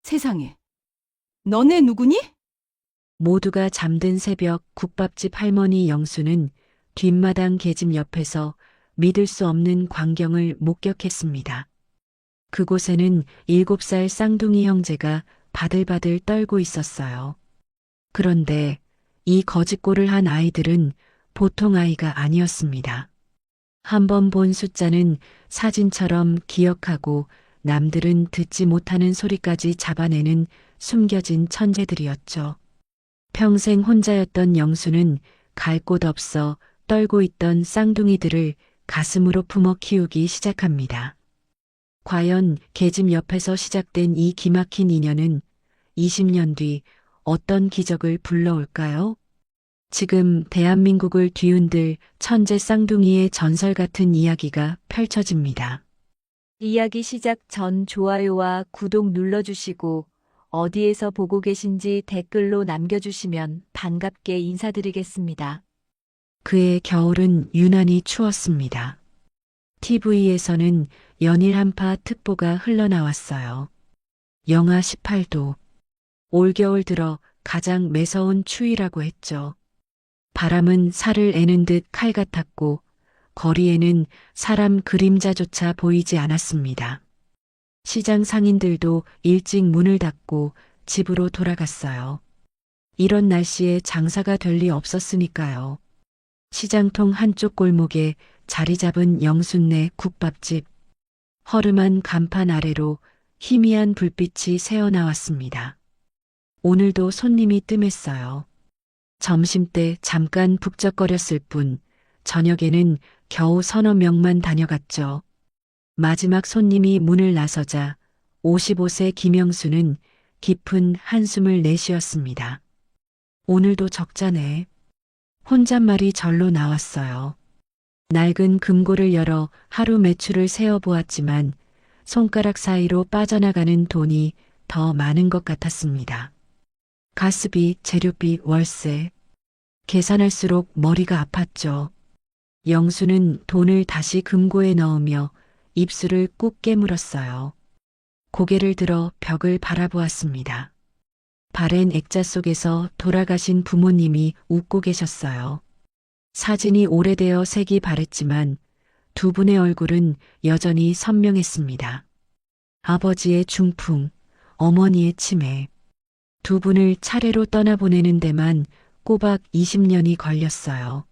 세상에. 너네 누구니? 모두가 잠든 새벽 국밥집 할머니 영수는 뒷마당 계집 옆에서 믿을 수 없는 광경을 목격했습니다. 그곳에는 7살 쌍둥이 형제가 바들바들 떨고 있었어요. 그런데 이 거짓골을 한 아이들은 보통 아이가 아니었습니다. 한 번 본 숫자는 사진처럼 기억하고 남들은 듣지 못하는 소리까지 잡아내는 숨겨진 천재들이었죠. 평생 혼자였던 영수는 갈 곳 없어 떨고 있던 쌍둥이들을 가슴으로 품어 키우기 시작합니다. 과연 계집 옆에서 시작된 이 기막힌 인연은 20년 뒤 어떤 기적을 불러올까요? 지금 대한민국을 뒤흔들 천재 쌍둥이의 전설 같은 이야기가 펼쳐집니다. 이야기 시작 전 좋아요와 구독 눌러주시고 어디에서 보고 계신지 댓글로 남겨주시면 반갑게 인사드리겠습니다. 그의 겨울은 유난히 추웠습니다. TV에서는 연일 한파 특보가 흘러나왔어요. 영하 18도. 올겨울 들어 가장 매서운 추위라고 했죠. 바람은 살을 애는 듯 칼 같았고 거리에는 사람 그림자조차 보이지 않았습니다. 시장 상인들도 일찍 문을 닫고 집으로 돌아갔어요. 이런 날씨에 장사가 될 리 없었으니까요. 시장통 한쪽 골목에 자리 잡은 영순네 국밥집. 허름한 간판 아래로 희미한 불빛이 새어나왔습니다. 오늘도 손님이 뜸했어요. 점심때 잠깐 북적거렸을 뿐 저녁에는 겨우 서너 명만 다녀갔죠. 마지막 손님이 문을 나서자 55세 김영수는 깊은 한숨을 내쉬었습니다. 오늘도 적자네. 혼잣말이 절로 나왔어요. 낡은 금고를 열어 하루 매출을 세어보았지만 손가락 사이로 빠져나가는 돈이 더 많은 것 같았습니다. 가스비, 재료비, 월세. 계산할수록 머리가 아팠죠. 영수는 돈을 다시 금고에 넣으며 입술을 꾹 깨물었어요. 고개를 들어 벽을 바라보았습니다. 바랜 액자 속에서 돌아가신 부모님이 웃고 계셨어요. 사진이 오래되어 색이 바랬지만 두 분의 얼굴은 여전히 선명했습니다. 아버지의 중풍, 어머니의 치매. 두 분을 차례로 떠나보내는 데만 꼬박 20년이 걸렸어요.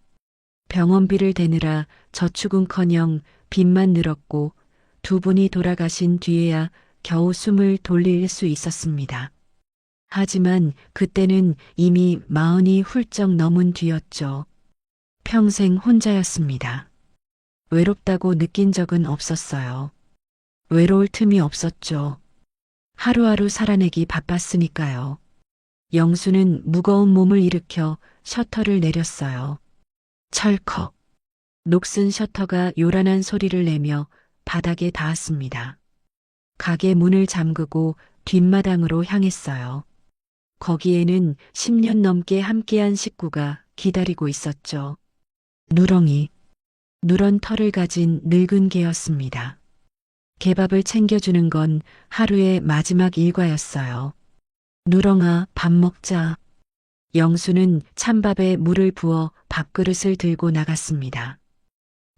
병원비를 대느라 저축은커녕 빚만 늘었고 두 분이 돌아가신 뒤에야 겨우 숨을 돌릴 수 있었습니다. 하지만 그때는 이미 40이 훌쩍 넘은 뒤였죠. 평생 혼자였습니다. 외롭다고 느낀 적은 없었어요. 외로울 틈이 없었죠. 하루하루 살아내기 바빴으니까요. 영수는 무거운 몸을 일으켜 셔터를 내렸어요. 철컥. 녹슨 셔터가 요란한 소리를 내며 바닥에 닿았습니다. 가게 문을 잠그고 뒷마당으로 향했어요. 거기에는 10년 넘게 함께한 식구가 기다리고 있었죠. 누렁이. 누런 털을 가진 늙은 개였습니다. 개밥을 챙겨주는 건 하루의 마지막 일과였어요. 누렁아, 밥 먹자. 영수는 찬밥에 물을 부어 밥그릇을 들고 나갔습니다.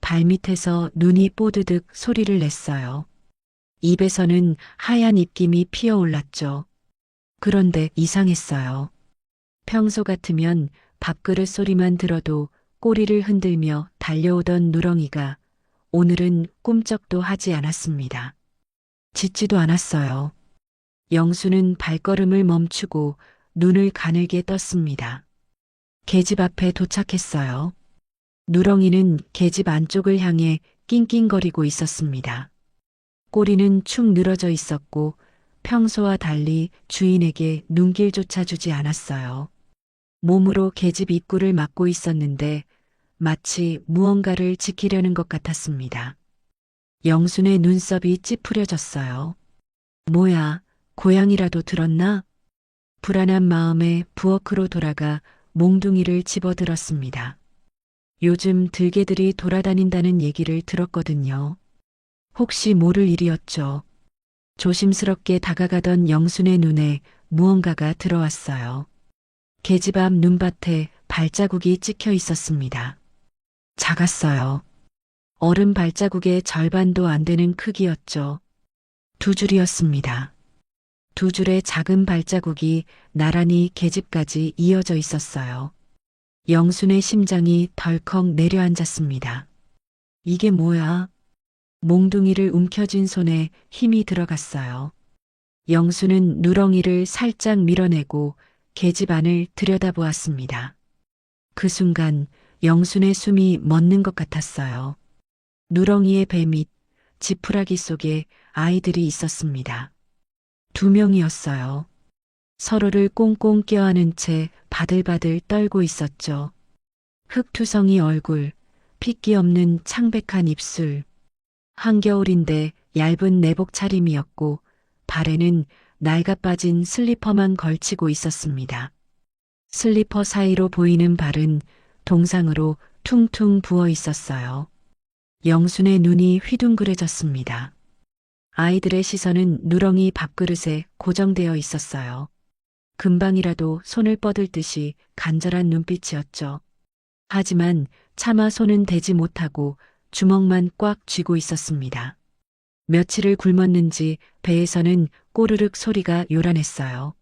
발밑에서 눈이 뽀드득 소리를 냈어요. 입에서는 하얀 입김이 피어올랐죠. 그런데 이상했어요. 평소 같으면 밥그릇 소리만 들어도 꼬리를 흔들며 달려오던 누렁이가 오늘은 꿈쩍도 하지 않았습니다. 짖지도 않았어요. 영수는 발걸음을 멈추고 눈을 가늘게 떴습니다. 계집 앞에 도착했어요. 누렁이는 계집 안쪽을 향해 낑낑거리고 있었습니다. 꼬리는 축 늘어져 있었고 평소와 달리 주인에게 눈길조차 주지 않았어요. 몸으로 계집 입구를 막고 있었는데 마치 무언가를 지키려는 것 같았습니다. 영순의 눈썹이 찌푸려졌어요. 뭐야, 고향이라도 들었나? 불안한 마음에 부엌으로 돌아가 몽둥이를 집어들었습니다. 요즘 들개들이 돌아다닌다는 얘기를 들었거든요. 혹시 모를 일이었죠. 조심스럽게 다가가던 영순의 눈에 무언가가 들어왔어요. 계집 앞 눈밭에 발자국이 찍혀 있었습니다. 작았어요. 어른 발자국의 절반도 안 되는 크기였죠. 2줄이었습니다. 2줄의 작은 발자국이 나란히 계집까지 이어져 있었어요. 영순의 심장이 덜컥 내려앉았습니다. 이게 뭐야? 몽둥이를 움켜쥔 손에 힘이 들어갔어요. 영순은 누렁이를 살짝 밀어내고 계집 안을 들여다보았습니다. 그 순간 영순의 숨이 멎는 것 같았어요. 누렁이의 배 밑 지푸라기 속에 아이들이 있었습니다. 2명이었어요. 서로를 꽁꽁 껴안은 채 바들바들 떨고 있었죠. 흙투성이 얼굴, 핏기 없는 창백한 입술. 한겨울인데 얇은 내복 차림이었고 발에는 낡아 빠진 슬리퍼만 걸치고 있었습니다. 슬리퍼 사이로 보이는 발은 동상으로 퉁퉁 부어 있었어요. 영순의 눈이 휘둥그레졌습니다. 아이들의 시선은 누렁이 밥그릇에 고정되어 있었어요. 금방이라도 손을 뻗을 듯이 간절한 눈빛이었죠. 하지만 차마 손은 대지 못하고 주먹만 꽉 쥐고 있었습니다. 며칠을 굶었는지 배에서는 꼬르륵 소리가 요란했어요.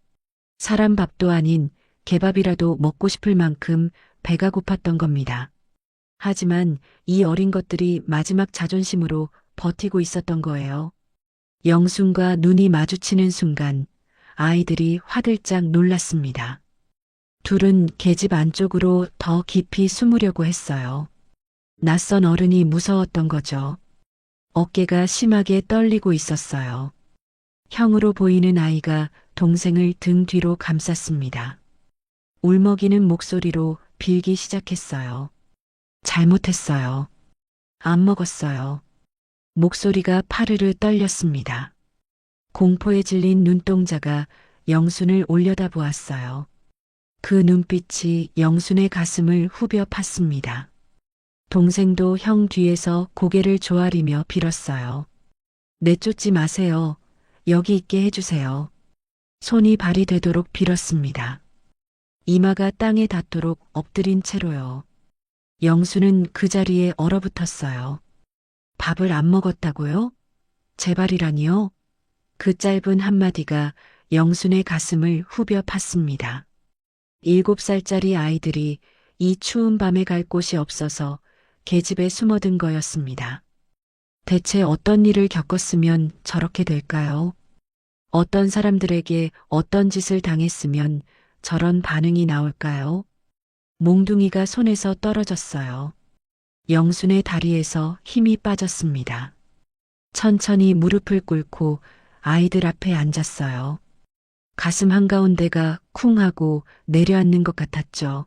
사람 밥도 아닌 개밥이라도 먹고 싶을 만큼 배가 고팠던 겁니다. 하지만 이 어린 것들이 마지막 자존심으로 버티고 있었던 거예요. 영순과 눈이 마주치는 순간 아이들이 화들짝 놀랐습니다. 둘은 계집 안쪽으로 더 깊이 숨으려고 했어요. 낯선 어른이 무서웠던 거죠. 어깨가 심하게 떨리고 있었어요. 형으로 보이는 아이가 동생을 등 뒤로 감쌌습니다. 울먹이는 목소리로 빌기 시작했어요. 잘못했어요. 안 먹었어요. 목소리가 파르르 떨렸습니다. 공포에 질린 눈동자가 영순을 올려다보았어요. 그 눈빛이 영순의 가슴을 후벼 팠습니다. 동생도 형 뒤에서 고개를 조아리며 빌었어요. 내쫓지 마세요. 여기 있게 해주세요. 손이 발이 되도록 빌었습니다. 이마가 땅에 닿도록 엎드린 채로요. 영수는 그 자리에 얼어붙었어요. 밥을 안 먹었다고요? 제발이라니요? 그 짧은 한마디가 영순의 가슴을 후벼 팠습니다. 7살짜리 아이들이 이 추운 밤에 갈 곳이 없어서 계집에 숨어든 거였습니다. 대체 어떤 일을 겪었으면 저렇게 될까요? 어떤 사람들에게 어떤 짓을 당했으면 저런 반응이 나올까요? 몽둥이가 손에서 떨어졌어요. 영순의 다리에서 힘이 빠졌습니다. 천천히 무릎을 꿇고 아이들 앞에 앉았어요. 가슴 한가운데가 쿵 하고 내려앉는 것 같았죠.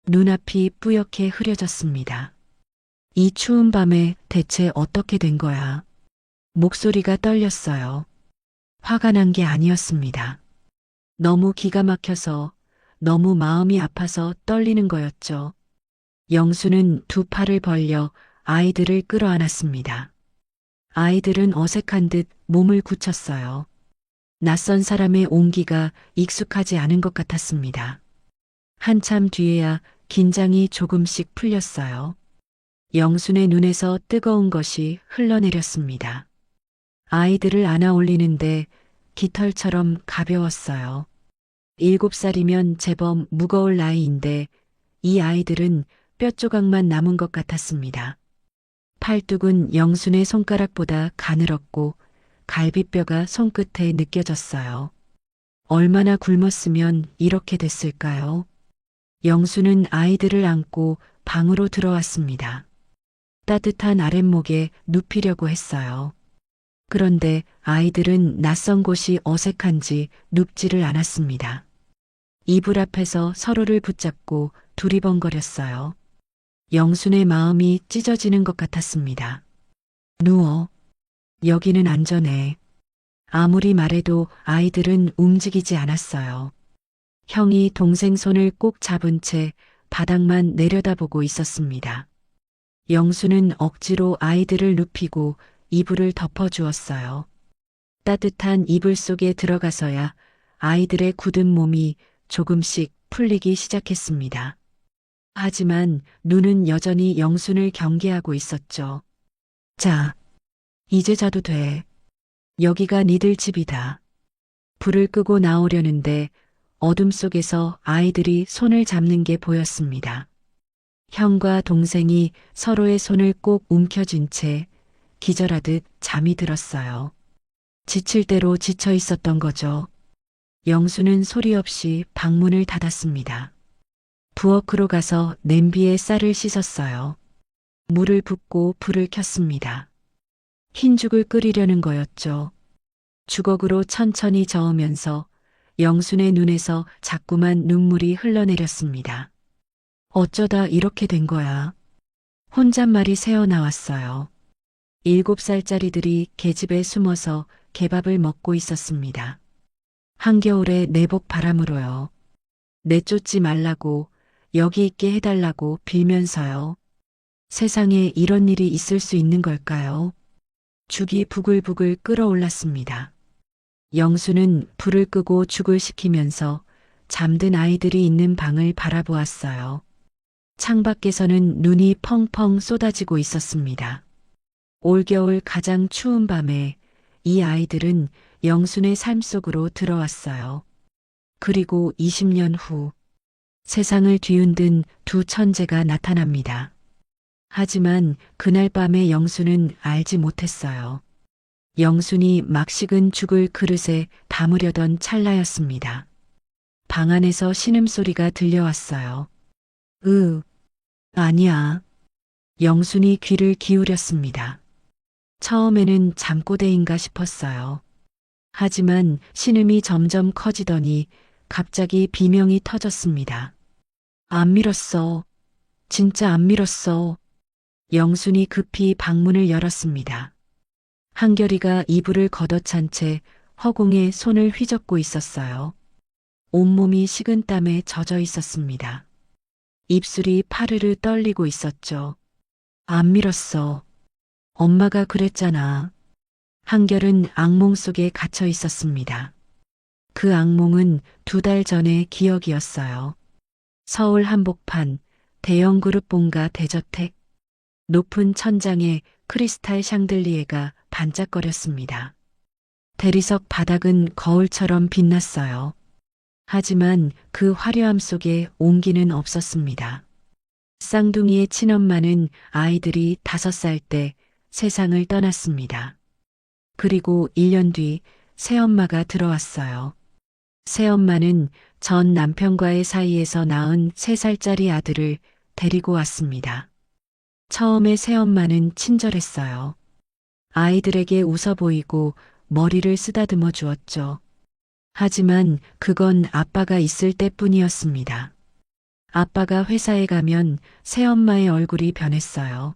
눈앞이 뿌옇게 흐려졌습니다. 이 추운 밤에 대체 어떻게 된 거야? 목소리가 떨렸어요. 화가 난 게 아니었습니다. 너무 기가 막혀서, 너무 마음이 아파서 떨리는 거였죠. 영수는 두 팔을 벌려 아이들을 끌어안았습니다. 아이들은 어색한 듯 몸을 굳혔어요. 낯선 사람의 온기가 익숙하지 않은 것 같았습니다. 한참 뒤에야 긴장이 조금씩 풀렸어요. 영순의 눈에서 뜨거운 것이 흘러내렸습니다. 아이들을 안아 올리는데 깃털처럼 가벼웠어요. 7살이면 제법 무거울 나이인데 이 아이들은 뼈 조각만 남은 것 같았습니다. 팔뚝은 영순의 손가락보다 가늘었고 갈비뼈가 손끝에 느껴졌어요. 얼마나 굶었으면 이렇게 됐을까요? 영순은 아이들을 안고 방으로 들어왔습니다. 따뜻한 아랫목에 눕히려고 했어요. 그런데 아이들은 낯선 곳이 어색한지 눕지를 않았습니다. 이불 앞에서 서로를 붙잡고 두리번거렸어요. 영순의 마음이 찢어지는 것 같았습니다. 누워. 여기는 안전해. 아무리 말해도 아이들은 움직이지 않았어요. 형이 동생 손을 꼭 잡은 채 바닥만 내려다보고 있었습니다. 영수는 억지로 아이들을 눕히고 이불을 덮어주었어요. 따뜻한 이불 속에 들어가서야 아이들의 굳은 몸이 조금씩 풀리기 시작했습니다. 하지만 눈은 여전히 영순을 경계하고 있었죠. 자, 이제 자도 돼. 여기가 니들 집이다. 불을 끄고 나오려는데 어둠 속에서 아이들이 손을 잡는 게 보였습니다. 형과 동생이 서로의 손을 꼭 움켜쥔 채 기절하듯 잠이 들었어요. 지칠 대로 지쳐 있었던 거죠. 영수는 소리 없이 방문을 닫았습니다. 부엌으로 가서 냄비에 쌀을 씻었어요. 물을 붓고 불을 켰습니다. 흰죽을 끓이려는 거였죠. 주걱으로 천천히 저으면서 영순의 눈에서 자꾸만 눈물이 흘러내렸습니다. 어쩌다 이렇게 된 거야. 혼잣말이 새어나왔어요. 7살짜리들이 계집에 숨어서 개밥을 먹고 있었습니다. 한겨울에 내복 바람으로요. 내쫓지 말라고, 여기 있게 해달라고 빌면서요. 세상에 이런 일이 있을 수 있는 걸까요? 죽이 부글부글 끓어올랐습니다. 영수는 불을 끄고 죽을 식히면서 잠든 아이들이 있는 방을 바라보았어요. 창밖에서는 눈이 펑펑 쏟아지고 있었습니다. 올겨울 가장 추운 밤에 이 아이들은 영순의 삶 속으로 들어왔어요. 그리고 20년 후 세상을 뒤흔든 두 천재가 나타납니다. 하지만 그날 밤에 영순은 알지 못했어요. 영순이 막 식은 죽을 그릇에 담으려던 찰나였습니다. 방 안에서 신음소리가 들려왔어요. 아니야. 영순이 귀를 기울였습니다. 처음에는 잠꼬대인가 싶었어요. 하지만 신음이 점점 커지더니 갑자기 비명이 터졌습니다. 안 밀었어. 진짜 안 밀었어. 영순이 급히 방문을 열었습니다. 한결이가 이불을 걷어찬 채 허공에 손을 휘젓고 있었어요. 온몸이 식은 땀에 젖어 있었습니다. 입술이 파르르 떨리고 있었죠. 안 밀었어. 엄마가 그랬잖아. 한결은 악몽 속에 갇혀 있었습니다. 그 악몽은 2달 전의 기억이었어요. 서울 한복판, 대형 그룹 본가 대저택, 높은 천장에 크리스탈 샹들리에가 반짝거렸습니다. 대리석 바닥은 거울처럼 빛났어요. 하지만 그 화려함 속에 온기는 없었습니다. 쌍둥이의 친엄마는 아이들이 5살 때 세상을 떠났습니다. 그리고 1년 뒤 새엄마가 들어왔어요. 새엄마는 전 남편과의 사이에서 낳은 3살짜리 아들을 데리고 왔습니다. 처음에 새엄마는 친절했어요. 아이들에게 웃어 보이고 머리를 쓰다듬어 주었죠. 하지만 그건 아빠가 있을 때뿐이었습니다. 아빠가 회사에 가면 새엄마의 얼굴이 변했어요.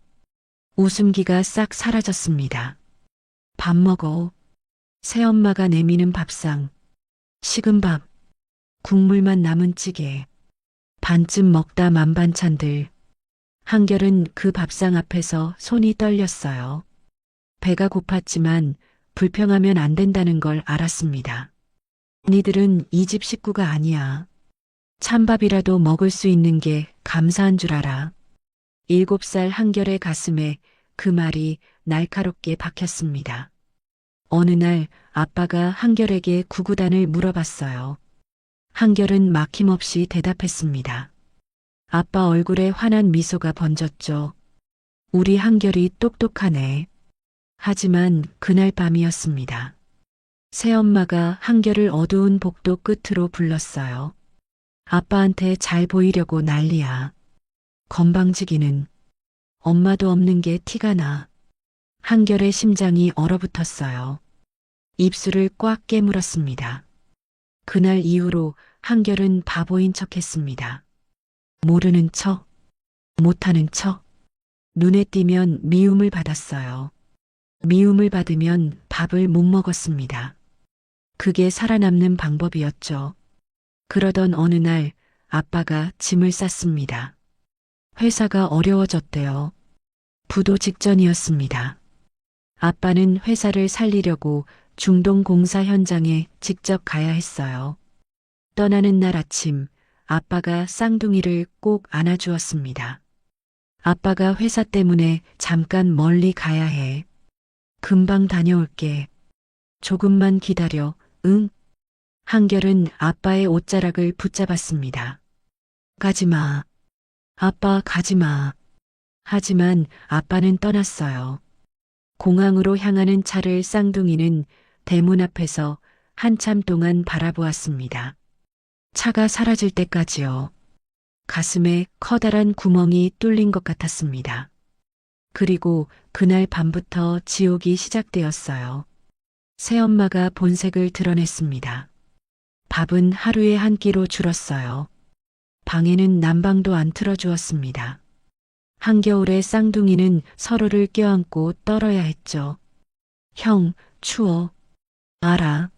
웃음기가 싹 사라졌습니다. 밥 먹어. 새엄마가 내미는 밥상. 식은 밥. 국물만 남은 찌개. 반쯤 먹다 만반찬들. 한결은 그 밥상 앞에서 손이 떨렸어요. 배가 고팠지만 불평하면 안 된다는 걸 알았습니다. 니들은 이 집 식구가 아니야. 찬밥이라도 먹을 수 있는 게 감사한 줄 알아. 7살 한결의 가슴에 그 말이 날카롭게 박혔습니다. 어느 날 아빠가 한결에게 구구단을 물어봤어요. 한결은 막힘없이 대답했습니다. 아빠 얼굴에 환한 미소가 번졌죠. 우리 한결이 똑똑하네. 하지만 그날 밤이었습니다. 새엄마가 한결을 어두운 복도 끝으로 불렀어요. 아빠한테 잘 보이려고 난리야. 건방지기는. 엄마도 없는 게 티가 나. 한결의 심장이 얼어붙었어요. 입술을 꽉 깨물었습니다. 그날 이후로 한결은 바보인 척했습니다. 모르는 척, 못하는 척. 눈에 띄면 미움을 받았어요. 미움을 받으면 밥을 못 먹었습니다. 그게 살아남는 방법이었죠. 그러던 어느 날 아빠가 짐을 쌌습니다. 회사가 어려워졌대요. 부도 직전이었습니다. 아빠는 회사를 살리려고 중동 공사 현장에 직접 가야 했어요. 떠나는 날 아침, 아빠가 쌍둥이를 꼭 안아주었습니다. 아빠가 회사 때문에 잠깐 멀리 가야 해. 금방 다녀올게. 조금만 기다려, 응? 한결은 아빠의 옷자락을 붙잡았습니다. 가지마. 아빠 가지마. 하지만 아빠는 떠났어요. 공항으로 향하는 차를 쌍둥이는 대문 앞에서 한참 동안 바라보았습니다. 차가 사라질 때까지요. 가슴에 커다란 구멍이 뚫린 것 같았습니다. 그리고 그날 밤부터 지옥이 시작되었어요. 새엄마가 본색을 드러냈습니다. 밥은 하루에 한 끼로 줄었어요. 방에는 난방도 안 틀어주었습니다. 한겨울에 쌍둥이는 서로를 껴안고 떨어야 했죠. 형, 추워. 알아.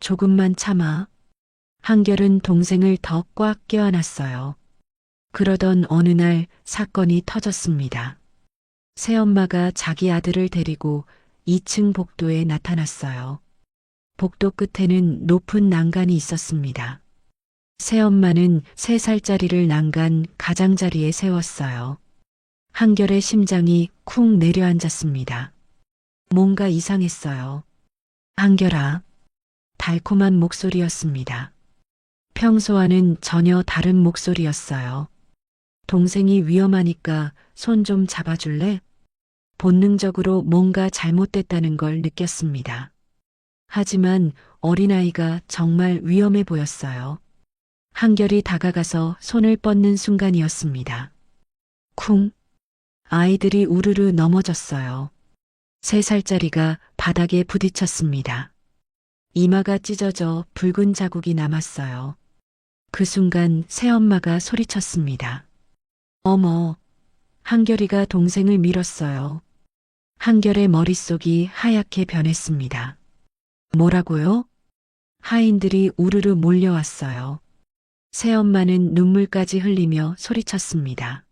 조금만 참아. 한결은 동생을 더 꽉 껴안았어요. 그러던 어느 날 사건이 터졌습니다. 새엄마가 자기 아들을 데리고 2층 복도에 나타났어요. 복도 끝에는 높은 난간이 있었습니다. 새엄마는 3살짜리를 난간 가장자리에 세웠어요. 한결의 심장이 쿵 내려앉았습니다. 뭔가 이상했어요. 한결아. 달콤한 목소리였습니다. 평소와는 전혀 다른 목소리였어요. 동생이 위험하니까 손 좀 잡아줄래? 본능적으로 뭔가 잘못됐다는 걸 느꼈습니다. 하지만 어린아이가 정말 위험해 보였어요. 한결이 다가가서 손을 뻗는 순간이었습니다. 쿵! 아이들이 우르르 넘어졌어요. 3살짜리가 바닥에 부딪혔습니다. 이마가 찢어져 붉은 자국이 남았어요. 그 순간 새엄마가 소리쳤습니다. 어머! 한결이가 동생을 밀었어요. 한결의 머릿속이 하얗게 변했습니다. 뭐라고요? 하인들이 우르르 몰려왔어요. 새엄마는 눈물까지 흘리며 소리쳤습니다.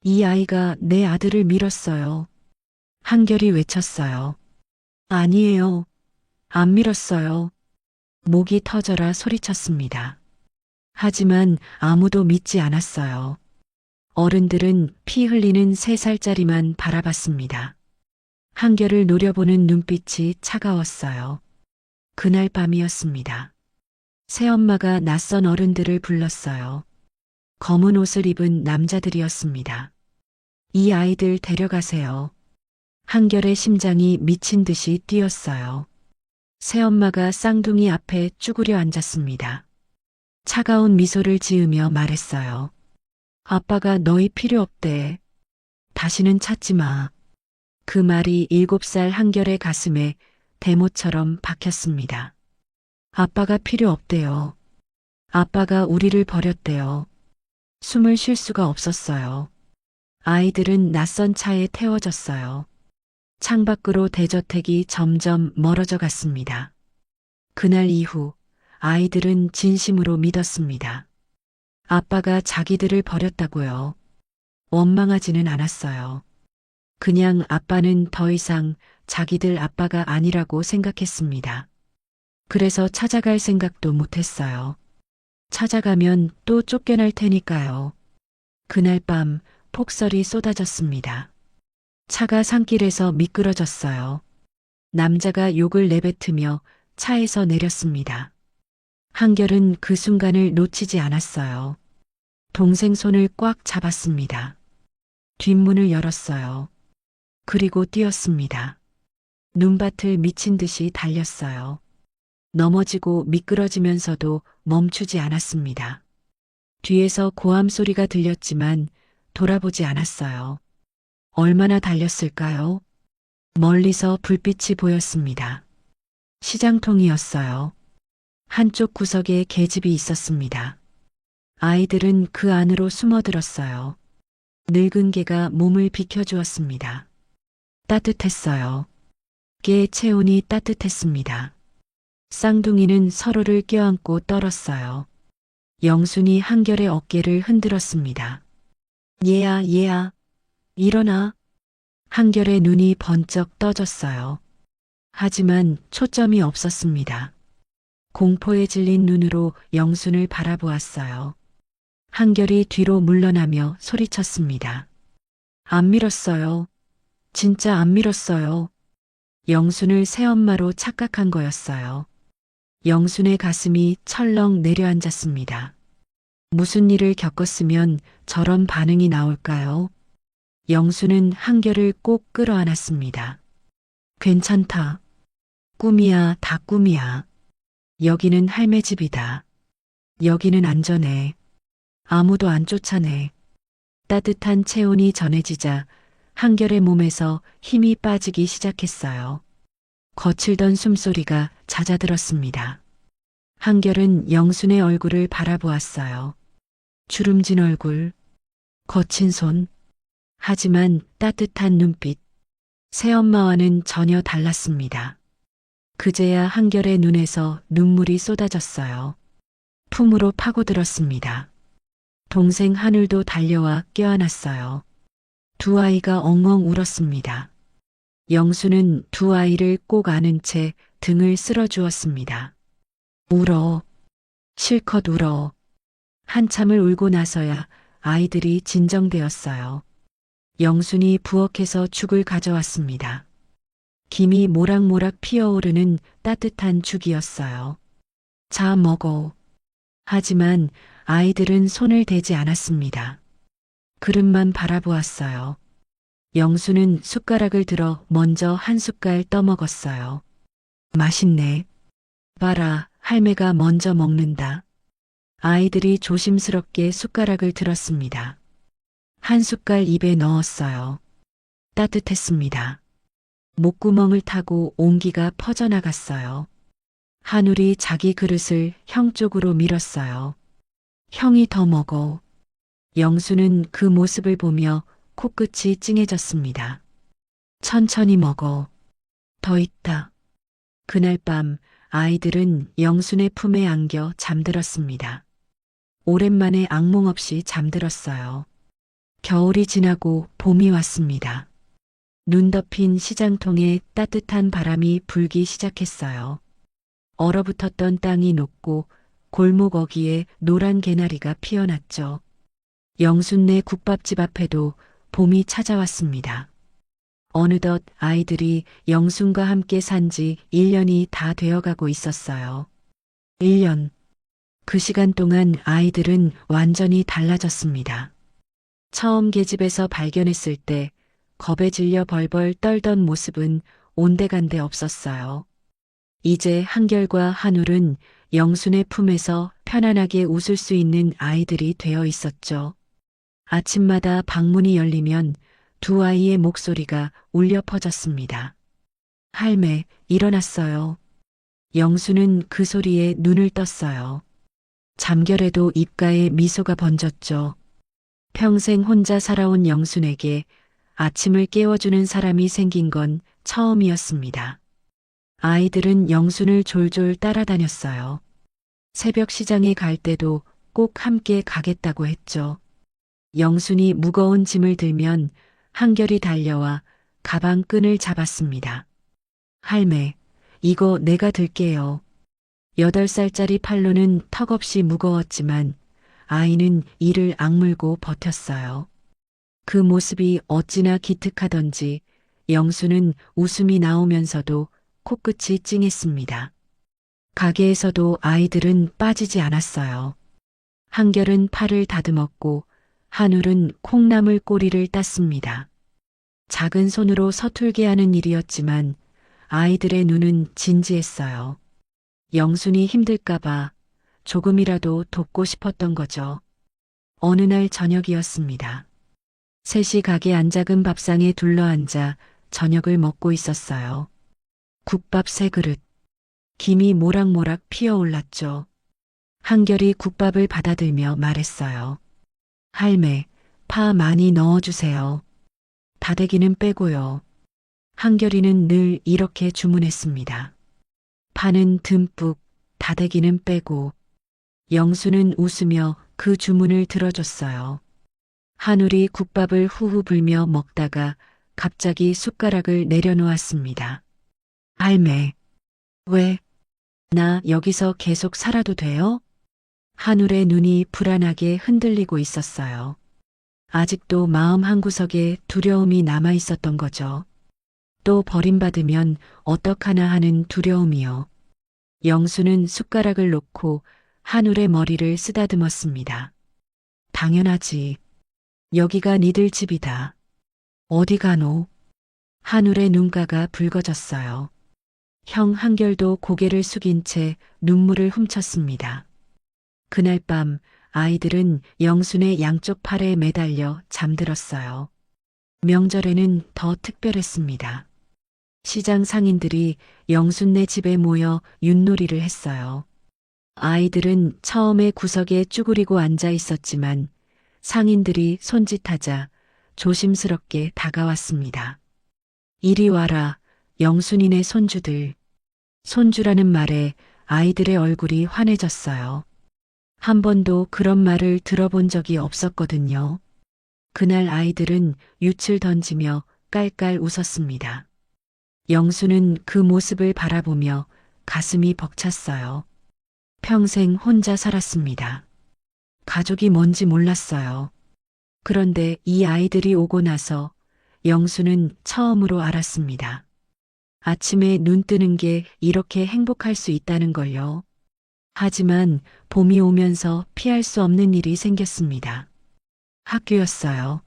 이 아이가 내 아들을 밀었어요. 한결이 외쳤어요. 아니에요. 안 밀었어요. 목이 터져라 소리쳤습니다. 하지만 아무도 믿지 않았어요. 어른들은 피 흘리는 3살짜리만 바라봤습니다. 한결을 노려보는 눈빛이 차가웠어요. 그날 밤이었습니다. 새엄마가 낯선 어른들을 불렀어요. 검은 옷을 입은 남자들이었습니다. 이 아이들 데려가세요. 한결의 심장이 미친 듯이 뛰었어요. 새엄마가 쌍둥이 앞에 쭈그려 앉았습니다. 차가운 미소를 지으며 말했어요. 아빠가 너희 필요 없대. 다시는 찾지 마. 그 말이 7살 한결의 가슴에 대모처럼 박혔습니다. 아빠가 필요 없대요. 아빠가 우리를 버렸대요. 숨을 쉴 수가 없었어요. 아이들은 낯선 차에 태워졌어요. 창밖으로 대저택이 점점 멀어져 갔습니다. 그날 이후 아이들은 진심으로 믿었습니다. 아빠가 자기들을 버렸다고요. 원망하지는 않았어요. 그냥 아빠는 더 이상 자기들 아빠가 아니라고 생각했습니다. 그래서 찾아갈 생각도 못했어요. 찾아가면 또 쫓겨날 테니까요. 그날 밤 폭설이 쏟아졌습니다. 차가 산길에서 미끄러졌어요. 남자가 욕을 내뱉으며 차에서 내렸습니다. 한결은 그 순간을 놓치지 않았어요. 동생 손을 꽉 잡았습니다. 뒷문을 열었어요. 그리고 뛰었습니다. 눈밭을 미친 듯이 달렸어요. 넘어지고 미끄러지면서도 멈추지 않았습니다. 뒤에서 고함 소리가 들렸지만 돌아보지 않았어요. 얼마나 달렸을까요? 멀리서 불빛이 보였습니다. 시장통이었어요. 한쪽 구석에 계집이 있었습니다. 아이들은 그 안으로 숨어들었어요. 늙은 개가 몸을 비켜주었습니다. 따뜻했어요. 개의 체온이 따뜻했습니다. 쌍둥이는 서로를 껴안고 떨었어요. 영순이 한결의 어깨를 흔들었습니다. 얘야, 얘야, 일어나. 한결의 눈이 번쩍 떠졌어요. 하지만 초점이 없었습니다. 공포에 질린 눈으로 영순을 바라보았어요. 한결이 뒤로 물러나며 소리쳤습니다. 안 밀었어요. 진짜 안 밀었어요. 영순을 새엄마로 착각한 거였어요. 영순의 가슴이 철렁 내려앉았습니다. 무슨 일을 겪었으면 저런 반응이 나올까요? 영순은 한결을 꼭 끌어안았습니다. 괜찮다. 꿈이야, 다 꿈이야. 여기는 할매 집이다. 여기는 안전해. 아무도 안 쫓아내. 따뜻한 체온이 전해지자 한결의 몸에서 힘이 빠지기 시작했어요. 거칠던 숨소리가 잦아들었습니다. 한결은 영순의 얼굴을 바라보았어요. 주름진 얼굴, 거친 손, 하지만 따뜻한 눈빛. 새엄마와는 전혀 달랐습니다. 그제야 한결의 눈에서 눈물이 쏟아졌어요. 품으로 파고들었습니다. 동생 하늘도 달려와 껴안았어요. 두 아이가 엉엉 울었습니다. 영수는 두 아이를 꼭 안은 채 등을 쓸어주었습니다. 울어. 실컷 울어. 한참을 울고 나서야 아이들이 진정되었어요. 영순이 부엌에서 죽을 가져왔습니다. 김이 모락모락 피어오르는 따뜻한 죽이었어요. 자 먹어. 하지만 아이들은 손을 대지 않았습니다. 그릇만 바라보았어요. 영수는 숟가락을 들어 먼저 한 숟갈 떠먹었어요. 맛있네. 봐라, 할매가 먼저 먹는다. 아이들이 조심스럽게 숟가락을 들었습니다. 한 숟갈 입에 넣었어요. 따뜻했습니다. 목구멍을 타고 온기가 퍼져나갔어요. 한울이 자기 그릇을 형 쪽으로 밀었어요. 형이 더 먹어. 영수는 그 모습을 보며 코끝이 찡해졌습니다. 천천히 먹어. 더 있다. 그날 밤 아이들은 영순의 품에 안겨 잠들었습니다. 오랜만에 악몽 없이 잠들었어요. 겨울이 지나고 봄이 왔습니다. 눈 덮인 시장통에 따뜻한 바람이 불기 시작했어요. 얼어붙었던 땅이 녹고 골목 어귀에 노란 개나리가 피어났죠. 영순네 국밥집 앞에도 봄이 찾아왔습니다. 어느덧 아이들이 영순과 함께 산 지 1년이 다 되어가고 있었어요. 1년. 그 시간 동안 아이들은 완전히 달라졌습니다. 처음 계집에서 발견했을 때 겁에 질려 벌벌 떨던 모습은 온데간데 없었어요. 이제 한결과 한울은 영순의 품에서 편안하게 웃을 수 있는 아이들이 되어 있었죠. 아침마다 방문이 열리면 두 아이의 목소리가 울려 퍼졌습니다. 할매, 일어났어요. 영수는 그 소리에 눈을 떴어요. 잠결에도 입가에 미소가 번졌죠. 평생 혼자 살아온 영순에게 아침을 깨워주는 사람이 생긴 건 처음이었습니다. 아이들은 영순을 졸졸 따라다녔어요. 새벽 시장에 갈 때도 꼭 함께 가겠다고 했죠. 영순이 무거운 짐을 들면 한결이 달려와 가방 끈을 잡았습니다. 할매, 이거 내가 들게요. 8살짜리 팔로는 턱없이 무거웠지만 아이는 이를 악물고 버텼어요. 그 모습이 어찌나 기특하던지 영수는 웃음이 나오면서도 코끝이 찡했습니다. 가게에서도 아이들은 빠지지 않았어요. 한결은 팔을 다듬었고 한울은 콩나물 꼬리를 땄습니다. 작은 손으로 서툴게 하는 일이었지만 아이들의 눈은 진지했어요. 영순이 힘들까봐 조금이라도 돕고 싶었던 거죠. 어느 날 저녁이었습니다. 셋이 가게 안작은 밥상에 둘러앉아 저녁을 먹고 있었어요. 국밥 3그릇. 김이 모락모락 피어올랐죠. 한결이 국밥을 받아들며 말했어요. 할매, 파 많이 넣어주세요. 다대기는 빼고요. 한결이는 늘 이렇게 주문했습니다. 파는 듬뿍, 다대기는 빼고. 영수는 웃으며 그 주문을 들어줬어요. 한울이 국밥을 후후 불며 먹다가 갑자기 숟가락을 내려놓았습니다. 할매, 왜? 나 여기서 계속 살아도 돼요? 한울의 눈이 불안하게 흔들리고 있었어요. 아직도 마음 한구석에 두려움이 남아 있었던 거죠. 또 버림받으면 어떡하나 하는 두려움이요. 영수는 숟가락을 놓고 한울의 머리를 쓰다듬었습니다. 당연하지. 여기가 니들 집이다. 어디 가노? 한울의 눈가가 붉어졌어요. 형 한결도 고개를 숙인 채 눈물을 훔쳤습니다. 그날 밤 아이들은 영순의 양쪽 팔에 매달려 잠들었어요. 명절에는 더 특별했습니다. 시장 상인들이 영순네 집에 모여 윷놀이를 했어요. 아이들은 처음에 구석에 쭈그리고 앉아 있었지만 상인들이 손짓하자 조심스럽게 다가왔습니다. 이리 와라, 영순이네 손주들. 손주라는 말에 아이들의 얼굴이 환해졌어요. 한 번도 그런 말을 들어본 적이 없었거든요. 그날 아이들은 윷을 던지며 깔깔 웃었습니다. 영수는 그 모습을 바라보며 가슴이 벅찼어요. 평생 혼자 살았습니다. 가족이 뭔지 몰랐어요. 그런데 이 아이들이 오고 나서 영수는 처음으로 알았습니다. 아침에 눈 뜨는 게 이렇게 행복할 수 있다는 걸요. 하지만 봄이 오면서 피할 수 없는 일이 생겼습니다. 학교였어요.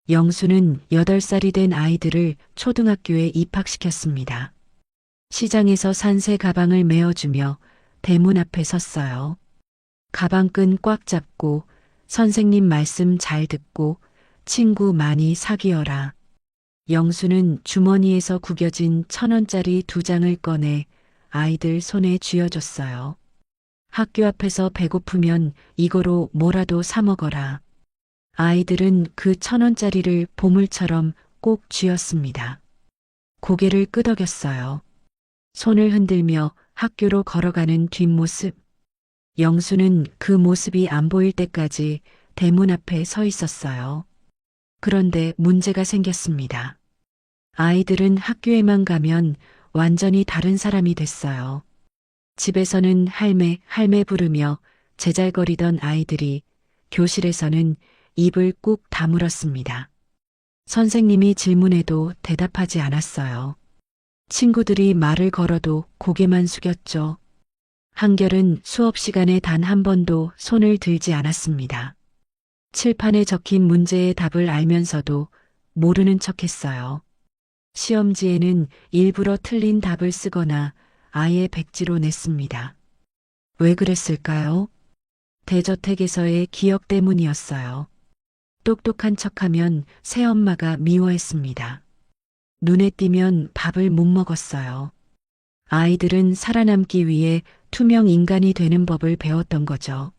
영수는 8살이 된 아이들을 초등학교에 입학시켰습니다. 시장에서 산 새 가방을 메어주며 대문 앞에 섰어요. 가방끈 꽉 잡고 선생님 말씀 잘 듣고 친구 많이 사귀어라. 영수는 주머니에서 구겨진 1,000원짜리 2장을 꺼내 아이들 손에 쥐어줬어요. 학교 앞에서 배고프면 이거로 뭐라도 사 먹어라. 아이들은 그 1,000원짜리를 보물처럼 꼭 쥐었습니다. 고개를 끄덕였어요. 손을 흔들며 학교로 걸어가는 뒷모습. 영수는 그 모습이 안 보일 때까지 대문 앞에 서 있었어요. 그런데 문제가 생겼습니다. 아이들은 학교에만 가면 완전히 다른 사람이 됐어요. 집에서는 할매, 할매 부르며 제잘거리던 아이들이 교실에서는 입을 꾹 다물었습니다. 선생님이 질문해도 대답하지 않았어요. 친구들이 말을 걸어도 고개만 숙였죠. 한결은 수업 시간에 단 한 번도 손을 들지 않았습니다. 칠판에 적힌 문제의 답을 알면서도 모르는 척했어요. 시험지에는 일부러 틀린 답을 쓰거나 아예 백지로 냈습니다. 왜 그랬을까요? 대저택에서의 기억 때문이었어요. 똑똑한 척하면 새엄마가 미워했습니다. 눈에 띄면 밥을 못 먹었어요. 아이들은 살아남기 위해 투명 인간이 되는 법을 배웠던 거죠.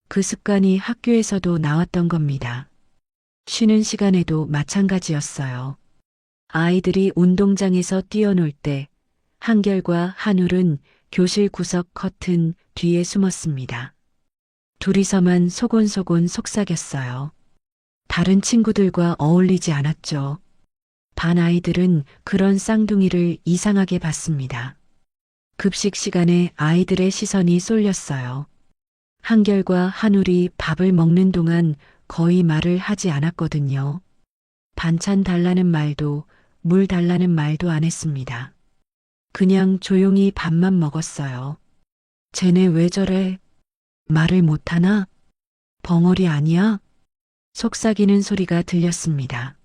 그 습관이 학교에서도 나왔던 겁니다. 쉬는 시간에도 마찬가지였어요. 아이들이 운동장에서 뛰어놀 때 한결과 한울은 교실 구석 커튼 뒤에 숨었습니다. 둘이서만 소곤소곤 속삭였어요. 다른 친구들과 어울리지 않았죠. 반 아이들은 그런 쌍둥이를 이상하게 봤습니다. 급식 시간에 아이들의 시선이 쏠렸어요. 한결과 한울이 밥을 먹는 동안 거의 말을 하지 않았거든요. 반찬 달라는 말도 물 달라는 말도 안 했습니다. 그냥 조용히 밥만 먹었어요. 쟤네 왜 저래? 말을 못하나? 벙어리 아니야? 속삭이는 소리가 들렸습니다.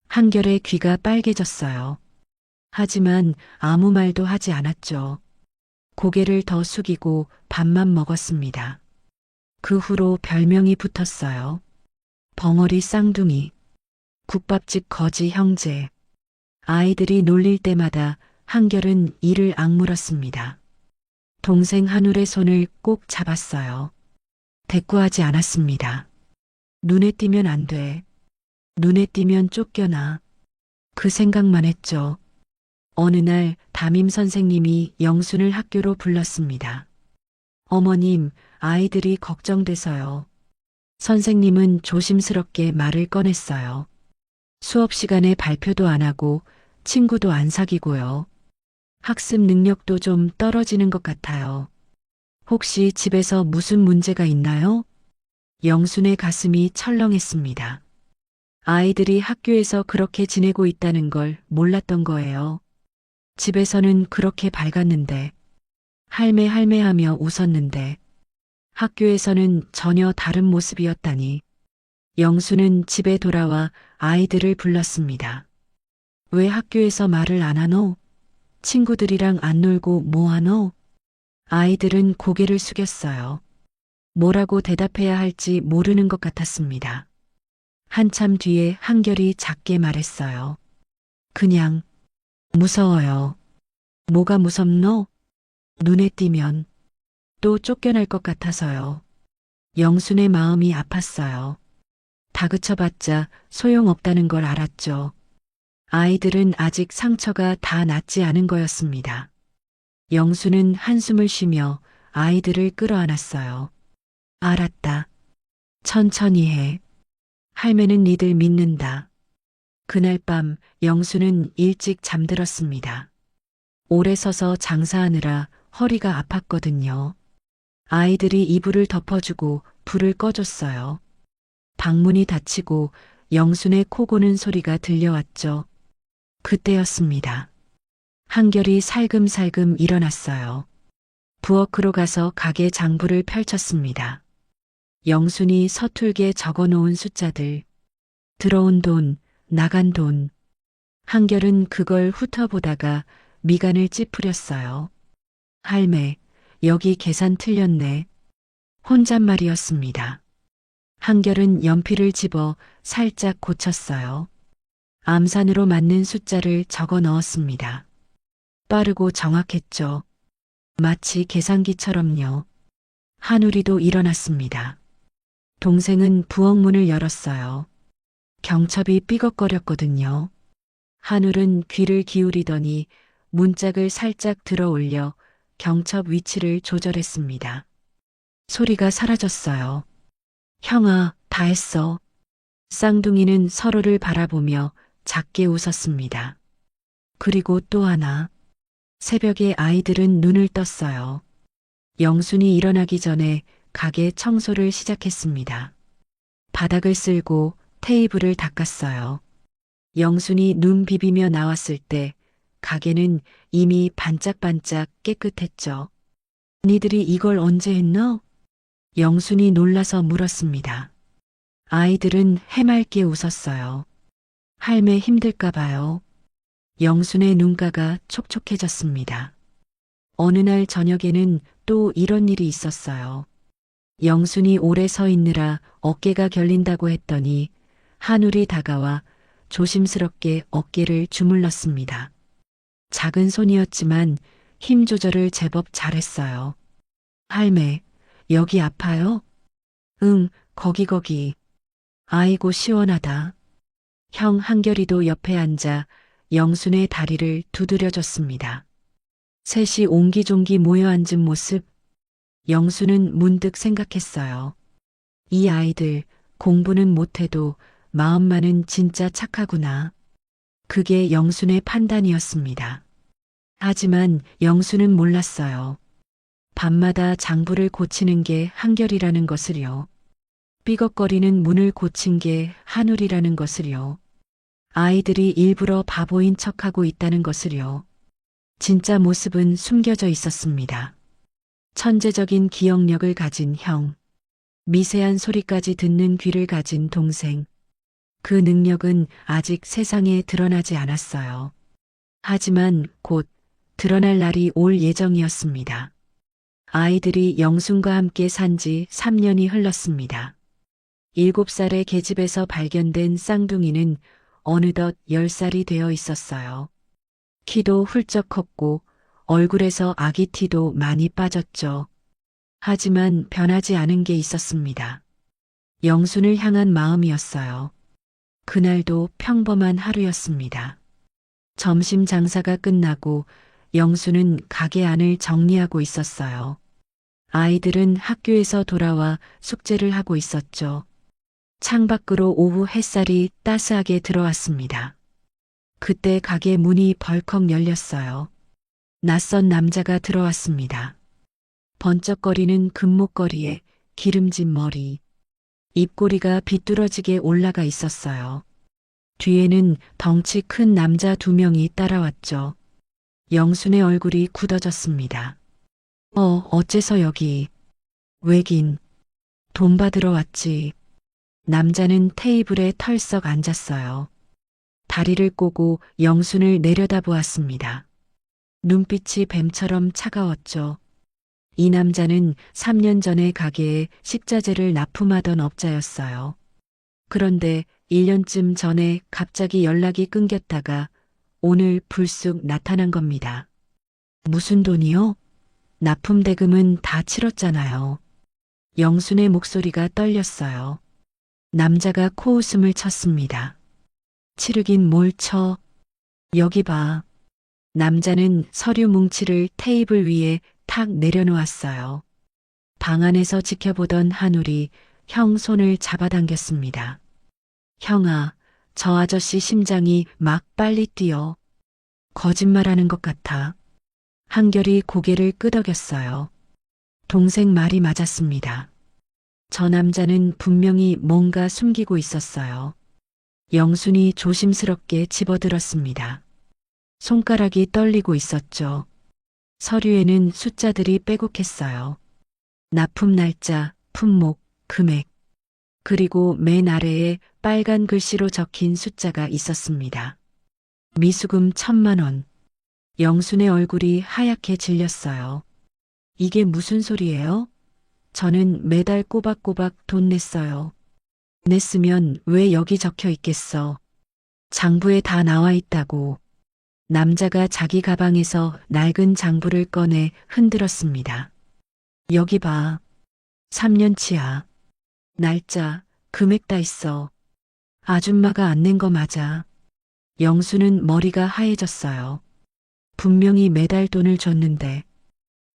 한결의 귀가 빨개졌어요. 하지만 아무 말도 하지 않았죠. 고개를 더 숙이고 밥만 먹었습니다. 그 후로 별명이 붙었어요. 벙어리 쌍둥이, 국밥집 거지 형제. 아이들이 놀릴 때마다 한결은 이를 악물었습니다. 동생 한울의 손을 꼭 잡았어요. 대꾸하지 않았습니다. 눈에 띄면 안 돼. 눈에 띄면 쫓겨나. 그 생각만 했죠. 어느 날 담임 선생님이 영순을 학교로 불렀습니다. 어머님, 아이들이 걱정돼서요. 선생님은 조심스럽게 말을 꺼냈어요. 수업 시간에 발표도 안 하고 친구도 안 사귀고요. 학습 능력도 좀 떨어지는 것 같아요. 혹시 집에서 무슨 문제가 있나요? 영순의 가슴이 철렁했습니다. 아이들이 학교에서 그렇게 지내고 있다는 걸 몰랐던 거예요. 집에서는 그렇게 밝았는데, 할매 하며 웃었는데, 학교에서는 전혀 다른 모습이었다니. 영수는 집에 돌아와 아이들을 불렀습니다. 왜 학교에서 말을 안 하노? 친구들이랑 안 놀고 뭐 하노? 아이들은 고개를 숙였어요. 뭐라고 대답해야 할지 모르는 것 같았습니다. 한참 뒤에 한결이 작게 말했어요. 그냥 무서워요. 뭐가 무섭노? 눈에 띄면 또 쫓겨날 것 같아서요. 영순의 마음이 아팠어요. 다그쳐봤자 소용없다는 걸 알았죠. 아이들은 아직 상처가 다 낫지 않은 거였습니다. 영수는 한숨을 쉬며 아이들을 끌어안았어요. 알았다. 천천히 해. 할매는 니들 믿는다. 그날 밤 영수는 일찍 잠들었습니다. 오래 서서 장사하느라 허리가 아팠거든요. 아이들이 이불을 덮어주고 불을 꺼줬어요. 방문이 닫히고 영순의 코 고는 소리가 들려왔죠. 그때였습니다. 한결이 살금살금 일어났어요. 부엌으로 가서 가게 장부를 펼쳤습니다. 영순이 서툴게 적어놓은 숫자들. 들어온 돈, 나간 돈. 한결은 그걸 훑어보다가 미간을 찌푸렸어요. 할매, 여기 계산 틀렸네. 혼잣말이었습니다. 한결은 연필을 집어 살짝 고쳤어요. 암산으로 맞는 숫자를 적어 넣었습니다. 빠르고 정확했죠. 마치 계산기처럼요. 한우리도 일어났습니다. 동생은 부엌문을 열었어요. 경첩이 삐걱거렸거든요. 한울은 귀를 기울이더니 문짝을 살짝 들어 올려 경첩 위치를 조절했습니다. 소리가 사라졌어요. 형아, 다 했어. 쌍둥이는 서로를 바라보며 작게 웃었습니다. 그리고 또 하나. 새벽에 아이들은 눈을 떴어요. 영순이 일어나기 전에 가게 청소를 시작했습니다. 바닥을 쓸고 테이블을 닦았어요. 영순이 눈 비비며 나왔을 때 가게는 이미 반짝반짝 깨끗했죠. 니들이 이걸 언제 했노? 영순이 놀라서 물었습니다. 아이들은 해맑게 웃었어요. 할매 힘들까 봐요. 영순의 눈가가 촉촉해졌습니다. 어느 날 저녁에는 또 이런 일이 있었어요. 영순이 오래 서 있느라 어깨가 결린다고 했더니 한울이 다가와 조심스럽게 어깨를 주물렀습니다. 작은 손이었지만 힘 조절을 제법 잘했어요. 할매, 여기 아파요? 응, 거기. 아이고 시원하다. 형 한결이도 옆에 앉아 영순의 다리를 두드려줬습니다. 셋이 옹기종기 모여 앉은 모습. 영순은 문득 생각했어요. 이 아이들 공부는 못해도 마음만은 진짜 착하구나. 그게 영순의 판단이었습니다. 하지만 영순은 몰랐어요. 밤마다 장부를 고치는 게 한결이라는 것을요. 삐걱거리는 문을 고친 게 한울이라는 것을요. 아이들이 일부러 바보인 척하고 있다는 것을요. 진짜 모습은 숨겨져 있었습니다. 천재적인 기억력을 가진 형, 미세한 소리까지 듣는 귀를 가진 동생. 그 능력은 아직 세상에 드러나지 않았어요. 하지만 곧 드러날 날이 올 예정이었습니다. 아이들이 영순과 함께 산 지 3년이 흘렀습니다. 7살의 계집에서 발견된 쌍둥이는 어느덧 10살이 되어 있었어요. 키도 훌쩍 컸고 얼굴에서 아기 티도 많이 빠졌죠. 하지만 변하지 않은 게 있었습니다. 영순을 향한 마음이었어요. 그날도 평범한 하루였습니다. 점심 장사가 끝나고 영순은 가게 안을 정리하고 있었어요. 아이들은 학교에서 돌아와 숙제를 하고 있었죠. 창밖으로 오후 햇살이 따스하게 들어왔습니다. 그때 가게 문이 벌컥 열렸어요. 낯선 남자가 들어왔습니다. 번쩍거리는 금목걸이에 기름진 머리, 입꼬리가 비뚤어지게 올라가 있었어요. 뒤에는 덩치 큰 남자 2명이 따라왔죠. 영순의 얼굴이 굳어졌습니다. 어째서 여기? 왜긴? 돈 받으러 왔지. 남자는 테이블에 털썩 앉았어요. 다리를 꼬고 영순을 내려다보았습니다. 눈빛이 뱀처럼 차가웠죠. 이 남자는 3년 전에 가게에 식자재를 납품하던 업자였어요. 그런데 1년쯤 전에 갑자기 연락이 끊겼다가 오늘 불쑥 나타난 겁니다. 무슨 돈이요? 납품 대금은 다 치렀잖아요. 영순의 목소리가 떨렸어요. 남자가 코웃음을 쳤습니다. 치르긴 뭘 쳐. 여기 봐. 남자는 서류 뭉치를 테이블 위에 탁 내려놓았어요. 방 안에서 지켜보던 한울이 형 손을 잡아당겼습니다. 형아, 저 아저씨 심장이 막 빨리 뛰어. 거짓말하는 것 같아. 한결이 고개를 끄덕였어요. 동생 말이 맞았습니다. 저 남자는 분명히 뭔가 숨기고 있었어요. 영순이 조심스럽게 집어들었습니다. 손가락이 떨리고 있었죠. 서류에는 숫자들이 빼곡했어요. 납품 날짜, 품목, 금액, 그리고 맨 아래에 빨간 글씨로 적힌 숫자가 있었습니다. 미수금 1,000만 원. 영순의 얼굴이 하얗게 질렸어요. 이게 무슨 소리예요? 저는 매달 꼬박꼬박 돈 냈어요. 냈으면 왜 여기 적혀 있겠어? 장부에 다 나와 있다고. 남자가 자기 가방에서 낡은 장부를 꺼내 흔들었습니다. 여기 봐. 3년치야. 날짜, 금액 다 있어. 아줌마가 안 낸 거 맞아. 영수는 머리가 하얘졌어요. 분명히 매달 돈을 줬는데,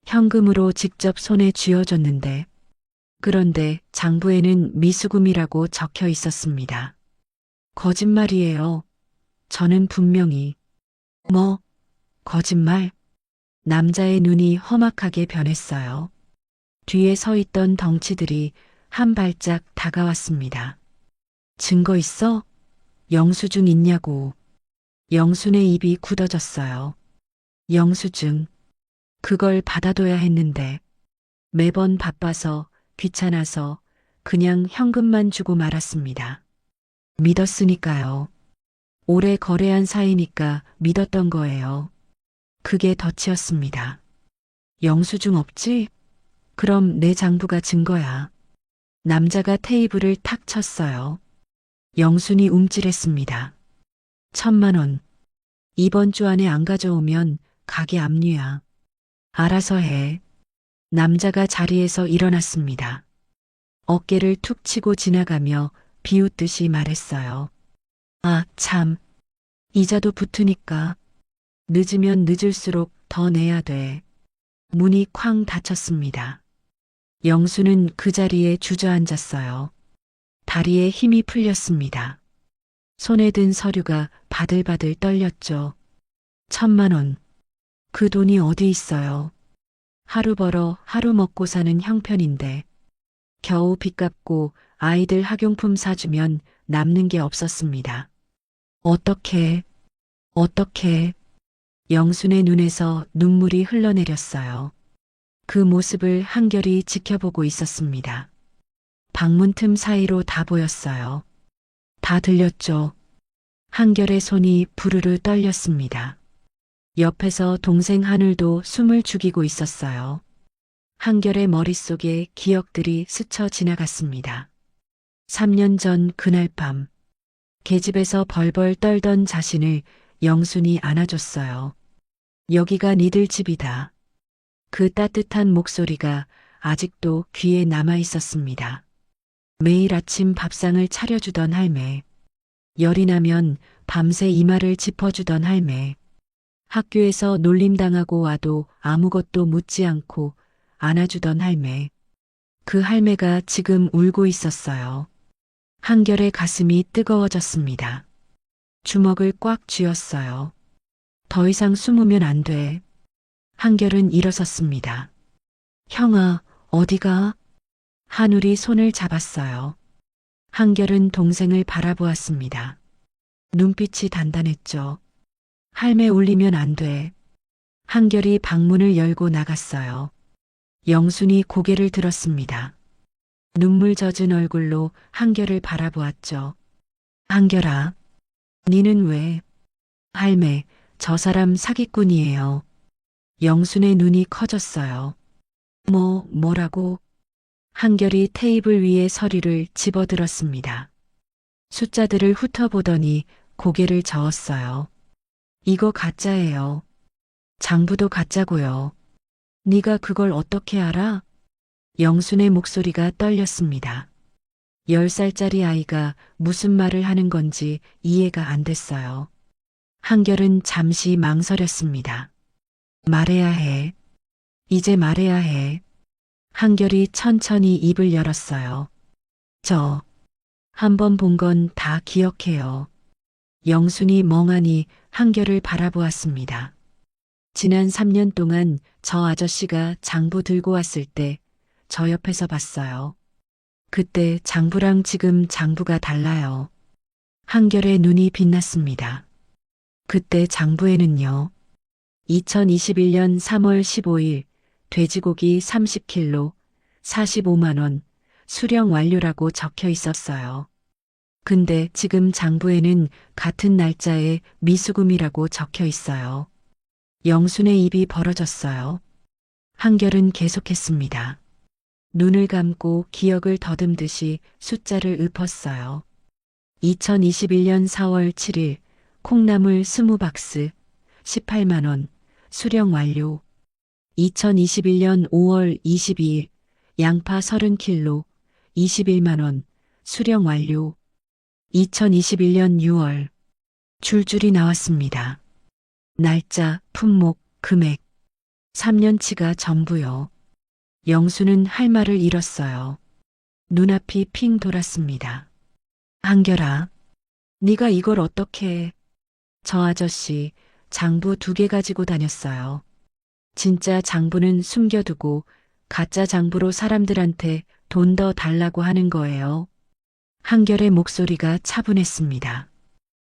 현금으로 직접 손에 쥐어줬는데, 그런데 장부에는 미수금이라고 적혀 있었습니다. 거짓말이에요. 저는 분명히. 뭐? 거짓말? 남자의 눈이 험악하게 변했어요. 뒤에 서 있던 덩치들이 한 발짝 다가왔습니다. 증거 있어? 영수증 있냐고. 영순의 입이 굳어졌어요. 영수증. 그걸 받아둬야 했는데 매번 바빠서 귀찮아서 그냥 현금만 주고 말았습니다. 믿었으니까요. 오래 거래한 사이니까 믿었던 거예요. 그게 덫이었습니다. 영수증 없지? 그럼 내 장부가 증거야. 남자가 테이블을 탁 쳤어요. 영순이 움찔했습니다. 1,000만 원. 이번 주 안에 안 가져오면 가게 압류야. 알아서 해. 남자가 자리에서 일어났습니다. 어깨를 툭 치고 지나가며 비웃듯이 말했어요. 아, 참. 이자도 붙으니까. 늦으면 늦을수록 더 내야 돼. 문이 쾅 닫혔습니다. 영수는 그 자리에 주저앉았어요. 다리에 힘이 풀렸습니다. 손에 든 서류가 바들바들 떨렸죠. 1,000만 원. 그 돈이 어디 있어요? 하루 벌어 하루 먹고 사는 형편인데 겨우 빚 갚고 아이들 학용품 사주면 남는 게 없었습니다. 어떻게? 영순의 눈에서 눈물이 흘러내렸어요. 그 모습을 한결이 지켜보고 있었습니다. 방문 틈 사이로 다 보였어요. 다 들렸죠. 한결의 손이 부르르 떨렸습니다. 옆에서 동생 하늘도 숨을 죽이고 있었어요. 한결의 머릿속에 기억들이 스쳐 지나갔습니다. 3년 전 그날 밤, 계집에서 벌벌 떨던 자신을 영순이 안아줬어요. 여기가 니들 집이다. 그 따뜻한 목소리가 아직도 귀에 남아 있었습니다. 매일 아침 밥상을 차려주던 할매. 열이 나면 밤새 이마를 짚어주던 할매. 학교에서 놀림당하고 와도 아무것도 묻지 않고 안아주던 할매. 그 할매가 지금 울고 있었어요. 한결의 가슴이 뜨거워졌습니다. 주먹을 꽉 쥐었어요. 더 이상 숨으면 안 돼. 한결은 일어섰습니다. 형아, 어디가? 한울이 손을 잡았어요. 한결은 동생을 바라보았습니다. 눈빛이 단단했죠. 할매 울리면 안 돼. 한결이 방문을 열고 나갔어요. 영순이 고개를 들었습니다. 눈물 젖은 얼굴로 한결을 바라보았죠. 한결아, 니는 왜? 할매, 저 사람 사기꾼이에요. 영순의 눈이 커졌어요. 뭐라고? 한결이 테이블 위에 서류를 집어들었습니다. 숫자들을 훑어보더니 고개를 저었어요. 이거 가짜예요. 장부도 가짜고요. 네가 그걸 어떻게 알아? 영순의 목소리가 떨렸습니다. 10살짜리 아이가 무슨 말을 하는 건지 이해가 안 됐어요. 한결은 잠시 망설였습니다. 말해야 해. 이제 말해야 해. 한결이 천천히 입을 열었어요. 저, 한 번 본 건 다 기억해요. 영순이 멍하니 한결을 바라보았습니다. 지난 3년 동안 저 아저씨가 장부 들고 왔을 때 저 옆에서 봤어요. 그때 장부랑 지금 장부가 달라요. 한결의 눈이 빛났습니다. 그때 장부에는요. 2021년 3월 15일 돼지고기 30kg, 45만 원, 수령 완료라고 적혀 있었어요. 근데 지금 장부에는 같은 날짜에 미수금이라고 적혀 있어요. 영순의 입이 벌어졌어요. 한결은 계속했습니다. 눈을 감고 기억을 더듬듯이 숫자를 읊었어요. 2021년 4월 7일 콩나물 20박스, 18만 원, 수령 완료. 2021년 5월 22일 양파 30kg, 21만 원, 수령 완료. 2021년 6월 줄줄이 나왔습니다. 날짜, 품목, 금액. 3년치가 전부요. 영수는 할 말을 잃었어요. 눈앞이 핑 돌았습니다. 한결아, 네가 이걸 어떻게 해? 저 아저씨 장부 2개 가지고 다녔어요. 진짜 장부는 숨겨두고 가짜 장부로 사람들한테 돈 더 달라고 하는 거예요. 한결의 목소리가 차분했습니다.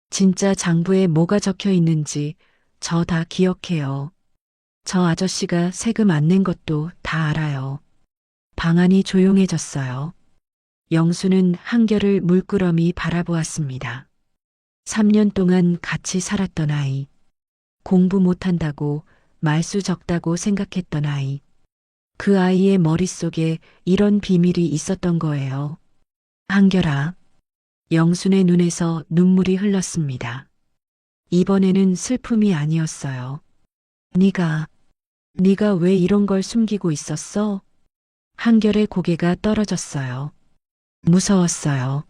진짜 장부에 뭐가 적혀 있는지 저 다 기억해요. 저 아저씨가 세금 안 낸 것도 다 알아요. 방안이 조용해졌어요. 영수는 한결을 물끄러미 바라보았습니다. 3년 동안 같이 살았던 아이. 공부 못한다고 말수 적다고 생각했던 아이. 그 아이의 머릿속에 이런 비밀이 있었던 거예요. 한결아. 영순의 눈에서 눈물이 흘렀습니다. 이번에는 슬픔이 아니었어요. 네가 왜 이런 걸 숨기고 있었어? 한결의 고개가 떨어졌어요. 무서웠어요.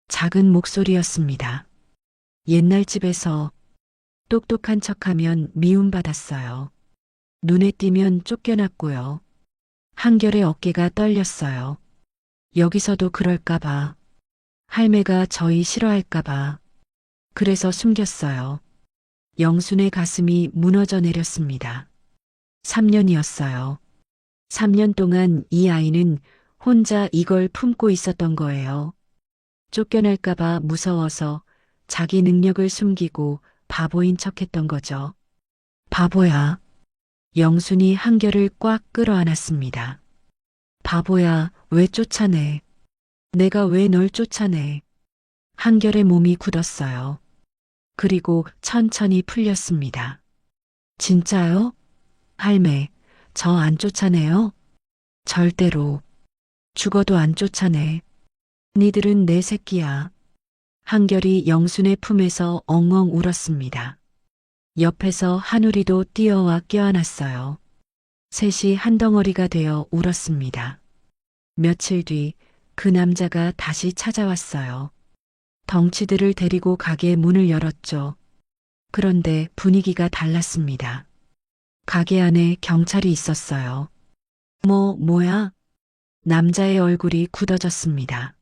작은 목소리였습니다. 옛날 집에서 똑똑한 척하면 미움받았어요. 눈에 띄면 쫓겨났고요. 한결의 어깨가 떨렸어요. 여기서도 그럴까봐. 할매가 저희 싫어할까봐. 그래서 숨겼어요. 영순의 가슴이 무너져 내렸습니다. 3년이었어요. 3년 동안 이 아이는 혼자 이걸 품고 있었던 거예요. 쫓겨날까봐 무서워서 자기 능력을 숨기고 바보인 척했던 거죠. 바보야. 영순이 한결을 꽉 끌어안았습니다. 바보야, 왜 쫓아내? 내가 왜 널 쫓아내? 한결의 몸이 굳었어요. 그리고 천천히 풀렸습니다. 진짜요? 할매, 저 안 쫓아내요? 절대로. 죽어도 안 쫓아내. 니들은 내 새끼야. 한결이 영순의 품에서 엉엉 울었습니다. 옆에서 한우리도 뛰어와 껴안았어요. 셋이 한 덩어리가 되어 울었습니다. 며칠 뒤 그 남자가 다시 찾아왔어요. 덩치들을 데리고 가게 문을 열었죠. 그런데 분위기가 달랐습니다. 가게 안에 경찰이 있었어요. 뭐야? 남자의 얼굴이 굳어졌습니다.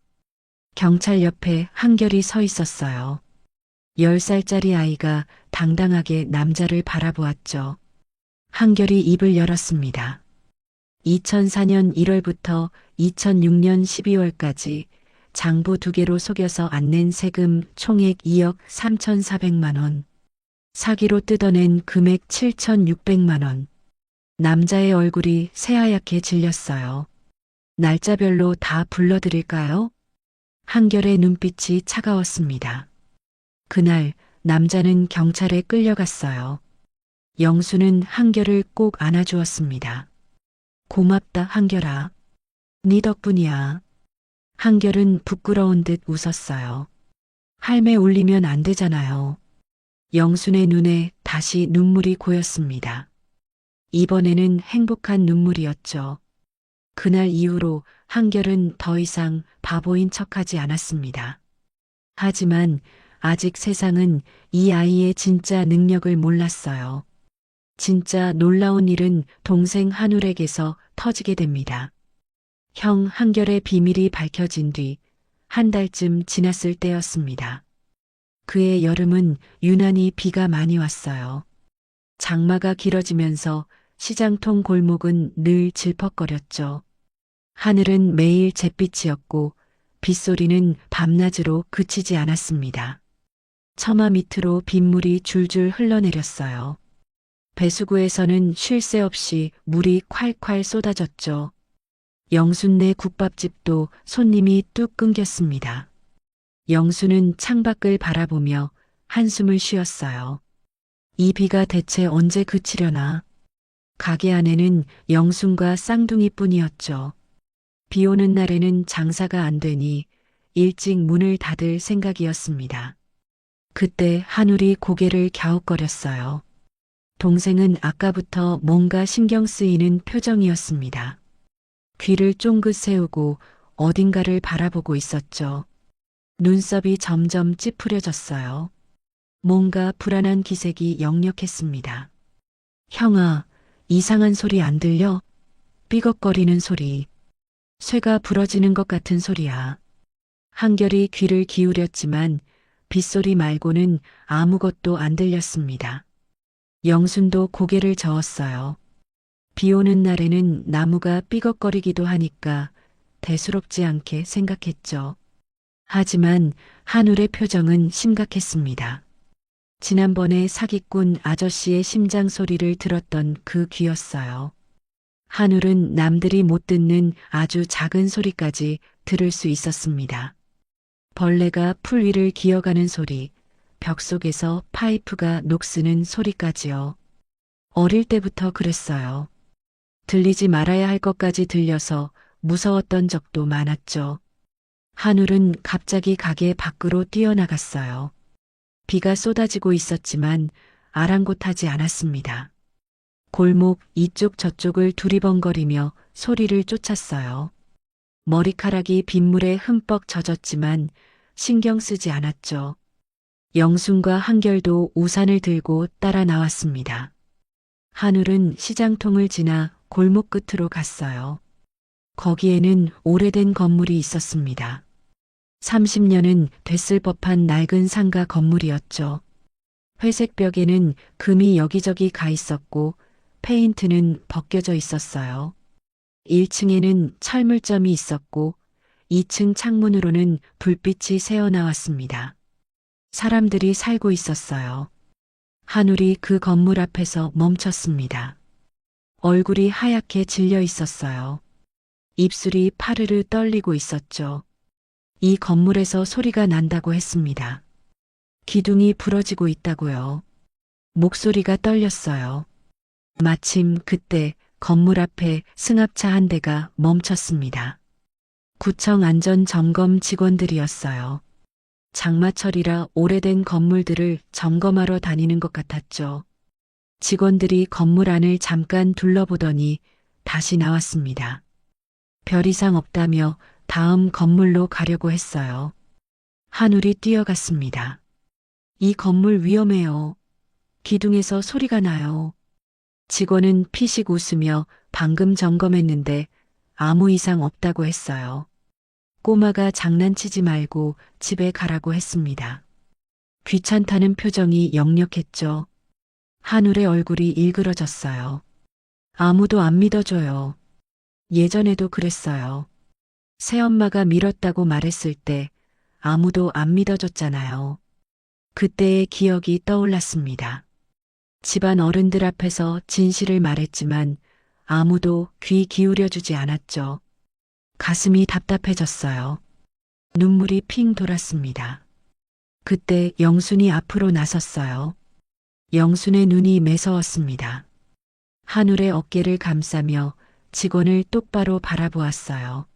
경찰 옆에 한결이 서 있었어요. 10살짜리 아이가 당당하게 남자를 바라보았죠. 한결이 입을 열었습니다. 2004년 1월부터 2006년 12월까지 장부 2개로 속여서 안 낸 세금 총액 2억 3,400만 원. 사기로 뜯어낸 금액 7,600만 원. 남자의 얼굴이 새하얗게 질렸어요. 날짜별로 다 불러드릴까요? 한결의 눈빛이 차가웠습니다. 그날 남자는 경찰에 끌려갔어요. 영수는 한결을 꼭 안아주었습니다. 고맙다 한결아. 네 덕분이야. 한결은 부끄러운 듯 웃었어요. 할매 울리면 안 되잖아요. 영순의 눈에 다시 눈물이 고였습니다. 이번에는 행복한 눈물이었죠. 그날 이후로 한결은 더 이상 바보인 척하지 않았습니다. 하지만 아직 세상은 이 아이의 진짜 능력을 몰랐어요. 진짜 놀라운 일은 동생 한울에게서 터지게 됩니다. 형 한결의 비밀이 밝혀진 뒤 한 달쯤 지났을 때였습니다. 그의 여름은 유난히 비가 많이 왔어요. 장마가 길어지면서 시장통 골목은 늘 질퍽거렸죠. 하늘은 매일 잿빛이었고 빗소리는 밤낮으로 그치지 않았습니다. 처마 밑으로 빗물이 줄줄 흘러내렸어요. 배수구에서는 쉴 새 없이 물이 콸콸 쏟아졌죠. 영순네 국밥집도 손님이 뚝 끊겼습니다. 영수는 창밖을 바라보며 한숨을 쉬었어요. 이 비가 대체 언제 그치려나. 가게 안에는 영순과 쌍둥이뿐이었죠. 비 오는 날에는 장사가 안 되니 일찍 문을 닫을 생각이었습니다. 그때 한울이 고개를 갸웃거렸어요. 동생은 아까부터 뭔가 신경 쓰이는 표정이었습니다. 귀를 쫑긋 세우고 어딘가를 바라보고 있었죠. 눈썹이 점점 찌푸려졌어요. 뭔가 불안한 기색이 역력했습니다. 형아, 이상한 소리 안 들려? 삐걱거리는 소리. 쇠가 부러지는 것 같은 소리야. 한결이 귀를 기울였지만 빗소리 말고는 아무것도 안 들렸습니다. 영순도 고개를 저었어요. 비 오는 날에는 나무가 삐걱거리기도 하니까 대수롭지 않게 생각했죠. 하지만 한울의 표정은 심각했습니다. 지난번에 사기꾼 아저씨의 심장 소리를 들었던 그 귀였어요. 한울은 남들이 못 듣는 아주 작은 소리까지 들을 수 있었습니다. 벌레가 풀 위를 기어가는 소리, 벽 속에서 파이프가 녹쓰는 소리까지요. 어릴 때부터 그랬어요. 들리지 말아야 할 것까지 들려서 무서웠던 적도 많았죠. 한울은 갑자기 가게 밖으로 뛰어나갔어요. 비가 쏟아지고 있었지만 아랑곳하지 않았습니다. 골목 이쪽 저쪽을 두리번거리며 소리를 쫓았어요. 머리카락이 빗물에 흠뻑 젖었지만 신경 쓰지 않았죠. 영순과 한결도 우산을 들고 따라 나왔습니다. 한울은 시장통을 지나 골목 끝으로 갔어요. 거기에는 오래된 건물이 있었습니다. 30년은 됐을 법한 낡은 상가 건물이었죠. 회색 벽에는 금이 여기저기 가 있었고 페인트는 벗겨져 있었어요. 1층에는 철물점이 있었고 2층 창문으로는 불빛이 새어나왔습니다. 사람들이 살고 있었어요. 한울이 그 건물 앞에서 멈췄습니다. 얼굴이 하얗게 질려 있었어요. 입술이 파르르 떨리고 있었죠. 이 건물에서 소리가 난다고 했습니다. 기둥이 부러지고 있다고요. 목소리가 떨렸어요. 마침 그때 건물 앞에 승합차 한 대가 멈췄습니다. 구청 안전점검 직원들이었어요. 장마철이라 오래된 건물들을 점검하러 다니는 것 같았죠. 직원들이 건물 안을 잠깐 둘러보더니 다시 나왔습니다. 별 이상 없다며 다음 건물로 가려고 했어요. 한울이 뛰어갔습니다. 이 건물 위험해요. 기둥에서 소리가 나요. 직원은 피식 웃으며 방금 점검했는데 아무 이상 없다고 했어요. 꼬마가 장난치지 말고 집에 가라고 했습니다. 귀찮다는 표정이 역력했죠. 한울의 얼굴이 일그러졌어요. 아무도 안 믿어줘요. 예전에도 그랬어요. 새엄마가 밀었다고 말했을 때 아무도 안 믿어줬잖아요. 그때의 기억이 떠올랐습니다. 집안 어른들 앞에서 진실을 말했지만 아무도 귀 기울여주지 않았죠. 가슴이 답답해졌어요. 눈물이 핑 돌았습니다. 그때 영순이 앞으로 나섰어요. 영순의 눈이 매서웠습니다. 한울의 어깨를 감싸며 직원을 똑바로 바라보았어요.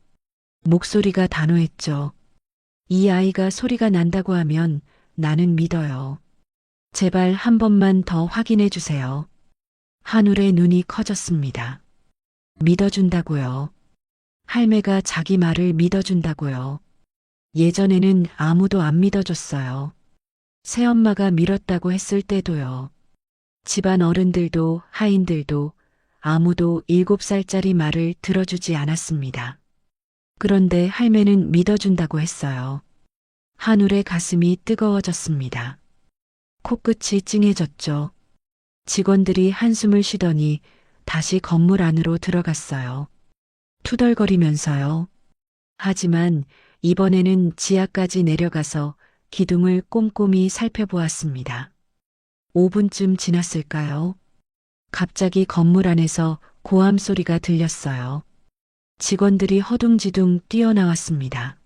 목소리가 단호했죠. 이 아이가 소리가 난다고 하면 나는 믿어요. 제발 한 번만 더 확인해 주세요. 한울의 눈이 커졌습니다. 믿어준다고요. 할매가 자기 말을 믿어준다고요. 예전에는 아무도 안 믿어줬어요. 새엄마가 밀었다고 했을 때도요. 집안 어른들도 하인들도 아무도 7살짜리 말을 들어주지 않았습니다. 그런데 할매는 믿어준다고 했어요. 한울의 가슴이 뜨거워졌습니다. 코끝이 찡해졌죠. 직원들이 한숨을 쉬더니 다시 건물 안으로 들어갔어요. 투덜거리면서요. 하지만 이번에는 지하까지 내려가서 기둥을 꼼꼼히 살펴보았습니다. 5분쯤 지났을까요? 갑자기 건물 안에서 고함 소리가 들렸어요. 직원들이 허둥지둥 뛰어나왔습니다.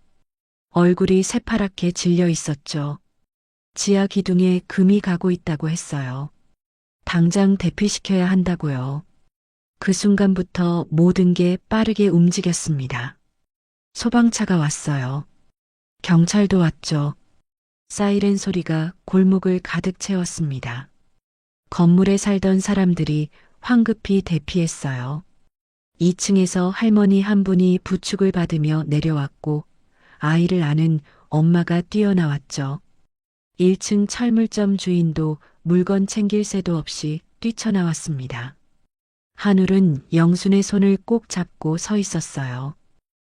얼굴이 새파랗게 질려 있었죠. 지하 기둥에 금이 가고 있다고 했어요. 당장 대피시켜야 한다고요. 그 순간부터 모든 게 빠르게 움직였습니다. 소방차가 왔어요. 경찰도 왔죠. 사이렌 소리가 골목을 가득 채웠습니다. 건물에 살던 사람들이 황급히 대피했어요. 2층에서 할머니 한 분이 부축을 받으며 내려왔고 아이를 안은 엄마가 뛰어나왔죠. 1층 철물점 주인도 물건 챙길 새도 없이 뛰쳐나왔습니다. 한울은 영순의 손을 꼭 잡고 서 있었어요.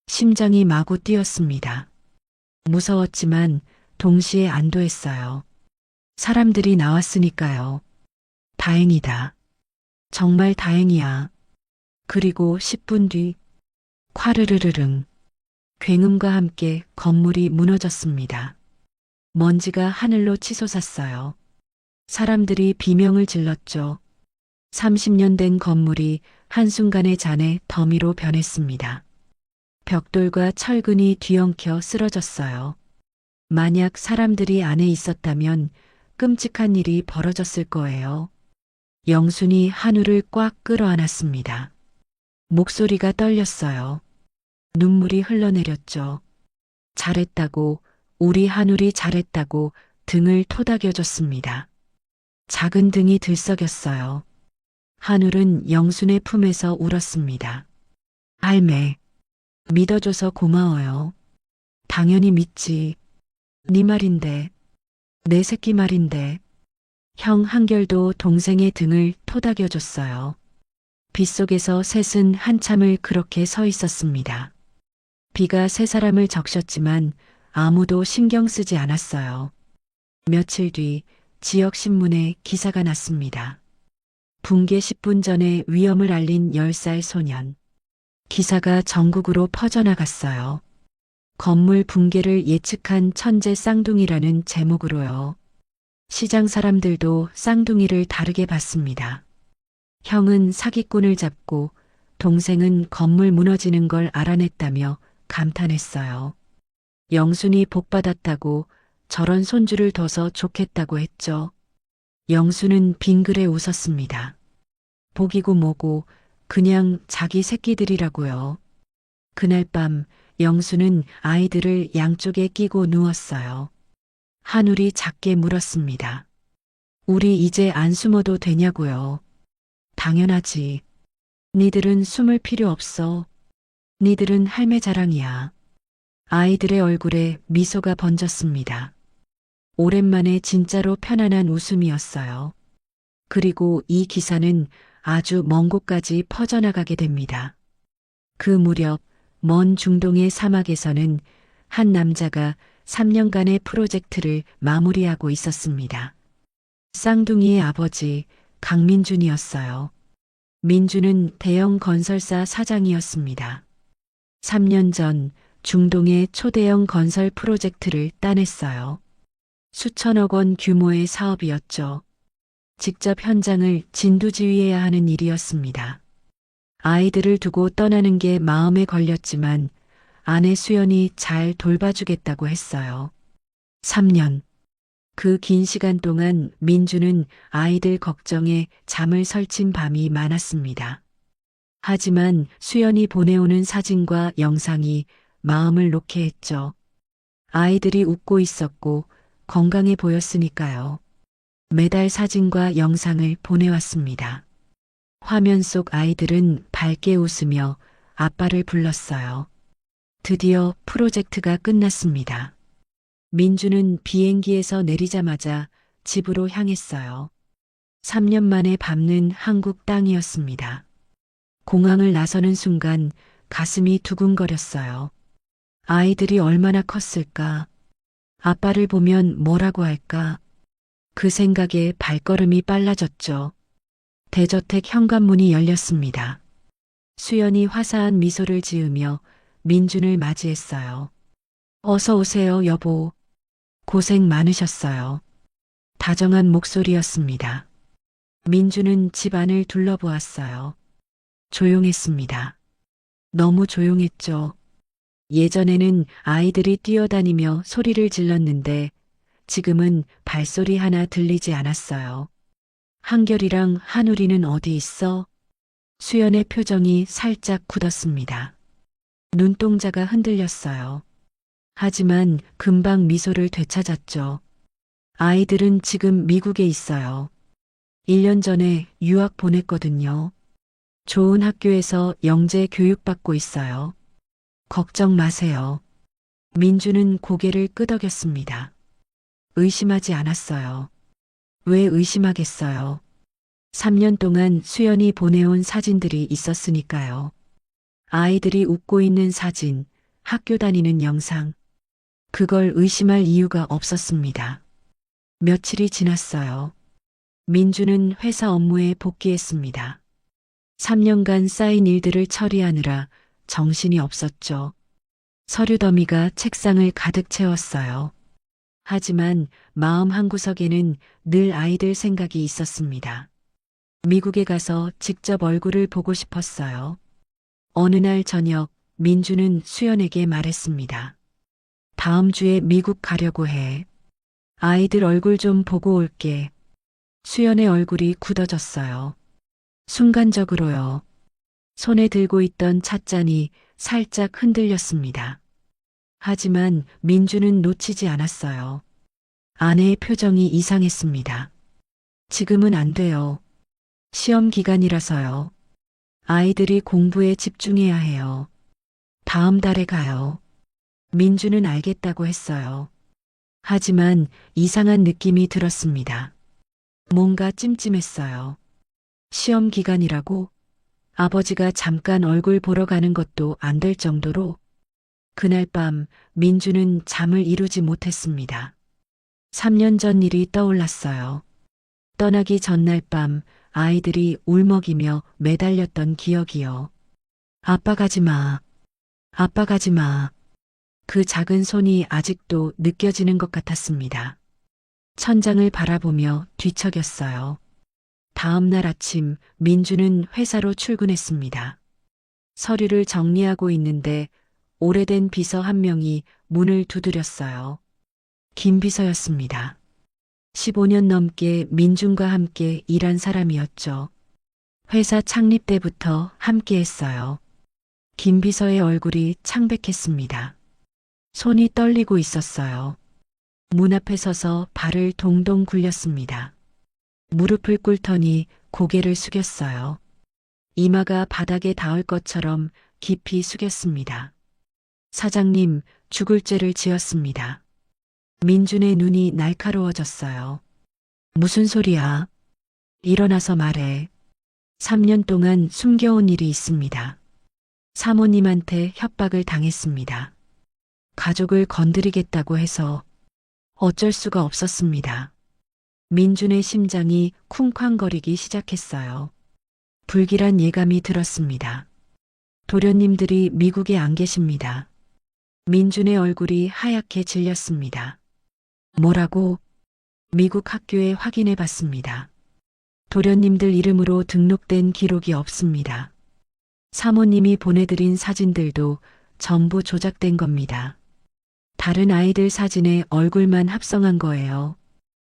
심장이 마구 뛰었습니다. 무서웠지만 동시에 안도했어요. 사람들이 나왔으니까요. 다행이다. 정말 다행이야. 그리고 10분 뒤 콰르르르릉 굉음과 함께 건물이 무너졌습니다. 먼지가 하늘로 치솟았어요. 사람들이 비명을 질렀죠. 30년 된 건물이 한순간에 잔해 더미로 변했습니다. 벽돌과 철근이 뒤엉켜 쓰러졌어요. 만약 사람들이 안에 있었다면 끔찍한 일이 벌어졌을 거예요. 영순이 한울을 꽉 끌어안았습니다. 목소리가 떨렸어요. 눈물이 흘러내렸죠. 잘했다고, 우리 한울이 잘했다고 등을 토닥여줬습니다. 작은 등이 들썩였어요. 한울은 영순의 품에서 울었습니다. 할매, 믿어줘서 고마워요. 당연히 믿지. 네 말인데, 내 새끼 말인데. 형 한결도 동생의 등을 토닥여줬어요. 빗속에서 셋은 한참을 그렇게 서 있었습니다. 비가 세 사람을 적셨지만 아무도 신경 쓰지 않았어요. 며칠 뒤 지역신문에 기사가 났습니다. 붕괴 10분 전에 위험을 알린 10살 소년. 기사가 전국으로 퍼져나갔어요. 건물 붕괴를 예측한 천재 쌍둥이라는 제목으로요. 시장 사람들도 쌍둥이를 다르게 봤습니다. 형은 사기꾼을 잡고 동생은 건물 무너지는 걸 알아냈다며 감탄했어요. 영순이 복받았다고 저런 손주를 둬서 좋겠다고 했죠. 영순은 빙그레 웃었습니다. 복이고 뭐고 그냥 자기 새끼들이라고요. 그날 밤 영순은 아이들을 양쪽에 끼고 누웠어요. 한울이 작게 물었습니다. 우리 이제 안 숨어도 되냐고요. 당연하지. 니들은 숨을 필요 없어. 니들은 할매 자랑이야. 아이들의 얼굴에 미소가 번졌습니다. 오랜만에 진짜로 편안한 웃음이었어요. 그리고 이 기사는 아주 먼 곳까지 퍼져나가게 됩니다. 그 무렵 먼 중동의 사막에서는 한 남자가 3년간의 프로젝트를 마무리하고 있었습니다. 쌍둥이의 아버지, 강민준이었어요. 민준은 대형 건설사 사장이었습니다. 3년 전 중동의 초대형 건설 프로젝트를 따냈어요. 수천억 원 규모의 사업이었죠. 직접 현장을 진두지휘해야 하는 일이었습니다. 아이들을 두고 떠나는 게 마음에 걸렸지만 아내 수연이 잘 돌봐주겠다고 했어요. 3년. 그 긴 시간 동안 민주는 아이들 걱정에 잠을 설친 밤이 많았습니다. 하지만 수연이 보내오는 사진과 영상이 마음을 놓게 했죠. 아이들이 웃고 있었고 건강해 보였으니까요. 매달 사진과 영상을 보내왔습니다. 화면 속 아이들은 밝게 웃으며 아빠를 불렀어요. 드디어 프로젝트가 끝났습니다. 민주는 비행기에서 내리자마자 집으로 향했어요. 3년 만에 밟는 한국 땅이었습니다. 공항을 나서는 순간 가슴이 두근거렸어요. 아이들이 얼마나 컸을까? 아빠를 보면 뭐라고 할까? 그 생각에 발걸음이 빨라졌죠. 대저택 현관문이 열렸습니다. 수연이 화사한 미소를 지으며 민준을 맞이했어요. 어서 오세요, 여보. 고생 많으셨어요. 다정한 목소리였습니다. 민준은 집 안을 둘러보았어요. 조용했습니다. 너무 조용했죠. 예전에는 아이들이 뛰어다니며 소리를 질렀는데 지금은 발소리 하나 들리지 않았어요. 한결이랑 한우리는 어디 있어? 수연의 표정이 살짝 굳었습니다. 눈동자가 흔들렸어요. 하지만 금방 미소를 되찾았죠. 아이들은 지금 미국에 있어요. 1년 전에 유학 보냈거든요. 좋은 학교에서 영재 교육받고 있어요. 걱정 마세요. 민주는 고개를 끄덕였습니다. 의심하지 않았어요. 왜 의심하겠어요? 3년 동안 수연이 보내온 사진들이 있었으니까요. 아이들이 웃고 있는 사진, 학교 다니는 영상. 그걸 의심할 이유가 없었습니다. 며칠이 지났어요. 민주는 회사 업무에 복귀했습니다. 3년간 쌓인 일들을 처리하느라 정신이 없었죠. 서류 더미가 책상을 가득 채웠어요. 하지만 마음 한구석에는 늘 아이들 생각이 있었습니다. 미국에 가서 직접 얼굴을 보고 싶었어요. 어느 날 저녁 민주는 수연에게 말했습니다. 다음 주에 미국 가려고 해. 아이들 얼굴 좀 보고 올게. 수연의 얼굴이 굳어졌어요. 순간적으로요. 손에 들고 있던 찻잔이 살짝 흔들렸습니다. 하지만 민주는 놓치지 않았어요. 아내의 표정이 이상했습니다. 지금은 안 돼요. 시험 기간이라서요. 아이들이 공부에 집중해야 해요. 다음 달에 가요. 민주는 알겠다고 했어요. 하지만 이상한 느낌이 들었습니다. 뭔가 찜찜했어요. 시험 기간이라고 아버지가 잠깐 얼굴 보러 가는 것도 안 될 정도로 그날 밤 민주는 잠을 이루지 못했습니다. 3년 전 일이 떠올랐어요. 떠나기 전날 밤 아이들이 울먹이며 매달렸던 기억이요. 아빠 가지 마. 아빠 가지 마. 그 작은 손이 아직도 느껴지는 것 같았습니다. 천장을 바라보며 뒤척였어요. 다음 날 아침 민주는 회사로 출근했습니다. 서류를 정리하고 있는데 오래된 비서 한 명이 문을 두드렸어요. 김 비서였습니다. 15년 넘게 민준과 함께 일한 사람이었죠. 회사 창립 때부터 함께 했어요. 김 비서의 얼굴이 창백했습니다. 손이 떨리고 있었어요. 문 앞에 서서 발을 동동 굴렸습니다. 무릎을 꿇더니 고개를 숙였어요. 이마가 바닥에 닿을 것처럼 깊이 숙였습니다. 사장님, 죽을 죄를 지었습니다. 민준의 눈이 날카로워졌어요. 무슨 소리야? 일어나서 말해. 3년 동안 숨겨온 일이 있습니다. 사모님한테 협박을 당했습니다. 가족을 건드리겠다고 해서 어쩔 수가 없었습니다. 민준의 심장이 쿵쾅거리기 시작했어요. 불길한 예감이 들었습니다. 도련님들이 미국에 안 계십니다. 민준의 얼굴이 하얗게 질렸습니다. 뭐라고? 미국 학교에 확인해 봤습니다. 도련님들 이름으로 등록된 기록이 없습니다. 사모님이 보내드린 사진들도 전부 조작된 겁니다. 다른 아이들 사진에 얼굴만 합성한 거예요.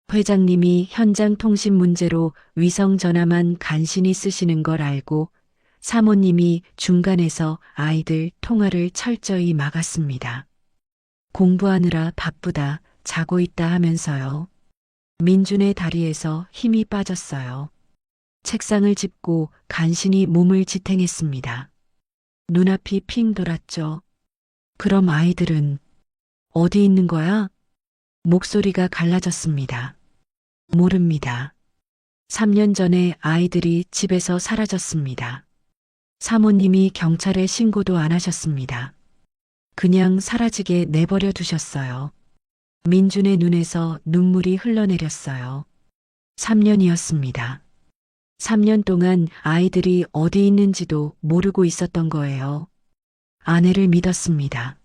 회장님이 현장 통신 문제로 위성 전화만 간신히 쓰시는 걸 알고 사모님이 중간에서 아이들 통화를 철저히 막았습니다. 공부하느라 바쁘다, 자고 있다 하면서요. 민준의 다리에서 힘이 빠졌어요. 책상을 짚고 간신히 몸을 지탱했습니다. 눈앞이 핑 돌았죠. 그럼 아이들은 어디 있는 거야? 목소리가 갈라졌습니다. 모릅니다. 3년 전에 아이들이 집에서 사라졌습니다. 사모님이 경찰에 신고도 안 하셨습니다. 그냥 사라지게 내버려 두셨어요. 민준의 눈에서 눈물이 흘러내렸어요. 3년이었습니다. 3년 동안 아이들이 어디 있는지도 모르고 있었던 거예요. 아내를 믿었습니다.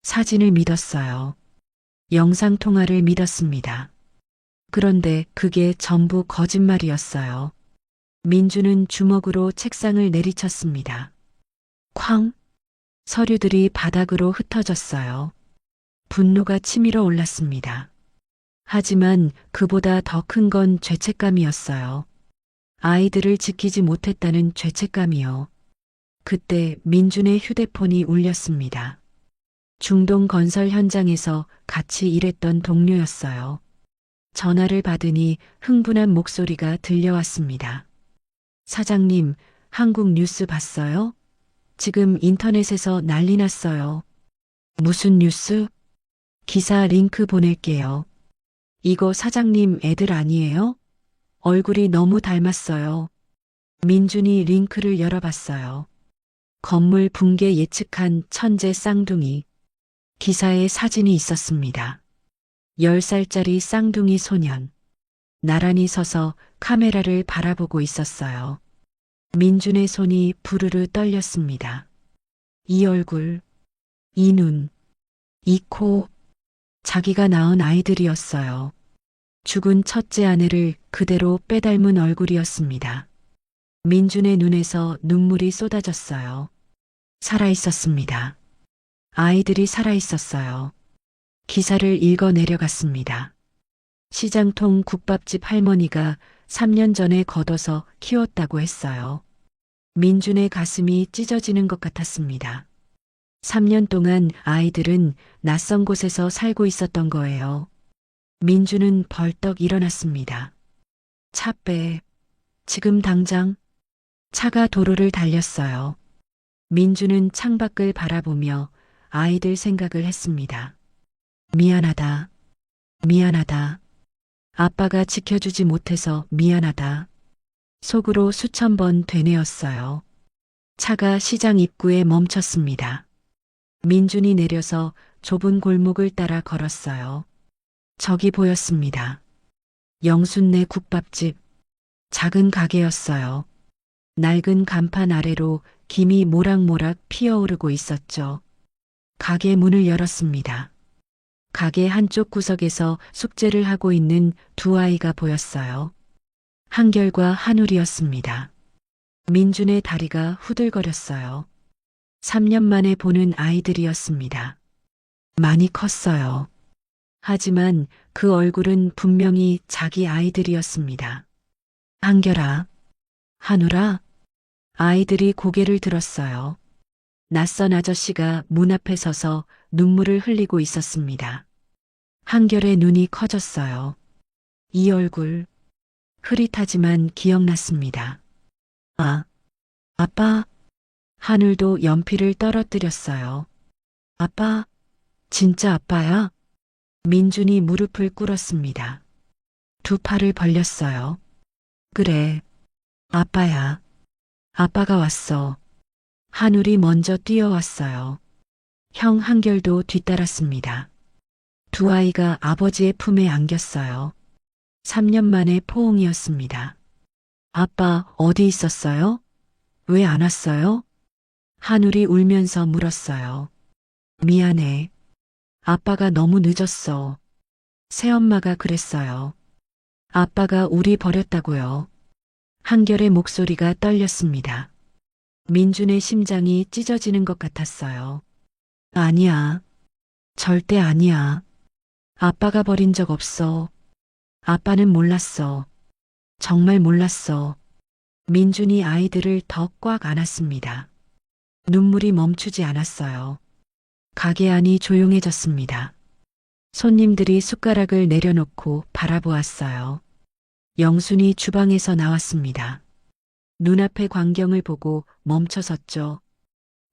사진을 믿었어요. 영상통화를 믿었습니다. 그런데 그게 전부 거짓말이었어요. 민주는 주먹으로 책상을 내리쳤습니다. 쾅! 서류들이 바닥으로 흩어졌어요. 분노가 치밀어 올랐습니다. 하지만 그보다 더 큰 건 죄책감이었어요. 아이들을 지키지 못했다는 죄책감이요. 그때 민준의 휴대폰이 울렸습니다. 중동 건설 현장에서 같이 일했던 동료였어요. 전화를 받으니 흥분한 목소리가 들려왔습니다. 사장님, 한국 뉴스 봤어요? 지금 인터넷에서 난리 났어요. 무슨 뉴스? 기사 링크 보낼게요. 이거 사장님 애들 아니에요? 얼굴이 너무 닮았어요. 민준이 링크를 열어봤어요. 건물 붕괴 예측한 천재 쌍둥이. 기사에 사진이 있었습니다. 10살짜리 쌍둥이 소년. 나란히 서서 카메라를 바라보고 있었어요. 민준의 손이 부르르 떨렸습니다. 이 얼굴, 이 눈, 이 코, 자기가 낳은 아이들이었어요. 죽은 첫째 아내를 그대로 빼닮은 얼굴이었습니다. 민준의 눈에서 눈물이 쏟아졌어요. 살아있었습니다. 아이들이 살아있었어요. 기사를 읽어 내려갔습니다. 시장통 국밥집 할머니가 3년 전에 걷어서 키웠다고 했어요. 민준의 가슴이 찢어지는 것 같았습니다. 3년 동안 아이들은 낯선 곳에서 살고 있었던 거예요. 민준은 벌떡 일어났습니다. 차 빼. 지금 당장. 차가 도로를 달렸어요. 민준은 창밖을 바라보며 아이들 생각을 했습니다. 미안하다. 미안하다. 아빠가 지켜주지 못해서 미안하다. 속으로 수천 번 되뇌었어요. 차가 시장 입구에 멈췄습니다. 민준이 내려서 좁은 골목을 따라 걸었어요. 저기 보였습니다. 영순네 국밥집. 작은 가게였어요. 낡은 간판 아래로 김이 모락모락 피어오르고 있었죠. 가게 문을 열었습니다. 가게 한쪽 구석에서 숙제를 하고 있는 두 아이가 보였어요. 한결과 한울이었습니다. 민준의 다리가 후들거렸어요. 3년 만에 보는 아이들이었습니다. 많이 컸어요. 하지만 그 얼굴은 분명히 자기 아이들이었습니다. 한결아, 한울아, 아이들이 고개를 들었어요. 낯선 아저씨가 문 앞에 서서 눈물을 흘리고 있었습니다. 한결의 눈이 커졌어요. 이 얼굴, 흐릿하지만 기억났습니다. 아, 아빠. 한울도 연필을 떨어뜨렸어요. 아빠, 진짜 아빠야? 민준이 무릎을 꿇었습니다. 두 팔을 벌렸어요. 그래, 아빠야. 아빠가 왔어. 한울이 먼저 뛰어왔어요. 형 한결도 뒤따랐습니다. 두 아이가 아버지의 품에 안겼어요. 3년 만에 포옹이었습니다. 아빠 어디 있었어요? 왜 안 왔어요? 한울이 울면서 물었어요. 미안해. 아빠가 너무 늦었어. 새엄마가 그랬어요. 아빠가 우리 버렸다고요. 한결의 목소리가 떨렸습니다. 민준의 심장이 찢어지는 것 같았어요. 아니야. 절대 아니야. 아빠가 버린 적 없어. 아빠는 몰랐어. 정말 몰랐어. 민준이 아이들을 더 꽉 안았습니다. 눈물이 멈추지 않았어요. 가게 안이 조용해졌습니다. 손님들이 숟가락을 내려놓고 바라보았어요. 영순이 주방에서 나왔습니다. 눈앞의 광경을 보고 멈춰섰죠.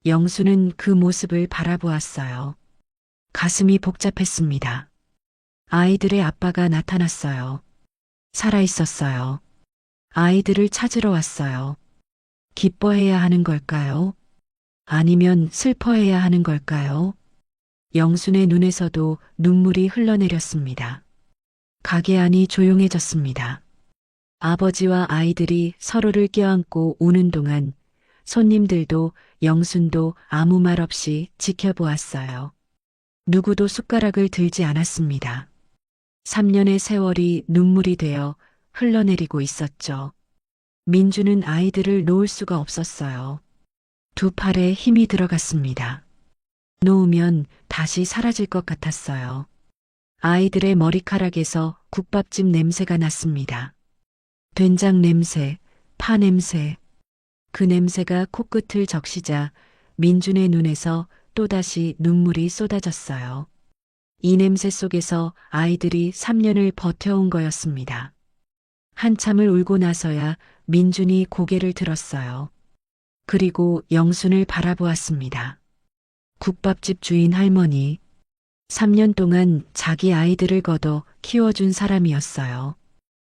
영순은 그 모습을 바라보았어요. 가슴이 복잡했습니다. 아이들의 아빠가 나타났어요. 살아있었어요. 아이들을 찾으러 왔어요. 기뻐해야 하는 걸까요? 아니면 슬퍼해야 하는 걸까요? 영순의 눈에서도 눈물이 흘러내렸습니다. 가게 안이 조용해졌습니다. 아버지와 아이들이 서로를 껴안고 우는 동안 손님들도 영순도 아무 말 없이 지켜보았어요. 누구도 숟가락을 들지 않았습니다. 3년의 세월이 눈물이 되어 흘러내리고 있었죠. 민주는 아이들을 놓을 수가 없었어요. 두 팔에 힘이 들어갔습니다. 놓으면 다시 사라질 것 같았어요. 아이들의 머리카락에서 국밥집 냄새가 났습니다. 된장 냄새, 파 냄새. 그 냄새가 코끝을 적시자 민준의 눈에서 또다시 눈물이 쏟아졌어요. 이 냄새 속에서 아이들이 3년을 버텨온 거였습니다. 한참을 울고 나서야 민준이 고개를 들었어요. 그리고 영순을 바라보았습니다. 국밥집 주인 할머니. 3년 동안 자기 아이들을 걷어 키워준 사람이었어요.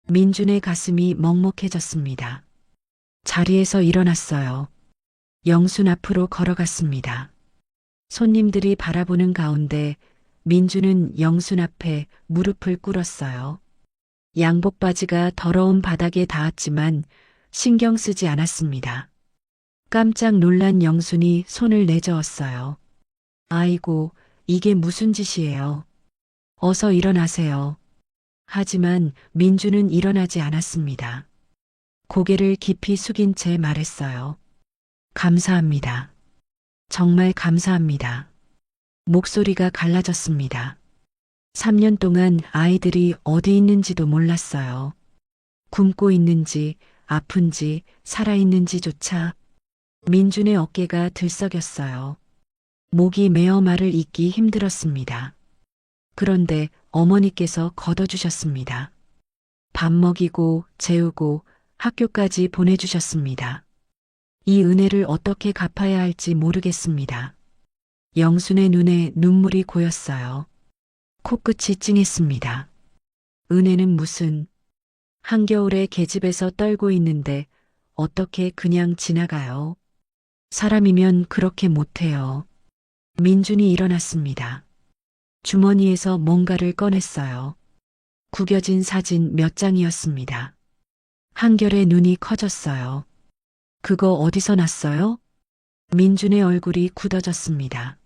민준의 가슴이 먹먹해졌습니다. 자리에서 일어났어요. 영순 앞으로 걸어갔습니다. 손님들이 바라보는 가운데 민준은 영순 앞에 무릎을 꿇었어요. 양복 바지가 더러운 바닥에 닿았지만 신경 쓰지 않았습니다. 깜짝 놀란 영순이 손을 내저었어요. 아이고, 이게 무슨 짓이에요. 어서 일어나세요. 하지만 민준은 일어나지 않았습니다. 고개를 깊이 숙인 채 말했어요. 감사합니다. 정말 감사합니다. 목소리가 갈라졌습니다. 3년 동안 아이들이 어디 있는지도 몰랐어요. 굶고 있는지, 아픈지, 살아있는지조차. 민준의 어깨가 들썩였어요. 목이 메어 말을 잇기 힘들었습니다. 그런데 어머니께서 걷어주셨습니다. 밥 먹이고 재우고 학교까지 보내주셨습니다. 이 은혜를 어떻게 갚아야 할지 모르겠습니다. 영순의 눈에 눈물이 고였어요. 코끝이 찡했습니다. 은혜는 무슨, 한겨울에 계집에서 떨고 있는데 어떻게 그냥 지나가요? 사람이면 그렇게 못해요. 민준이 일어났습니다. 주머니에서 뭔가를 꺼냈어요. 구겨진 사진 몇 장이었습니다. 한결의 눈이 커졌어요. 그거 어디서 났어요? 민준의 얼굴이 굳어졌습니다.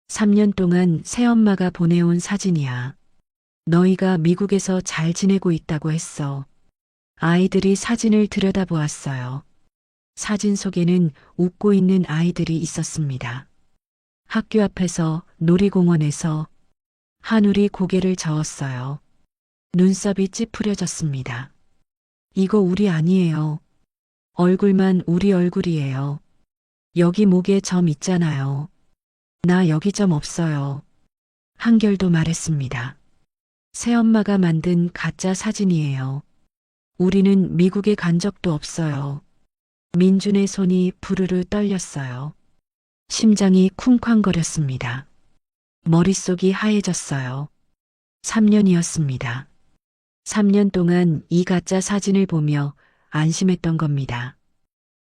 3년 동안 새엄마가 보내온 사진이야. 너희가 미국에서 잘 지내고 있다고 했어. 아이들이 사진을 들여다보았어요. 사진 속에는 웃고 있는 아이들이 있었습니다. 학교 앞에서, 놀이공원에서. 한울이 고개를 저었어요. 눈썹이 찌푸려졌습니다. 이거 우리 아니에요. 얼굴만 우리 얼굴이에요. 여기 목에 점 있잖아요. 나 여기 점 없어요. 한결도 말했습니다. 새엄마가 만든 가짜 사진이에요. 우리는 미국에 간 적도 없어요. 민준의 손이 부르르 떨렸어요. 심장이 쿵쾅거렸습니다. 머릿속이 하얘졌어요. 3년이었습니다. 3년 동안 이 가짜 사진을 보며 안심했던 겁니다.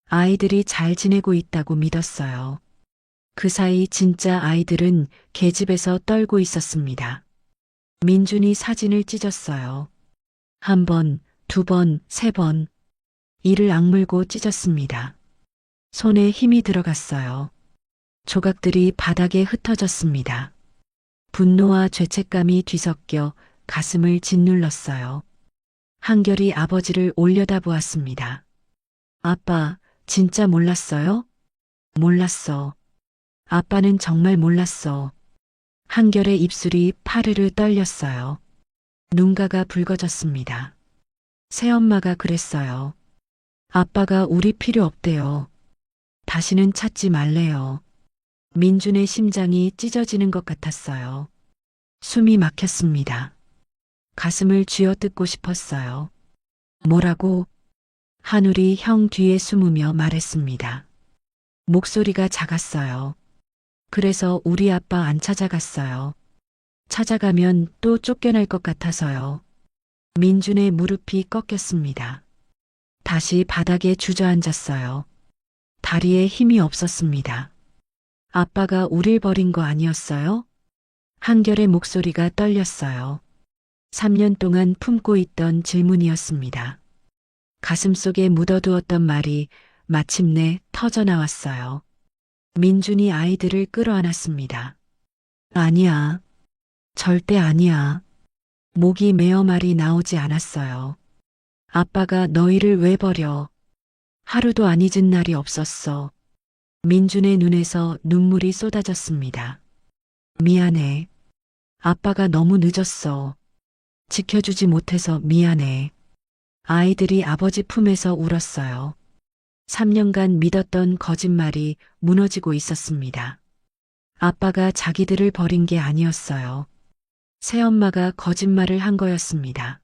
아이들이 잘 지내고 있다고 믿었어요. 그 사이 진짜 아이들은 계집에서 떨고 있었습니다. 민준이 사진을 찢었어요. 한 번, 두 번, 세 번. 이를 악물고 찢었습니다. 손에 힘이 들어갔어요. 조각들이 바닥에 흩어졌습니다. 분노와 죄책감이 뒤섞여 가슴을 짓눌렀어요. 한결이 아버지를 올려다보았습니다. 아빠, 진짜 몰랐어요? 몰랐어. 아빠는 정말 몰랐어. 한결의 입술이 파르르 떨렸어요. 눈가가 붉어졌습니다. 새엄마가 그랬어요. 아빠가 우리 필요 없대요. 다시는 찾지 말래요. 민준의 심장이 찢어지는 것 같았어요. 숨이 막혔습니다. 가슴을 쥐어뜯고 싶었어요. 뭐라고? 한울이 형 뒤에 숨으며 말했습니다. 목소리가 작았어요. 그래서 우리 아빠 안 찾아갔어요. 찾아가면 또 쫓겨날 것 같아서요. 민준의 무릎이 꺾였습니다. 다시 바닥에 주저앉았어요. 다리에 힘이 없었습니다. 아빠가 우릴 버린 거 아니었어요? 한결의 목소리가 떨렸어요. 3년 동안 품고 있던 질문이었습니다. 가슴속에 묻어두었던 말이 마침내 터져나왔어요. 민준이 아이들을 끌어안았습니다. 아니야. 절대 아니야. 목이 메어 말이 나오지 않았어요. 아빠가 너희를 왜 버려? 하루도 안 잊은 날이 없었어. 민준의 눈에서 눈물이 쏟아졌습니다. 미안해. 아빠가 너무 늦었어. 지켜주지 못해서 미안해. 아이들이 아버지 품에서 울었어요. 3년간 믿었던 거짓말이 무너지고 있었습니다. 아빠가 자기들을 버린 게 아니었어요. 새엄마가 거짓말을 한 거였습니다.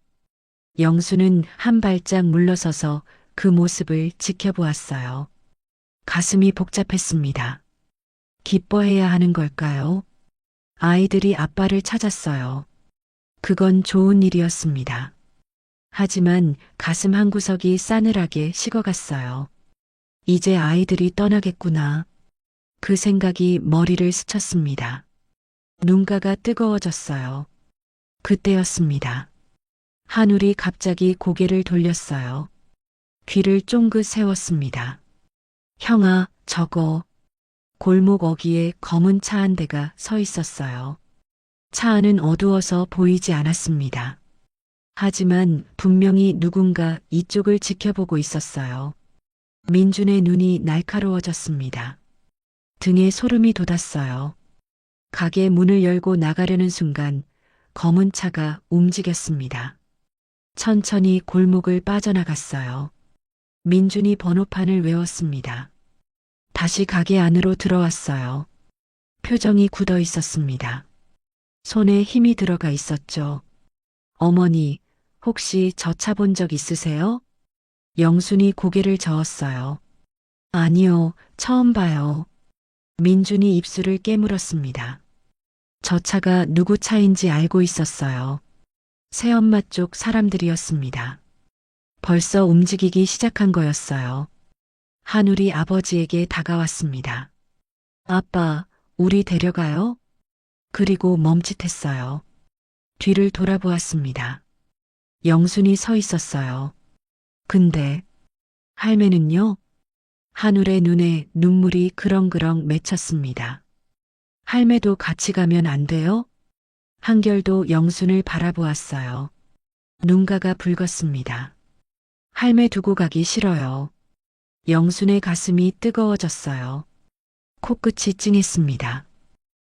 영수는 한 발짝 물러서서 그 모습을 지켜보았어요. 가슴이 복잡했습니다. 기뻐해야 하는 걸까요? 아이들이 아빠를 찾았어요. 그건 좋은 일이었습니다. 하지만 가슴 한구석이 싸늘하게 식어갔어요. 이제 아이들이 떠나겠구나. 그 생각이 머리를 스쳤습니다. 눈가가 뜨거워졌어요. 그때였습니다. 한울이 갑자기 고개를 돌렸어요. 귀를 쫑긋 세웠습니다. 형아, 저거. 골목 어귀에 검은 차 한 대가 서 있었어요. 차 안은 어두워서 보이지 않았습니다. 하지만 분명히 누군가 이쪽을 지켜보고 있었어요. 민준의 눈이 날카로워졌습니다. 등에 소름이 돋았어요. 가게 문을 열고 나가려는 순간 검은 차가 움직였습니다. 천천히 골목을 빠져나갔어요. 민준이 번호판을 외웠습니다. 다시 가게 안으로 들어왔어요. 표정이 굳어 있었습니다. 손에 힘이 들어가 있었죠. 어머니, 혹시 저 차 본 적 있으세요? 영순이 고개를 저었어요. 아니요, 처음 봐요. 민준이 입술을 깨물었습니다. 저 차가 누구 차인지 알고 있었어요. 새엄마 쪽 사람들이었습니다. 벌써 움직이기 시작한 거였어요. 한울이 아버지에게 다가왔습니다. 아빠, 우리 데려가요? 그리고 멈칫했어요. 뒤를 돌아보았습니다. 영순이 서 있었어요. 근데 할매는요? 한울의 눈에 눈물이 그렁그렁 맺혔습니다. 할매도 같이 가면 안 돼요? 한결도 영순을 바라보았어요. 눈가가 붉었습니다. 할매 두고 가기 싫어요. 영순의 가슴이 뜨거워졌어요. 코끝이 찡했습니다.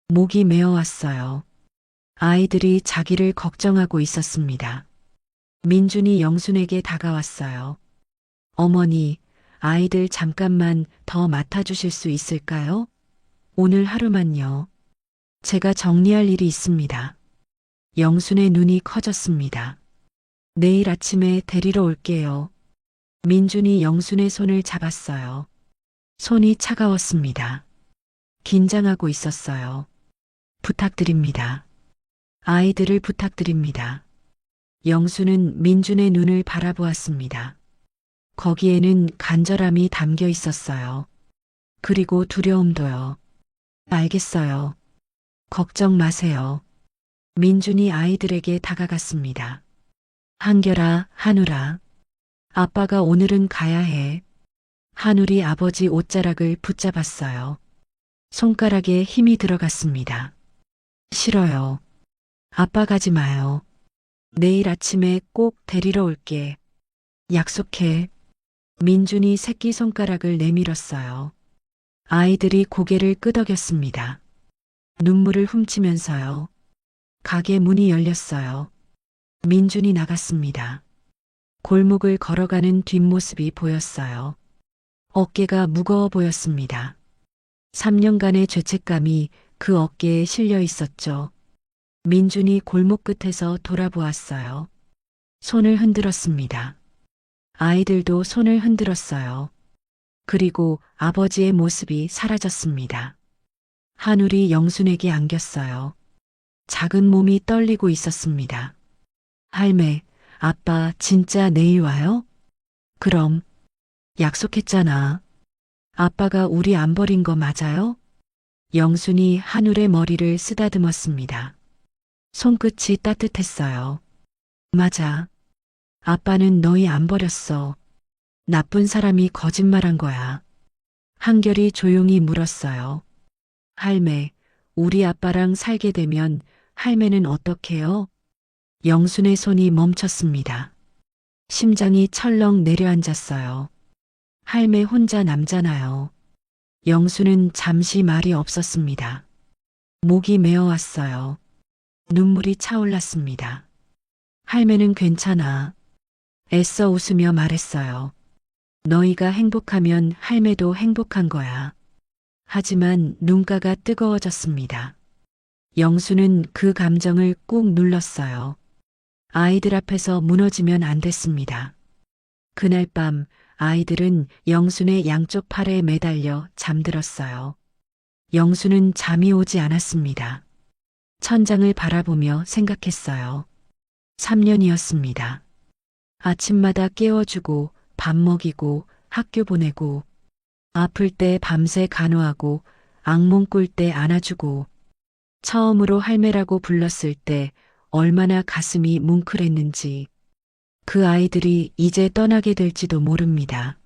목이 메어왔어요. 아이들이 자기를 걱정하고 있었습니다. 민준이 영순에게 다가왔어요. 어머니, 아이들 잠깐만 더 맡아주실 수 있을까요? 오늘 하루만요. 제가 정리할 일이 있습니다. 영순의 눈이 커졌습니다. 내일 아침에 데리러 올게요. 민준이 영순의 손을 잡았어요. 손이 차가웠습니다. 긴장하고 있었어요. 부탁드립니다. 아이들을 부탁드립니다. 영수는 민준의 눈을 바라보았습니다. 거기에는 간절함이 담겨 있었어요. 그리고 두려움도요. 알겠어요. 걱정 마세요. 민준이 아이들에게 다가갔습니다. 한결아, 한울아. 아빠가 오늘은 가야 해. 한울이 아버지 옷자락을 붙잡았어요. 손가락에 힘이 들어갔습니다. 싫어요. 아빠 가지 마요. 내일 아침에 꼭 데리러 올게. 약속해. 민준이 새끼손가락을 내밀었어요. 아이들이 고개를 끄덕였습니다. 눈물을 훔치면서요. 가게 문이 열렸어요. 민준이 나갔습니다. 골목을 걸어가는 뒷모습이 보였어요. 어깨가 무거워 보였습니다. 3년간의 죄책감이 그 어깨에 실려 있었죠. 민준이 골목 끝에서 돌아보았어요. 손을 흔들었습니다. 아이들도 손을 흔들었어요. 그리고 아버지의 모습이 사라졌습니다. 한울이 영순에게 안겼어요. 작은 몸이 떨리고 있었습니다. 할매, 아빠 진짜 내일 와요? 그럼. 약속했잖아. 아빠가 우리 안 버린 거 맞아요? 영순이 한울의 머리를 쓰다듬었습니다. 손끝이 따뜻했어요. 맞아. 아빠는 너희 안 버렸어. 나쁜 사람이 거짓말한 거야. 한결이 조용히 물었어요. 할매, 우리 아빠랑 살게 되면 할매는 어떡해요? 영순의 손이 멈췄습니다. 심장이 철렁 내려앉았어요. 할매 혼자 남잖아요. 영순은 잠시 말이 없었습니다. 목이 메어왔어요. 눈물이 차올랐습니다. 할매는 괜찮아. 애써 웃으며 말했어요. 너희가 행복하면 할매도 행복한 거야. 하지만 눈가가 뜨거워졌습니다. 영수는 그 감정을 꾹 눌렀어요. 아이들 앞에서 무너지면 안 됐습니다. 그날 밤 아이들은 영순의 양쪽 팔에 매달려 잠들었어요. 영수는 잠이 오지 않았습니다. 천장을 바라보며 생각했어요. 3년이었습니다. 아침마다 깨워주고 밥 먹이고 학교 보내고 아플 때 밤새 간호하고 악몽 꿀 때 안아주고 처음으로 할매라고 불렀을 때 얼마나 가슴이 뭉클했는지 그 아이들이 이제 떠나게 될지도 모릅니다.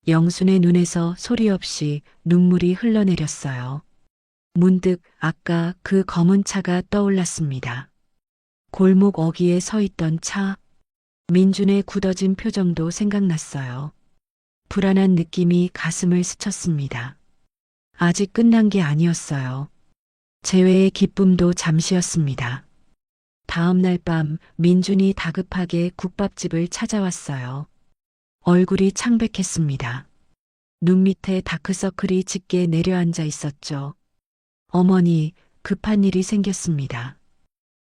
영순의 눈에서 소리 없이 눈물이 흘러내렸어요. 문득 아까 그 검은 차가 떠올랐습니다. 골목 어귀에 서 있던 차. 민준의 굳어진 표정도 생각났어요. 불안한 느낌이 가슴을 스쳤습니다. 아직 끝난 게 아니었어요. 재회의 기쁨도 잠시였습니다. 다음 날 밤 민준이 다급하게 국밥집을 찾아왔어요. 얼굴이 창백했습니다. 눈 밑에 다크서클이 짙게 내려앉아 있었죠. 어머니, 급한 일이 생겼습니다.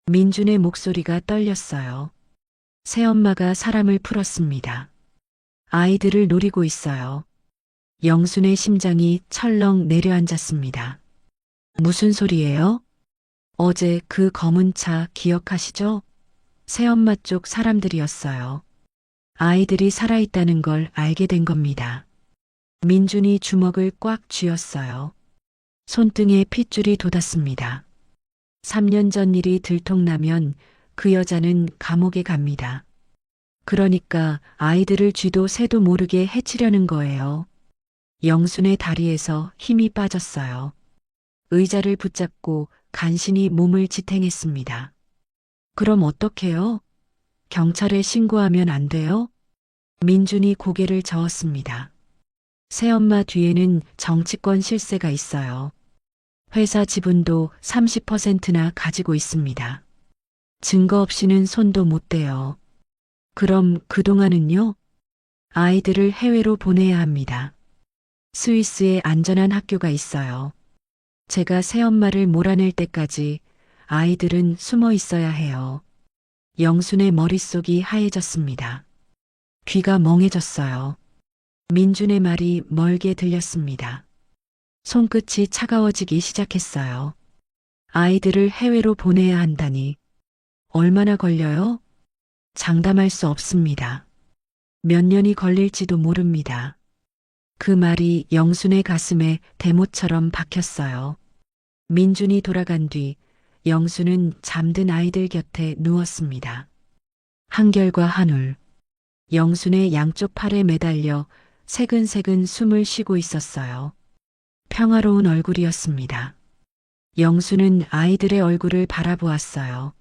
민준의 목소리가 떨렸어요. 새엄마가 사람을 풀었습니다. 아이들을 노리고 있어요. 영순의 심장이 철렁 내려앉았습니다. 무슨 소리예요? 어제 그 검은 차 기억하시죠? 새엄마 쪽 사람들이었어요. 아이들이 살아있다는 걸 알게 된 겁니다. 민준이 주먹을 꽉 쥐었어요. 손등에 핏줄이 돋았습니다. 3년 전 일이 들통나면 그 여자는 감옥에 갑니다. 그러니까 아이들을 쥐도 새도 모르게 해치려는 거예요. 영순의 다리에서 힘이 빠졌어요. 의자를 붙잡고 간신히 몸을 지탱했습니다. 그럼 어떡해요? 경찰에 신고하면 안 돼요? 민준이 고개를 저었습니다. 새엄마 뒤에는 정치권 실세가 있어요. 회사 지분도 30%나 가지고 있습니다. 증거 없이는 손도 못 대요. 그럼 그동안은요? 아이들을 해외로 보내야 합니다. 스위스에 안전한 학교가 있어요. 제가 새엄마를 몰아낼 때까지 아이들은 숨어 있어야 해요. 영순의 머릿속이 하얘졌습니다. 귀가 멍해졌어요. 민준의 말이 멀게 들렸습니다. 손끝이 차가워지기 시작했어요. 아이들을 해외로 보내야 한다니. 얼마나 걸려요? 장담할 수 없습니다. 몇 년이 걸릴지도 모릅니다. 그 말이 영순의 가슴에 대못처럼 박혔어요. 민준이 돌아간 뒤 영순은 잠든 아이들 곁에 누웠습니다. 한결과 한울, 영순의 양쪽 팔에 매달려 새근새근 숨을 쉬고 있었어요. 평화로운 얼굴이었습니다. 영수는 아이들의 얼굴을 바라보았어요.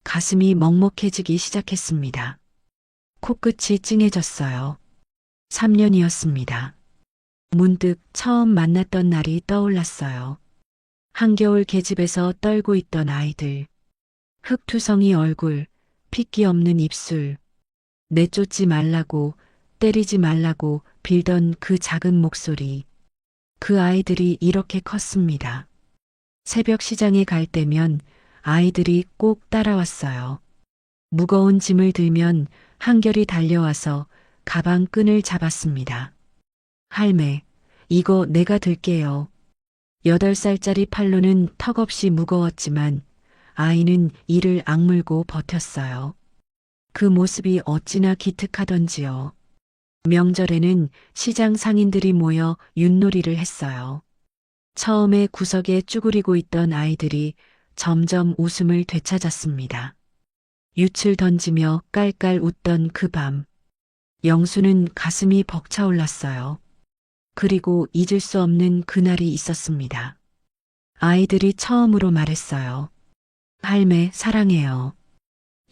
가슴이 먹먹해지기 시작했습니다. 코끝이 찡해졌어요. 3년이었습니다. 문득 처음 만났던 날이 떠올랐어요. 한겨울 계집에서 떨고 있던 아이들. 흙투성이 얼굴, 핏기 없는 입술. 내쫓지 말라고, 때리지 말라고 빌던 그 작은 목소리. 그 아이들이 이렇게 컸습니다. 새벽 시장에 갈 때면 아이들이 꼭 따라왔어요. 무거운 짐을 들면 한결이 달려와서 가방 끈을 잡았습니다. 할매, 이거 내가 들게요. 8살짜리 팔로는 턱없이 무거웠지만 아이는 이를 악물고 버텼어요. 그 모습이 어찌나 기특하던지요. 명절에는 시장 상인들이 모여 윷놀이를 했어요. 처음에 구석에 쭈그리고 있던 아이들이 점점 웃음을 되찾았습니다. 윷을 던지며 깔깔 웃던 그 밤, 영수는 가슴이 벅차올랐어요. 그리고 잊을 수 없는 그날이 있었습니다. 아이들이 처음으로 말했어요. 할매, 사랑해요.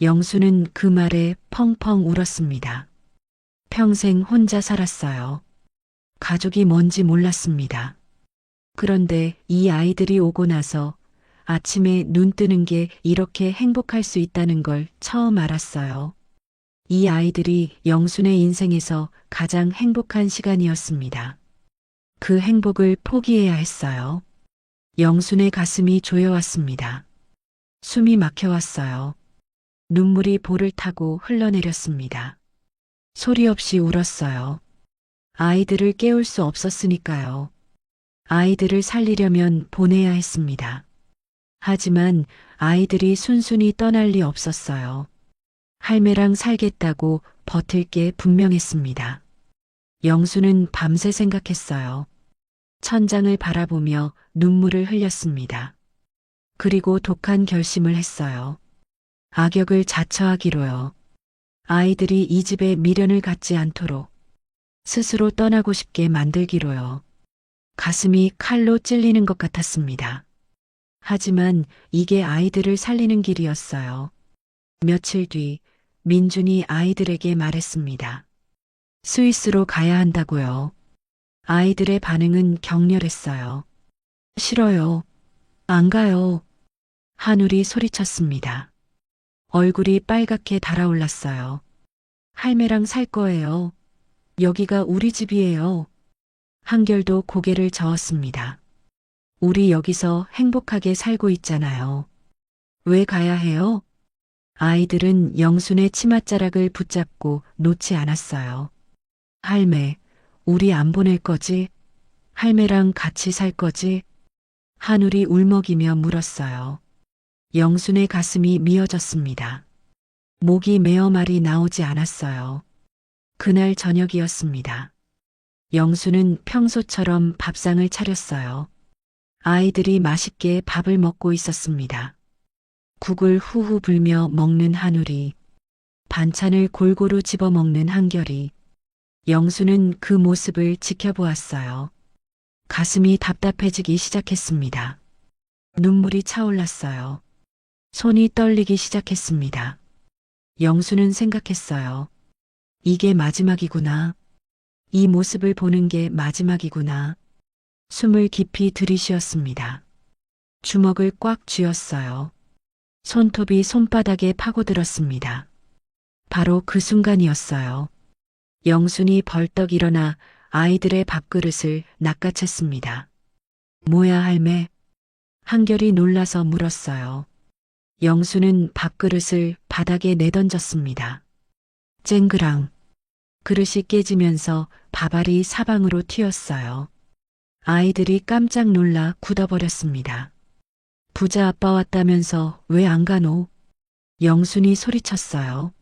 영수는 그 말에 펑펑 울었습니다. 평생 혼자 살았어요. 가족이 뭔지 몰랐습니다. 그런데 이 아이들이 오고 나서 아침에 눈 뜨는 게 이렇게 행복할 수 있다는 걸 처음 알았어요. 이 아이들이 영순의 인생에서 가장 행복한 시간이었습니다. 그 행복을 포기해야 했어요. 영순의 가슴이 조여왔습니다. 숨이 막혀왔어요. 눈물이 볼을 타고 흘러내렸습니다. 소리 없이 울었어요. 아이들을 깨울 수 없었으니까요. 아이들을 살리려면 보내야 했습니다. 하지만 아이들이 순순히 떠날 리 없었어요. 할매랑 살겠다고 버틸 게 분명했습니다. 영수는 밤새 생각했어요. 천장을 바라보며 눈물을 흘렸습니다. 그리고 독한 결심을 했어요. 악역을 자처하기로요. 아이들이 이 집에 미련을 갖지 않도록 스스로 떠나고 싶게 만들기로요. 가슴이 칼로 찔리는 것 같았습니다. 하지만 이게 아이들을 살리는 길이었어요. 며칠 뒤 민준이 아이들에게 말했습니다. 스위스로 가야 한다고요. 아이들의 반응은 격렬했어요. 싫어요. 안 가요. 한울이 소리쳤습니다. 얼굴이 빨갛게 달아올랐어요. 할매랑 살 거예요. 여기가 우리 집이에요. 한결도 고개를 저었습니다. 우리 여기서 행복하게 살고 있잖아요. 왜 가야 해요? 아이들은 영순의 치맛자락을 붙잡고 놓지 않았어요. 할매, 우리 안 보낼 거지? 할매랑 같이 살 거지? 한울이 울먹이며 물었어요. 영순의 가슴이 미어졌습니다. 목이 메어 말이 나오지 않았어요. 그날 저녁이었습니다. 영수는 평소처럼 밥상을 차렸어요. 아이들이 맛있게 밥을 먹고 있었습니다. 국을 후후 불며 먹는 한울이, 반찬을 골고루 집어먹는 한결이, 영수는 그 모습을 지켜보았어요. 가슴이 답답해지기 시작했습니다. 눈물이 차올랐어요. 손이 떨리기 시작했습니다. 영수는 생각했어요. 이게 마지막이구나. 이 모습을 보는 게 마지막이구나. 숨을 깊이 들이쉬었습니다. 주먹을 꽉 쥐었어요. 손톱이 손바닥에 파고들었습니다. 바로 그 순간이었어요. 영순이 벌떡 일어나 아이들의 밥그릇을 낚아챘습니다. 뭐야 할매? 한결이 놀라서 물었어요. 영수는 밥그릇을 바닥에 내던졌습니다. 쨍그랑. 그릇이 깨지면서 밥알이 사방으로 튀었어요. 아이들이 깜짝 놀라 굳어버렸습니다. 부자 아빠 왔다면서 왜 안 가노? 영순이 소리쳤어요.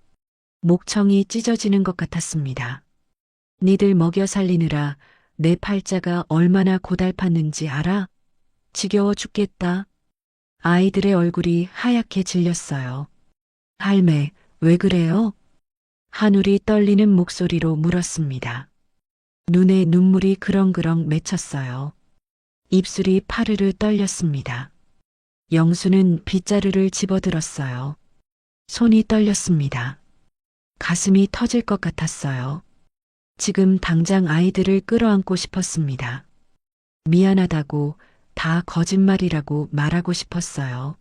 목청이 찢어지는 것 같았습니다. 니들 먹여 살리느라 내 팔자가 얼마나 고달팠는지 알아? 지겨워 죽겠다. 아이들의 얼굴이 하얗게 질렸어요. 할매, 왜 그래요? 한울이 떨리는 목소리로 물었습니다. 눈에 눈물이 그렁그렁 맺혔어요. 입술이 파르르 떨렸습니다. 영수는 빗자루를 집어들었어요. 손이 떨렸습니다. 가슴이 터질 것 같았어요. 지금 당장 아이들을 끌어안고 싶었습니다. 미안하다고, 다 거짓말이라고 말하고 싶었어요.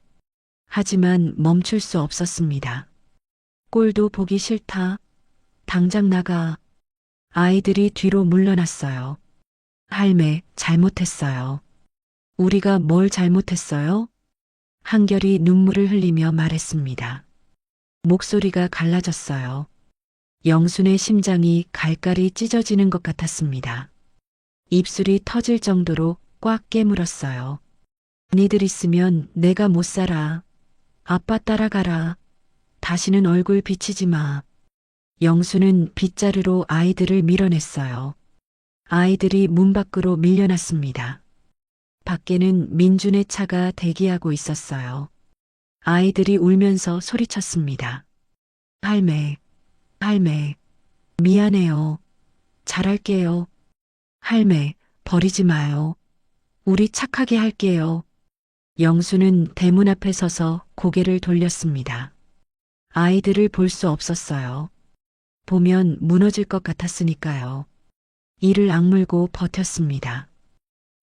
하지만 멈출 수 없었습니다. 꼴도 보기 싫다. 당장 나가. 아이들이 뒤로 물러났어요. 할매, 잘못했어요. 우리가 뭘 잘못했어요? 한결이 눈물을 흘리며 말했습니다. 목소리가 갈라졌어요. 영순의 심장이 갈갈이 찢어지는 것 같았습니다. 입술이 터질 정도로 꽉 깨물었어요. 니들 있으면 내가 못 살아. 아빠 따라가라. 다시는 얼굴 비치지 마. 영수는 빗자루로 아이들을 밀어냈어요. 아이들이 문 밖으로 밀려났습니다. 밖에는 민준의 차가 대기하고 있었어요. 아이들이 울면서 소리쳤습니다. 할매, 할매, 미안해요. 잘할게요. 할매, 버리지 마요. 우리 착하게 할게요. 영수는 대문 앞에 서서 고개를 돌렸습니다. 아이들을 볼 수 없었어요. 보면 무너질 것 같았으니까요. 이를 악물고 버텼습니다.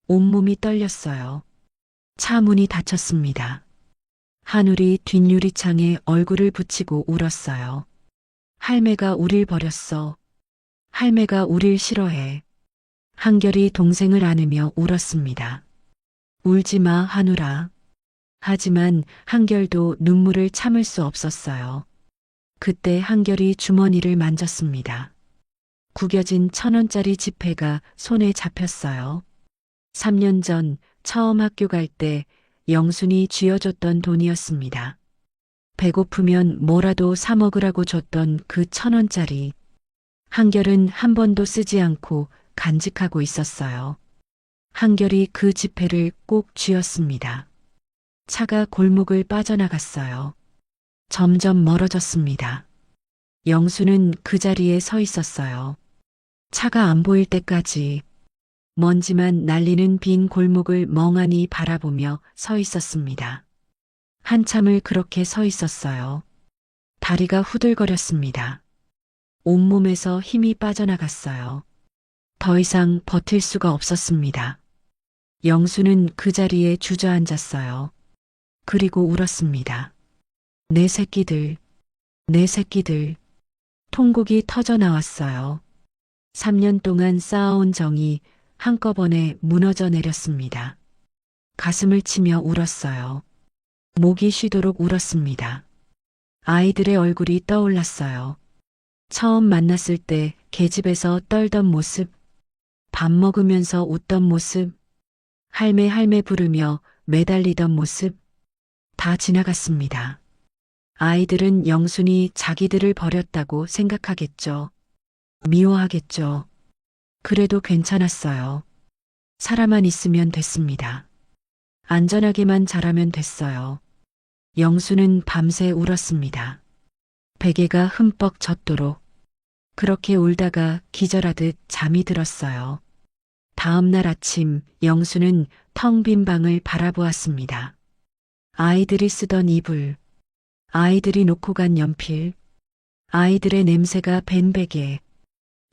온몸이 떨렸어요. 차 문이 닫혔습니다. 한울이 뒷유리창에 얼굴을 붙이고 울었어요. 할매가 우릴 버렸어. 할매가 우릴 싫어해. 한결이 동생을 안으며 울었습니다. 울지 마, 한울아. 하지만 한결도 눈물을 참을 수 없었어요. 그때 한결이 주머니를 만졌습니다. 구겨진 1,000원짜리 지폐가 손에 잡혔어요. 3년 전 처음 학교 갈 때 영순이 쥐어줬던 돈이었습니다. 배고프면 뭐라도 사 먹으라고 줬던 그 1,000원짜리. 한결은 한 번도 쓰지 않고 간직하고 있었어요. 한결이 그 지폐를 꼭 쥐었습니다. 차가 골목을 빠져나갔어요. 점점 멀어졌습니다. 영수는 그 자리에 서 있었어요. 차가 안 보일 때까지 먼지만 날리는 빈 골목을 멍하니 바라보며 서 있었습니다. 한참을 그렇게 서 있었어요. 다리가 후들거렸습니다. 온몸에서 힘이 빠져나갔어요. 더 이상 버틸 수가 없었습니다. 영수는 그 자리에 주저앉았어요. 그리고 울었습니다. 내 새끼들, 내 새끼들. 통곡이 터져 나왔어요. 3년 동안 쌓아온 정이 한꺼번에 무너져 내렸습니다. 가슴을 치며 울었어요. 목이 쉬도록 울었습니다. 아이들의 얼굴이 떠올랐어요. 처음 만났을 때 계집에서 떨던 모습, 밥 먹으면서 웃던 모습, 할매 할매 부르며 매달리던 모습, 다 지나갔습니다. 아이들은 영순이 자기들을 버렸다고 생각하겠죠. 미워하겠죠. 그래도 괜찮았어요. 살아만 있으면 됐습니다. 안전하게만 자라면 됐어요. 영수는 밤새 울었습니다. 베개가 흠뻑 젖도록. 그렇게 울다가 기절하듯 잠이 들었어요. 다음 날 아침 영수는 텅 빈 방을 바라보았습니다. 아이들이 쓰던 이불, 아이들이 놓고 간 연필, 아이들의 냄새가 밴 베개.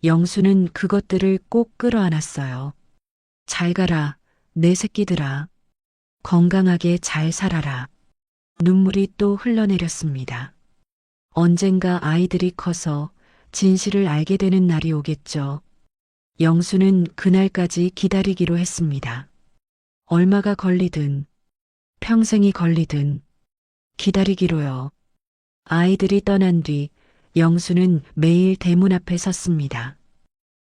영수는 그것들을 꼭 끌어안았어요. 잘 가라, 내 새끼들아. 건강하게 잘 살아라. 눈물이 또 흘러내렸습니다. 언젠가 아이들이 커서 진실을 알게 되는 날이 오겠죠. 영수는 그날까지 기다리기로 했습니다. 얼마가 걸리든, 평생이 걸리든, 기다리기로요. 아이들이 떠난 뒤 영수는 매일 대문 앞에 섰습니다.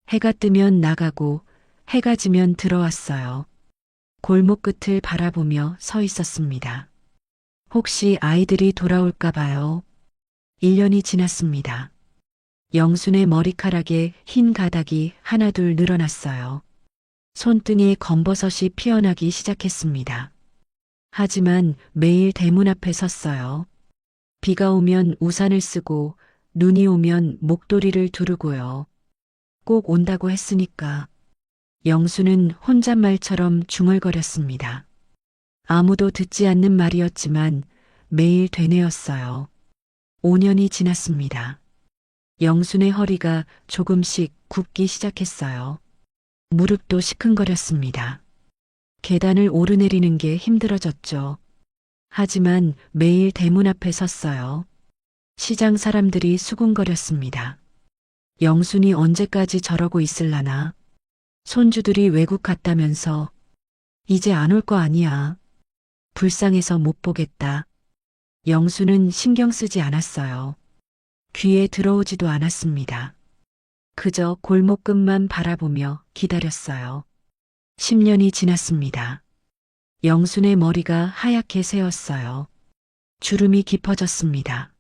해가 뜨면 나가고 해가 지면 들어왔어요. 골목 끝을 바라보며 서 있었습니다. 혹시 아이들이 돌아올까 봐요. 1년이 지났습니다. 영순의 머리카락에 흰 가닥이 하나둘 늘어났어요. 손등에 검버섯이 피어나기 시작했습니다. 하지만 매일 대문 앞에 섰어요. 비가 오면 우산을 쓰고 눈이 오면 목도리를 두르고요. 꼭 온다고 했으니까. 영수는 혼잣말처럼 중얼거렸습니다. 아무도 듣지 않는 말이었지만 매일 되뇌었어요. 5년이 지났습니다. 영순의 허리가 조금씩 굽기 시작했어요. 무릎도 시큰거렸습니다. 계단을 오르내리는 게 힘들어졌죠. 하지만 매일 대문 앞에 섰어요. 시장 사람들이 수군거렸습니다. 영순이 언제까지 저러고 있을라나. 손주들이 외국 갔다면서 이제 안 올 거 아니야. 불쌍해서 못 보겠다. 영수는 신경 쓰지 않았어요. 귀에 들어오지도 않았습니다. 그저 골목 끝만 바라보며 기다렸어요. 10년이 지났습니다. 영순의 머리가 하얗게 새었어요. 주름이 깊어졌습니다.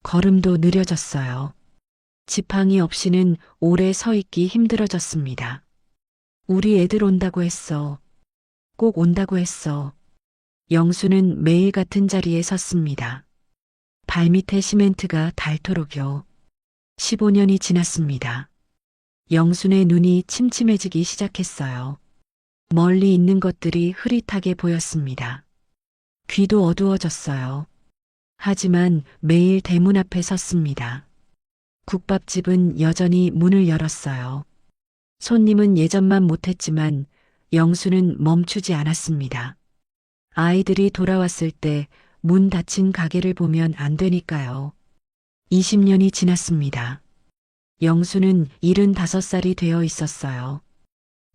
걸음도 느려졌어요. 지팡이 없이는 오래 서 있기 힘들어졌습니다. 우리 애들 온다고 했어. 꼭 온다고 했어. 영수는 매일 같은 자리에 섰습니다. 발밑에 시멘트가 닳도록요. 15년이 지났습니다. 영순의 눈이 침침해지기 시작했어요. 멀리 있는 것들이 흐릿하게 보였습니다. 귀도 어두워졌어요. 하지만 매일 대문 앞에 섰습니다. 국밥집은 여전히 문을 열었어요. 손님은 예전만 못했지만 영수는 멈추지 않았습니다. 아이들이 돌아왔을 때 문 닫힌 가게를 보면 안 되니까요. 20년이 지났습니다. 영수는 75살이 되어 있었어요.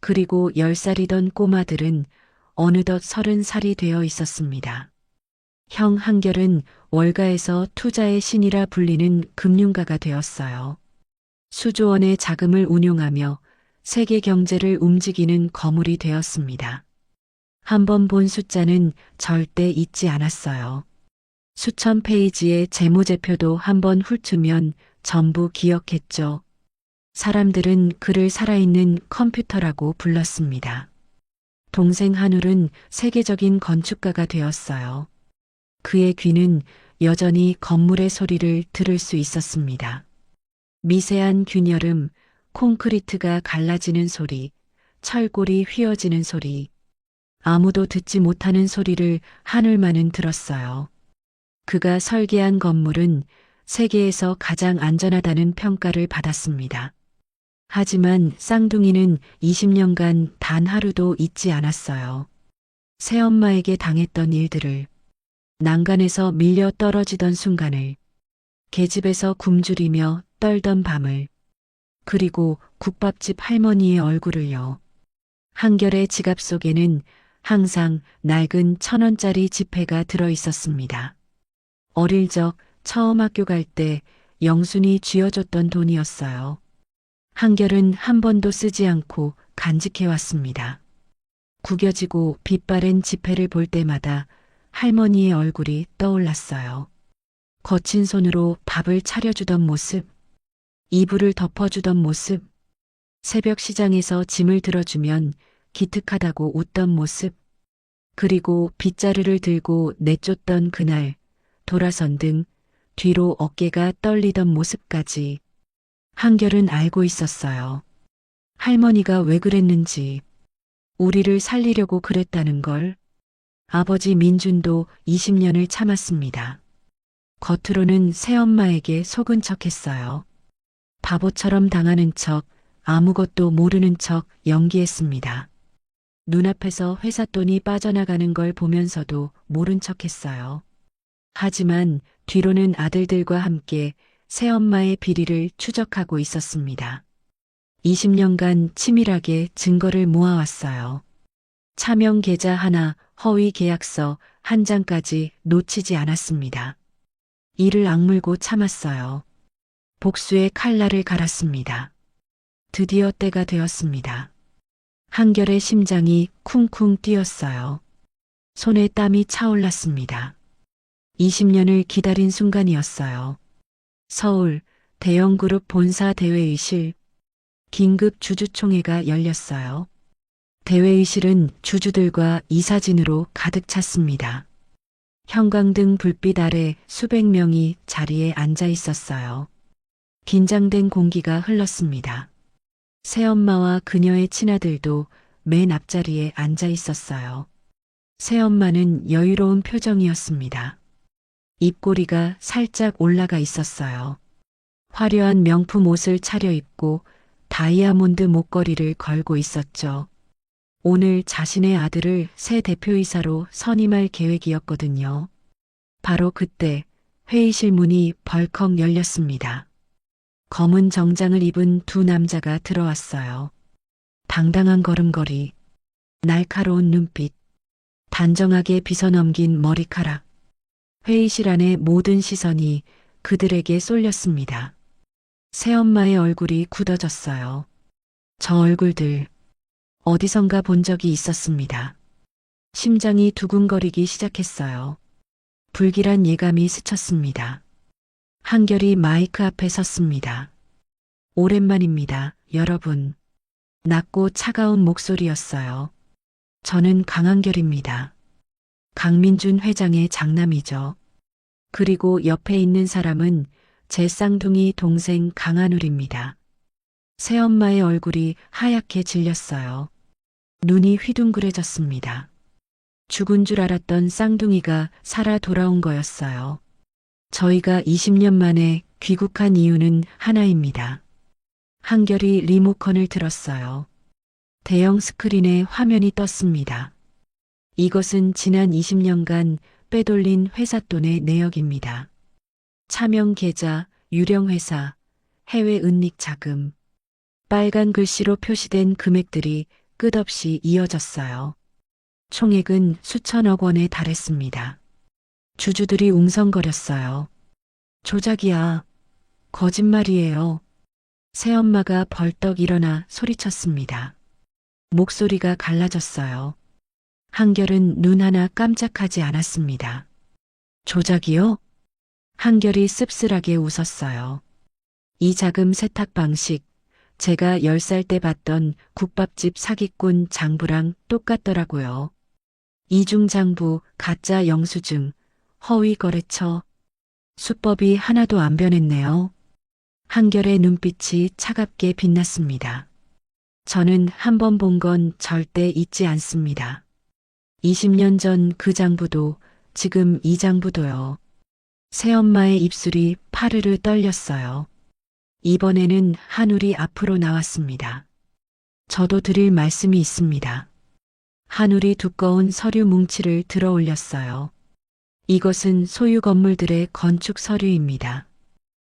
그리고 10살이던 꼬마들은 어느덧 30살이 되어 있었습니다. 형 한결은 월가에서 투자의 신이라 불리는 금융가가 되었어요. 수조원의 자금을 운용하며 세계 경제를 움직이는 거물이 되었습니다. 한번 본 숫자는 절대 잊지 않았어요. 수천 페이지의 재무제표도 한번 훑으면 전부 기억했죠. 사람들은 그를 살아있는 컴퓨터라고 불렀습니다. 동생 한울은 세계적인 건축가가 되었어요. 그의 귀는 여전히 건물의 소리를 들을 수 있었습니다. 미세한 균열음, 콘크리트가 갈라지는 소리, 철골이 휘어지는 소리, 아무도 듣지 못하는 소리를 한울만은 들었어요. 그가 설계한 건물은 세계에서 가장 안전하다는 평가를 받았습니다. 하지만 쌍둥이는 20년간 단 하루도 잊지 않았어요. 새엄마에게 당했던 일들을, 난간에서 밀려 떨어지던 순간을, 계집에서 굶주리며 떨던 밤을, 그리고 국밥집 할머니의 얼굴을요. 한결의 지갑 속에는 항상 낡은 1,000원짜리 지폐가 들어 있었습니다. 어릴 적 처음 학교 갈 때 영순이 쥐어줬던 돈이었어요. 한결은 한 번도 쓰지 않고 간직해왔습니다. 구겨지고 빛바랜 지폐를 볼 때마다 할머니의 얼굴이 떠올랐어요. 거친 손으로 밥을 차려주던 모습, 이불을 덮어주던 모습, 새벽 시장에서 짐을 들어주면 기특하다고 웃던 모습, 그리고 빗자루를 들고 내쫓던 그날, 돌아선 등 뒤로 어깨가 떨리던 모습까지 한결은 알고 있었어요. 할머니가 왜 그랬는지, 우리를 살리려고 그랬다는 걸. 아버지 민준도 20년을 참았습니다. 겉으로는 새엄마에게 속은 척했어요. 바보처럼 당하는 척, 아무것도 모르는 척 연기했습니다. 눈앞에서 회사 돈이 빠져나가는 걸 보면서도 모른 척했어요. 하지만 뒤로는 아들들과 함께 새엄마의 비리를 추적하고 있었습니다. 20년간 치밀하게 증거를 모아왔어요. 차명 계좌 하나, 허위 계약서 한 장까지 놓치지 않았습니다. 이를 악물고 참았어요. 복수의 칼날을 갈았습니다. 드디어 때가 되었습니다. 한결의 심장이 쿵쿵 뛰었어요. 손에 땀이 차올랐습니다. 20년을 기다린 순간이었어요. 서울 대형그룹 본사 대회의실, 긴급 주주총회가 열렸어요. 대회의실은 주주들과 이사진으로 가득 찼습니다. 형광등 불빛 아래 수백 명이 자리에 앉아 있었어요. 긴장된 공기가 흘렀습니다. 새엄마와 그녀의 친아들도 맨 앞자리에 앉아 있었어요. 새엄마는 여유로운 표정이었습니다. 입꼬리가 살짝 올라가 있었어요. 화려한 명품 옷을 차려입고 다이아몬드 목걸이를 걸고 있었죠. 오늘 자신의 아들을 새 대표이사로 선임할 계획이었거든요. 바로 그때 회의실 문이 벌컥 열렸습니다. 검은 정장을 입은 두 남자가 들어왔어요. 당당한 걸음걸이, 날카로운 눈빛, 단정하게 빗어넘긴 머리카락. 회의실 안의 모든 시선이 그들에게 쏠렸습니다. 새엄마의 얼굴이 굳어졌어요. 저 얼굴들, 어디선가 본 적이 있었습니다. 심장이 두근거리기 시작했어요. 불길한 예감이 스쳤습니다. 한결이 마이크 앞에 섰습니다. 오랜만입니다, 여러분. 낮고 차가운 목소리였어요. 저는 강한결입니다. 강민준 회장의 장남이죠. 그리고 옆에 있는 사람은 제 쌍둥이 동생 강한울입니다. 새엄마의 얼굴이 하얗게 질렸어요. 눈이 휘둥그레졌습니다. 죽은 줄 알았던 쌍둥이가 살아 돌아온 거였어요. 저희가 20년 만에 귀국한 이유는 하나입니다. 한결이 리모컨을 들었어요. 대형 스크린에 화면이 떴습니다. 이것은 지난 20년간 빼돌린 회사 돈의 내역입니다. 차명 계좌, 유령 회사, 해외 은닉 자금. 빨간 글씨로 표시된 금액들이 끝없이 이어졌어요. 총액은 수천억 원에 달했습니다. 주주들이 웅성거렸어요. 조작이야. 거짓말이에요. 새엄마가 벌떡 일어나 소리쳤습니다. 목소리가 갈라졌어요. 한결은 눈 하나 깜짝하지 않았습니다. 조작이요? 한결이 씁쓸하게 웃었어요. 이 자금 세탁 방식, 제가 10살 때 봤던 국밥집 사기꾼 장부랑 똑같더라고요. 이중 장부, 가짜 영수증, 허위 거래처. 수법이 하나도 안 변했네요. 한결의 눈빛이 차갑게 빛났습니다. 저는 한 번 본 건 절대 잊지 않습니다. 20년 전 그 장부도 지금 이 장부도요. 새엄마의 입술이 파르르 떨렸어요. 이번에는 한울이 앞으로 나왔습니다. 저도 드릴 말씀이 있습니다. 한울이 두꺼운 서류 뭉치를 들어 올렸어요. 이것은 소유 건물들의 건축 서류입니다.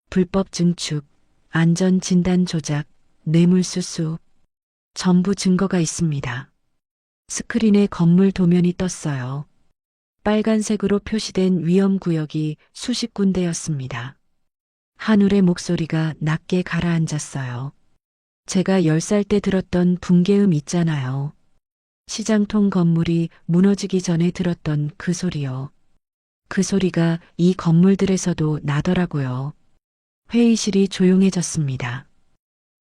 불법 증축, 안전 진단 조작, 뇌물수수, 전부 증거가 있습니다. 스크린에 건물 도면이 떴어요. 빨간색으로 표시된 위험구역이 수십 군데였습니다. 한울의 목소리가 낮게 가라앉았어요. 제가 10살 때 들었던 붕괴음 있잖아요. 시장통 건물이 무너지기 전에 들었던 그 소리요. 그 소리가 이 건물들에서도 나더라고요. 회의실이 조용해졌습니다.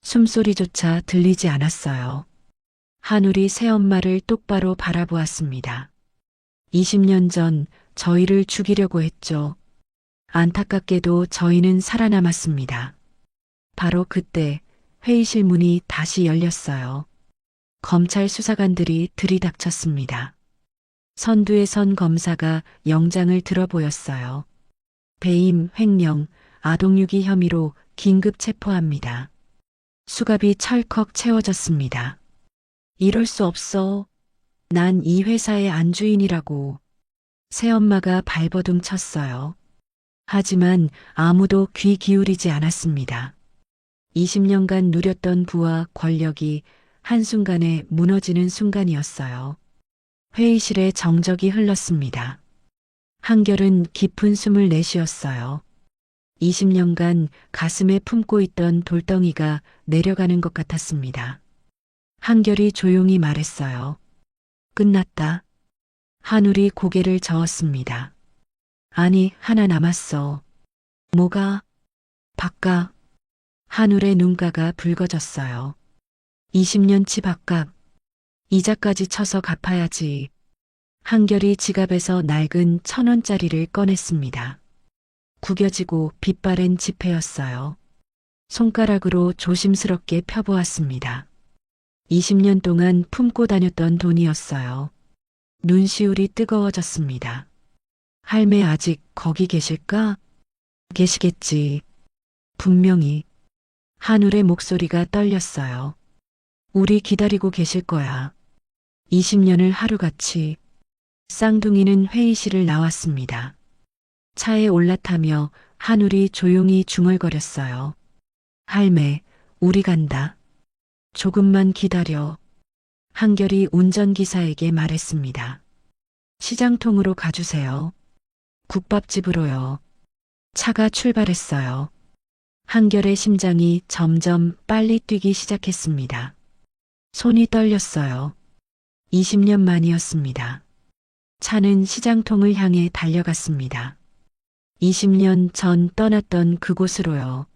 숨소리조차 들리지 않았어요. 한울이 새엄마를 똑바로 바라보았습니다. 20년 전 저희를 죽이려고 했죠. 안타깝게도 저희는 살아남았습니다. 바로 그때 회의실 문이 다시 열렸어요. 검찰 수사관들이 들이닥쳤습니다. 선두에 선 검사가 영장을 들어 보였어요. 배임, 횡령, 아동유기 혐의로 긴급 체포합니다. 수갑이 철컥 채워졌습니다. 이럴 수 없어. 난 이 회사의 안주인이라고. 새엄마가 발버둥 쳤어요. 하지만 아무도 귀 기울이지 않았습니다. 20년간 누렸던 부와 권력이 한순간에 무너지는 순간이었어요. 회의실에 정적이 흘렀습니다. 한결은 깊은 숨을 내쉬었어요. 20년간 가슴에 품고 있던 돌덩이가 내려가는 것 같았습니다. 한결이 조용히 말했어요. 끝났다. 한울이 고개를 저었습니다. 아니, 하나 남았어. 뭐가? 밥값. 한울의 눈가가 붉어졌어요. 20년치 밥값. 이자까지 쳐서 갚아야지. 한결이 지갑에서 낡은 1,000원짜리를 꺼냈습니다. 구겨지고 빛바랜 지폐였어요. 손가락으로 조심스럽게 펴보았습니다. 20년 동안 품고 다녔던 돈이었어요. 눈시울이 뜨거워졌습니다. 할매 아직 거기 계실까? 계시겠지. 분명히. 한울의 목소리가 떨렸어요. 우리 기다리고 계실 거야. 20년을 하루같이. 쌍둥이는 회의실을 나왔습니다. 차에 올라타며 한울이 조용히 중얼거렸어요. 할매, 우리 간다. 조금만 기다려. 한결이 운전기사에게 말했습니다. 시장통으로 가주세요. 국밥집으로요. 차가 출발했어요. 한결의 심장이 점점 빨리 뛰기 시작했습니다. 손이 떨렸어요. 20년 만이었습니다. 차는 시장통을 향해 달려갔습니다. 20년 전 떠났던 그곳으로요.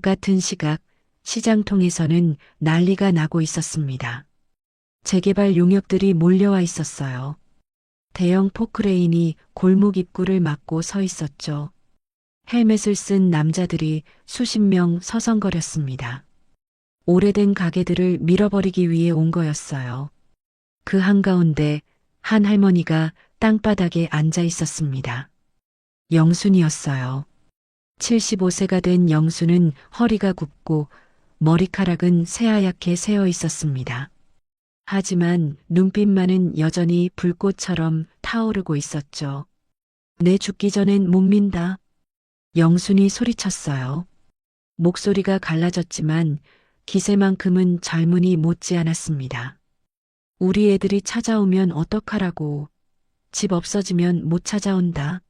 같은 시각 시장통에서는 난리가 나고 있었습니다. 재개발 용역들이 몰려와 있었어요. 대형 포크레인이 골목 입구를 막고 서 있었죠. 헬멧을 쓴 남자들이 수십 명 서성거렸습니다. 오래된 가게들을 밀어버리기 위해 온 거였어요. 그 한가운데 한 할머니가 땅바닥에 앉아 있었습니다. 영순이었어요. 75세가 된 영순은 허리가 굽고 머리카락은 새하얗게 새어 있었습니다. 하지만 눈빛만은 여전히 불꽃처럼 타오르고 있었죠. 내 죽기 전엔 못 민다. 영순이 소리쳤어요. 목소리가 갈라졌지만 기세만큼은 젊은이 못지 않았습니다. 우리 애들이 찾아오면 어떡하라고. 집 없어지면 못 찾아온다.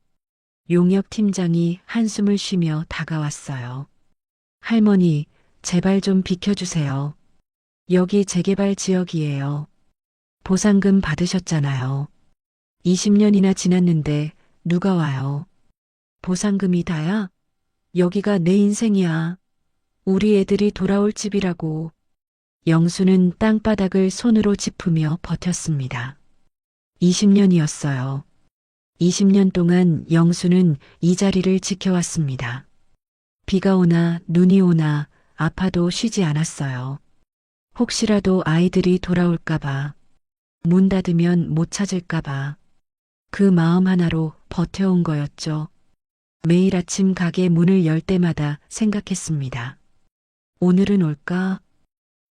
용역 팀장이 한숨을 쉬며 다가왔어요. 할머니, 제발 좀 비켜주세요. 여기 재개발 지역이에요. 보상금 받으셨잖아요. 20년이나 지났는데 누가 와요? 보상금이 다야? 여기가 내 인생이야. 우리 애들이 돌아올 집이라고. 영수는 땅바닥을 손으로 짚으며 버텼습니다. 20년이었어요. 20년 동안 영수는 이 자리를 지켜왔습니다. 비가 오나 눈이 오나 아파도 쉬지 않았어요. 혹시라도 아이들이 돌아올까봐, 문 닫으면 못 찾을까봐, 그 마음 하나로 버텨온 거였죠. 매일 아침 가게 문을 열 때마다 생각했습니다. 오늘은 올까?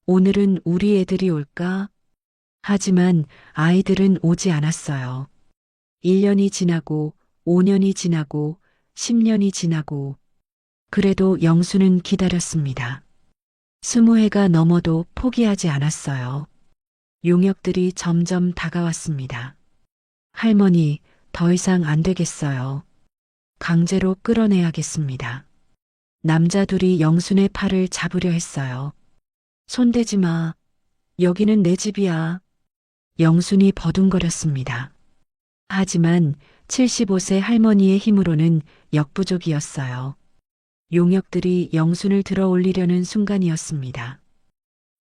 오늘은 우리 애들이 올까? 하지만 아이들은 오지 않았어요. 1년이 지나고 5년이 지나고 10년이 지나고 그래도 영수는 기다렸습니다. 20해가 넘어도 포기하지 않았어요. 용역들이 점점 다가왔습니다. 할머니, 더 이상 안 되겠어요. 강제로 끌어내야겠습니다. 남자 둘이 영순의 팔을 잡으려 했어요. 손대지 마. 여기는 내 집이야. 영순이 버둥거렸습니다. 하지만 75세 할머니의 힘으로는 역부족이었어요. 용역들이 영순을 들어 올리려는 순간이었습니다.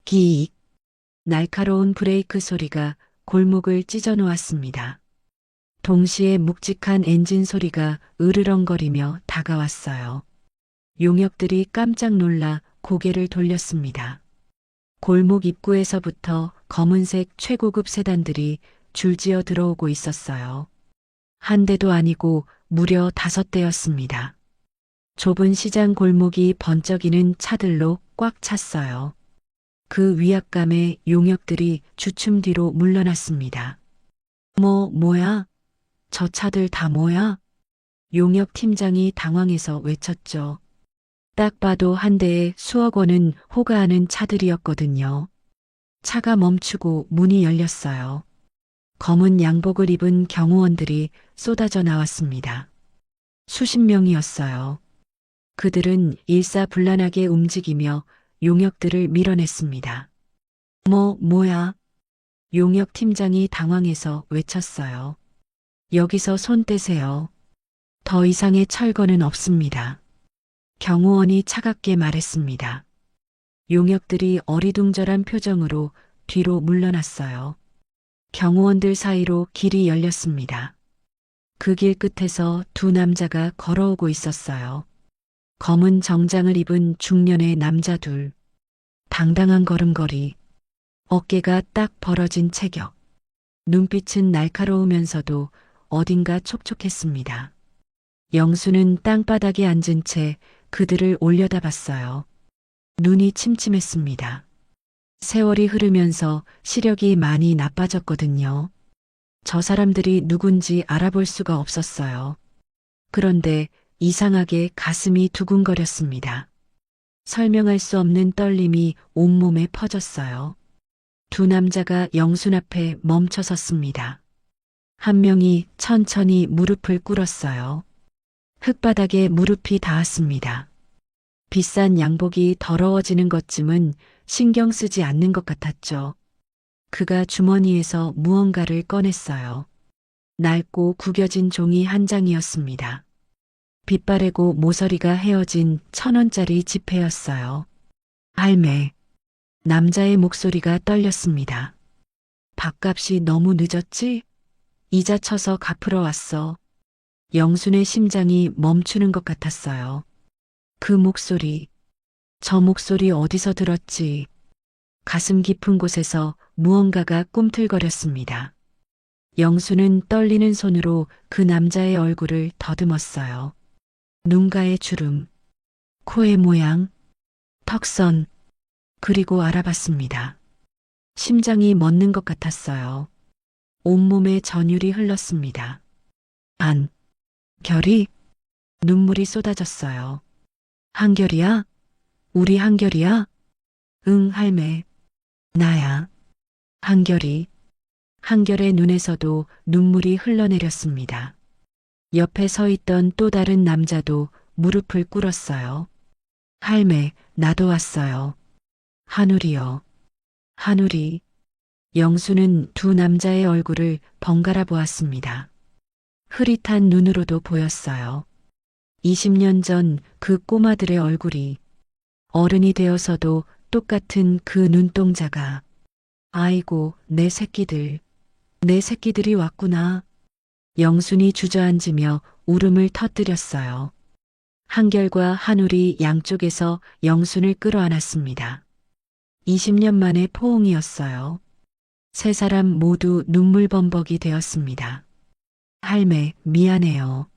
기익. 날카로운 브레이크 소리가 골목을 찢어 놓았습니다. 동시에 묵직한 엔진 소리가 으르렁거리며 다가왔어요. 용역들이 깜짝 놀라 고개를 돌렸습니다. 골목 입구에서부터 검은색 최고급 세단들이 줄지어 들어오고 있었어요. 한 대도 아니고 무려 5대였습니다. 좁은 시장 골목이 번쩍이는 차들로 꽉 찼어요. 그 위압감에 용역들이 주춤 뒤로 물러났습니다. 뭐야? 저 차들 다 뭐야? 용역 팀장이 당황해서 외쳤죠. 딱 봐도 한 대에 수억 원은 호가하는 차들이었거든요. 차가 멈추고 문이 열렸어요. 검은 양복을 입은 경호원들이 쏟아져 나왔습니다. 수십 명이었어요. 그들은 일사불란하게 움직이며 용역들을 밀어냈습니다. 뭐야? 용역 팀장이 당황해서 외쳤어요. 여기서 손 떼세요. 더 이상의 철거는 없습니다. 경호원이 차갑게 말했습니다. 용역들이 어리둥절한 표정으로 뒤로 물러났어요. 경호원들 사이로 길이 열렸습니다. 그 길 끝에서 두 남자가 걸어오고 있었어요. 검은 정장을 입은 중년의 남자 둘. 당당한 걸음걸이. 어깨가 딱 벌어진 체격. 눈빛은 날카로우면서도 어딘가 촉촉했습니다. 영수는 땅바닥에 앉은 채 그들을 올려다봤어요. 눈이 침침했습니다. 세월이 흐르면서 시력이 많이 나빠졌거든요. 저 사람들이 누군지 알아볼 수가 없었어요. 그런데 이상하게 가슴이 두근거렸습니다. 설명할 수 없는 떨림이 온몸에 퍼졌어요. 두 남자가 영순 앞에 멈춰 섰습니다. 한 명이 천천히 무릎을 꿇었어요. 흙바닥에 무릎이 닿았습니다. 비싼 양복이 더러워지는 것쯤은 신경 쓰지 않는 것 같았죠. 그가 주머니에서 무언가를 꺼냈어요. 낡고 구겨진 종이 한 장이었습니다. 빛바래고 모서리가 헤어진 1,000원짜리 지폐였어요. 할매. 남자의 목소리가 떨렸습니다. 밥값이 너무 늦었지? 이자 쳐서 갚으러 왔어. 영순의 심장이 멈추는 것 같았어요. 그 목소리. 저 목소리 어디서 들었지? 가슴 깊은 곳에서 무언가가 꿈틀거렸습니다. 영수는 떨리는 손으로 그 남자의 얼굴을 더듬었어요. 눈가의 주름, 코의 모양, 턱선, 그리고 알아봤습니다. 심장이 멎는 것 같았어요. 온몸에 전율이 흘렀습니다. 결이 눈물이 쏟아졌어요. 한결이야? 우리 한결이야? 응, 할매. 나야. 한결의 눈에서도 눈물이 흘러내렸습니다. 옆에 서 있던 또 다른 남자도 무릎을 꿇었어요. 할매, 나도 왔어요. 한울이요. 한울이. 영수는 두 남자의 얼굴을 번갈아 보았습니다. 흐릿한 눈으로도 보였어요. 20년 전 그 꼬마들의 얼굴이 어른이 되어서도 똑같은 그 눈동자가. 아이고, 내 새끼들이 왔구나. 영순이 주저앉으며 울음을 터뜨렸어요. 한결과 한울이 양쪽에서 영순을 끌어안았습니다. 20년 만의 포옹이었어요. 세 사람 모두 눈물범벅이 되었습니다. 할매, 미안해요.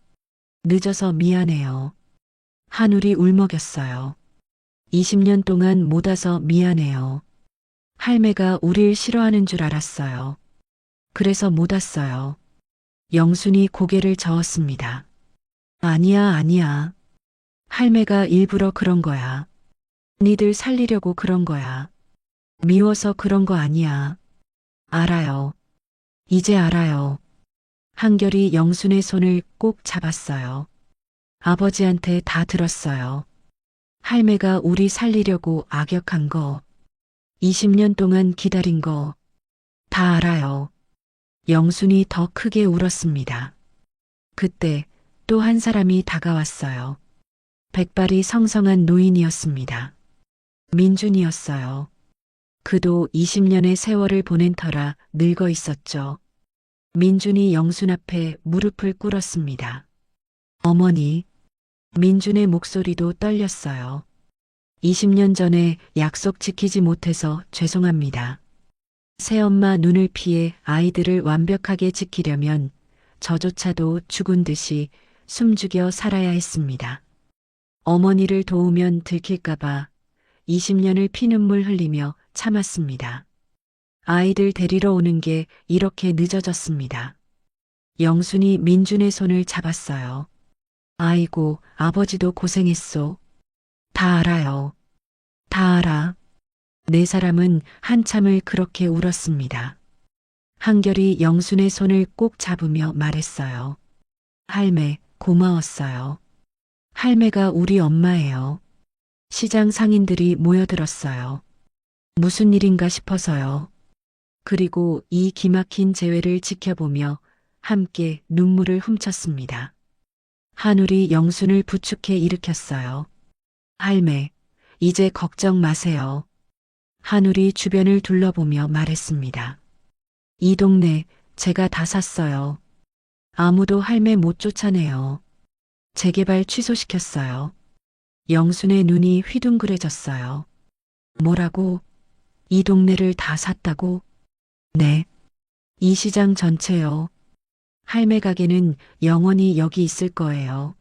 늦어서 미안해요. 한울이 울먹였어요. 20년 동안 못 와서 미안해요. 할매가 우릴 싫어하는 줄 알았어요. 그래서 못 왔어요. 영순이 고개를 저었습니다. 아니야. 할매가 일부러 그런 거야. 니들 살리려고 그런 거야. 미워서 그런 거 아니야. 알아요. 이제 알아요. 한결이 영순의 손을 꼭 잡았어요. 아버지한테 다 들었어요. 할매가 우리 살리려고 악역한 거, 20년 동안 기다린 거, 다 알아요. 영순이 더 크게 울었습니다. 그때 또 한 사람이 다가왔어요. 백발이 성성한 노인이었습니다. 민준이었어요. 그도 20년의 세월을 보낸 터라 늙어 있었죠. 민준이 영순 앞에 무릎을 꿇었습니다. 어머니. 민준의 목소리도 떨렸어요. 20년 전에 약속 지키지 못해서 죄송합니다. 새엄마 눈을 피해 아이들을 완벽하게 지키려면 저조차도 죽은 듯이 숨죽여 살아야 했습니다. 어머니를 도우면 들킬까봐 20년을 피눈물 흘리며 참았습니다. 아이들 데리러 오는 게 이렇게 늦어졌습니다. 영순이 민준의 손을 잡았어요. 아이고, 아버지도 고생했소. 다 알아요. 다 알아. 네 사람은 한참을 그렇게 울었습니다. 한결이 영순의 손을 꼭 잡으며 말했어요. 할매, 고마웠어요. 할매가 우리 엄마예요. 시장 상인들이 모여들었어요. 무슨 일인가 싶어서요. 그리고 이 기막힌 재회를 지켜보며 함께 눈물을 훔쳤습니다. 한울이 영순을 부축해 일으켰어요. 할매, 이제 걱정 마세요. 한울이 주변을 둘러보며 말했습니다. 이 동네 제가 다 샀어요. 아무도 할매 못 쫓아내요. 재개발 취소시켰어요. 영순의 눈이 휘둥그레졌어요. 뭐라고? 이 동네를 다 샀다고? 네. 이 시장 전체요. 할매 가게는 영원히 여기 있을 거예요.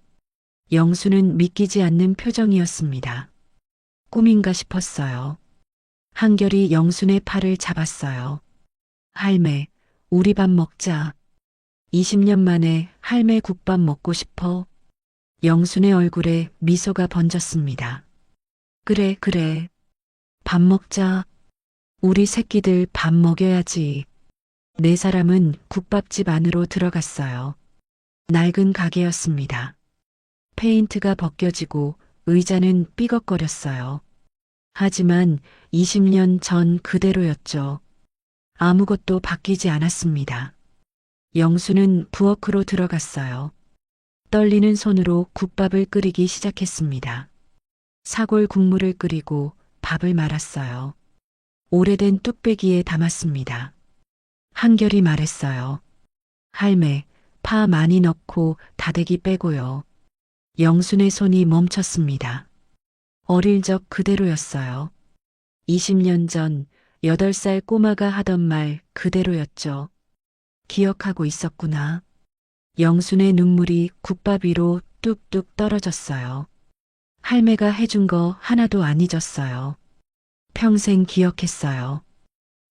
영수는 믿기지 않는 표정이었습니다. 꿈인가 싶었어요. 한결이 영순의 팔을 잡았어요. 할매, 우리 밥 먹자. 20년 만에 할매 국밥 먹고 싶어. 영순의 얼굴에 미소가 번졌습니다. 그래, 그래. 밥 먹자. 우리 새끼들 밥 먹여야지. 네 사람은 국밥집 안으로 들어갔어요. 낡은 가게였습니다. 페인트가 벗겨지고 의자는 삐걱거렸어요. 하지만 20년 전 그대로였죠. 아무것도 바뀌지 않았습니다. 영수는 부엌으로 들어갔어요. 떨리는 손으로 국밥을 끓이기 시작했습니다. 사골 국물을 끓이고 밥을 말았어요. 오래된 뚝배기에 담았습니다. 한결이 말했어요. 할매, 파 많이 넣고 다대기 빼고요. 영순의 손이 멈췄습니다. 어릴 적 그대로였어요. 20년 전 8살 꼬마가 하던 말 그대로였죠. 기억하고 있었구나. 영순의 눈물이 국밥 위로 뚝뚝 떨어졌어요. 할매가 해준 거 하나도 안 잊었어요. 평생 기억했어요.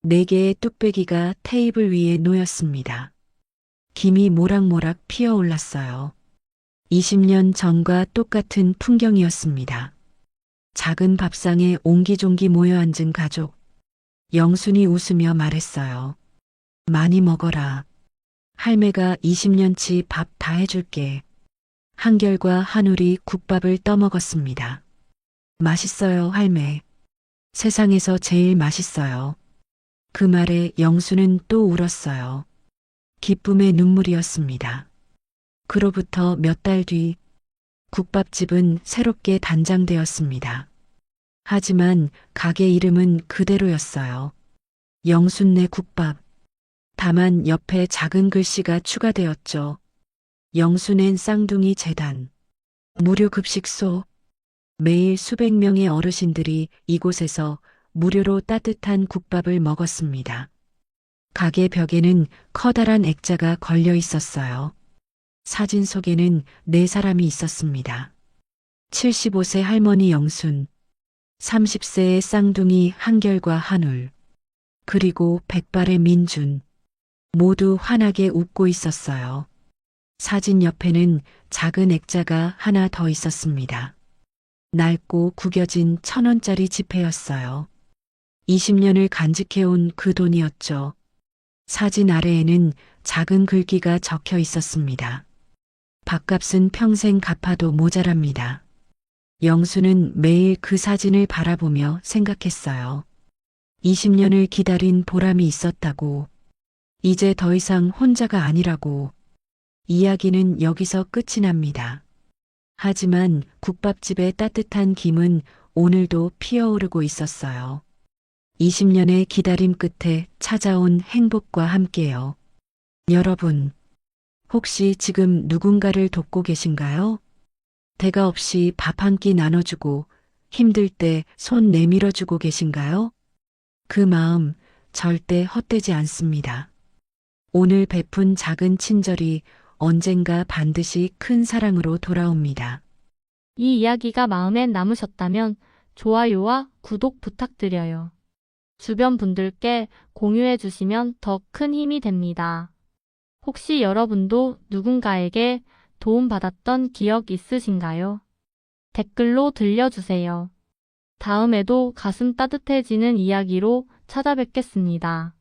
4개의 뚝배기가 테이블 위에 놓였습니다. 김이 모락모락 피어올랐어요. 20년 전과 똑같은 풍경이었습니다. 작은 밥상에 옹기종기 모여 앉은 가족. 영순이 웃으며 말했어요. 많이 먹어라. 할매가 20년치 밥 다 해줄게. 한결과 한울이 국밥을 떠먹었습니다. 맛있어요, 할매. 세상에서 제일 맛있어요. 그 말에 영수는 또 울었어요. 기쁨의 눈물이었습니다. 그로부터 몇 달 뒤 국밥집은 새롭게 단장되었습니다. 하지만 가게 이름은 그대로였어요. 영순네 국밥. 다만 옆에 작은 글씨가 추가되었죠. 영순엔 쌍둥이 재단. 무료 급식소. 매일 수백 명의 어르신들이 이곳에서 무료로 따뜻한 국밥을 먹었습니다. 가게 벽에는 커다란 액자가 걸려 있었어요. 사진 속에는 4사람이 있었습니다. 75세 할머니 영순, 30세의 쌍둥이 한결과 한울, 그리고 백발의 민준. 모두 환하게 웃고 있었어요. 사진 옆에는 작은 액자가 하나 더 있었습니다. 낡고 구겨진 1,000원짜리 지폐였어요. 20년을 간직해온 그 돈이었죠. 사진 아래에는 작은 글귀가 적혀 있었습니다. 밥값은 평생 갚아도 모자랍니다. 영수는 매일 그 사진을 바라보며 생각했어요. 20년을 기다린 보람이 있었다고. 이제 더 이상 혼자가 아니라고. 이야기는 여기서 끝이 납니다. 하지만 국밥집의 따뜻한 김은 오늘도 피어오르고 있었어요. 20년의 기다림 끝에 찾아온 행복과 함께요. 여러분, 혹시 지금 누군가를 돕고 계신가요? 대가 없이 밥 한 끼 나눠주고 힘들 때 손 내밀어주고 계신가요? 그 마음 절대 헛되지 않습니다. 오늘 베푼 작은 친절이 언젠가 반드시 큰 사랑으로 돌아옵니다. 이 이야기가 마음에 남으셨다면 좋아요와 구독 부탁드려요. 주변 분들께 공유해 주시면 더 큰 힘이 됩니다. 혹시 여러분도 누군가에게 도움받았던 기억 있으신가요? 댓글로 들려주세요. 다음에도 가슴 따뜻해지는 이야기로 찾아뵙겠습니다.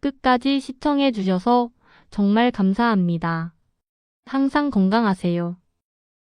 끝까지 시청해 주셔서 정말 감사합니다. 항상 건강하세요.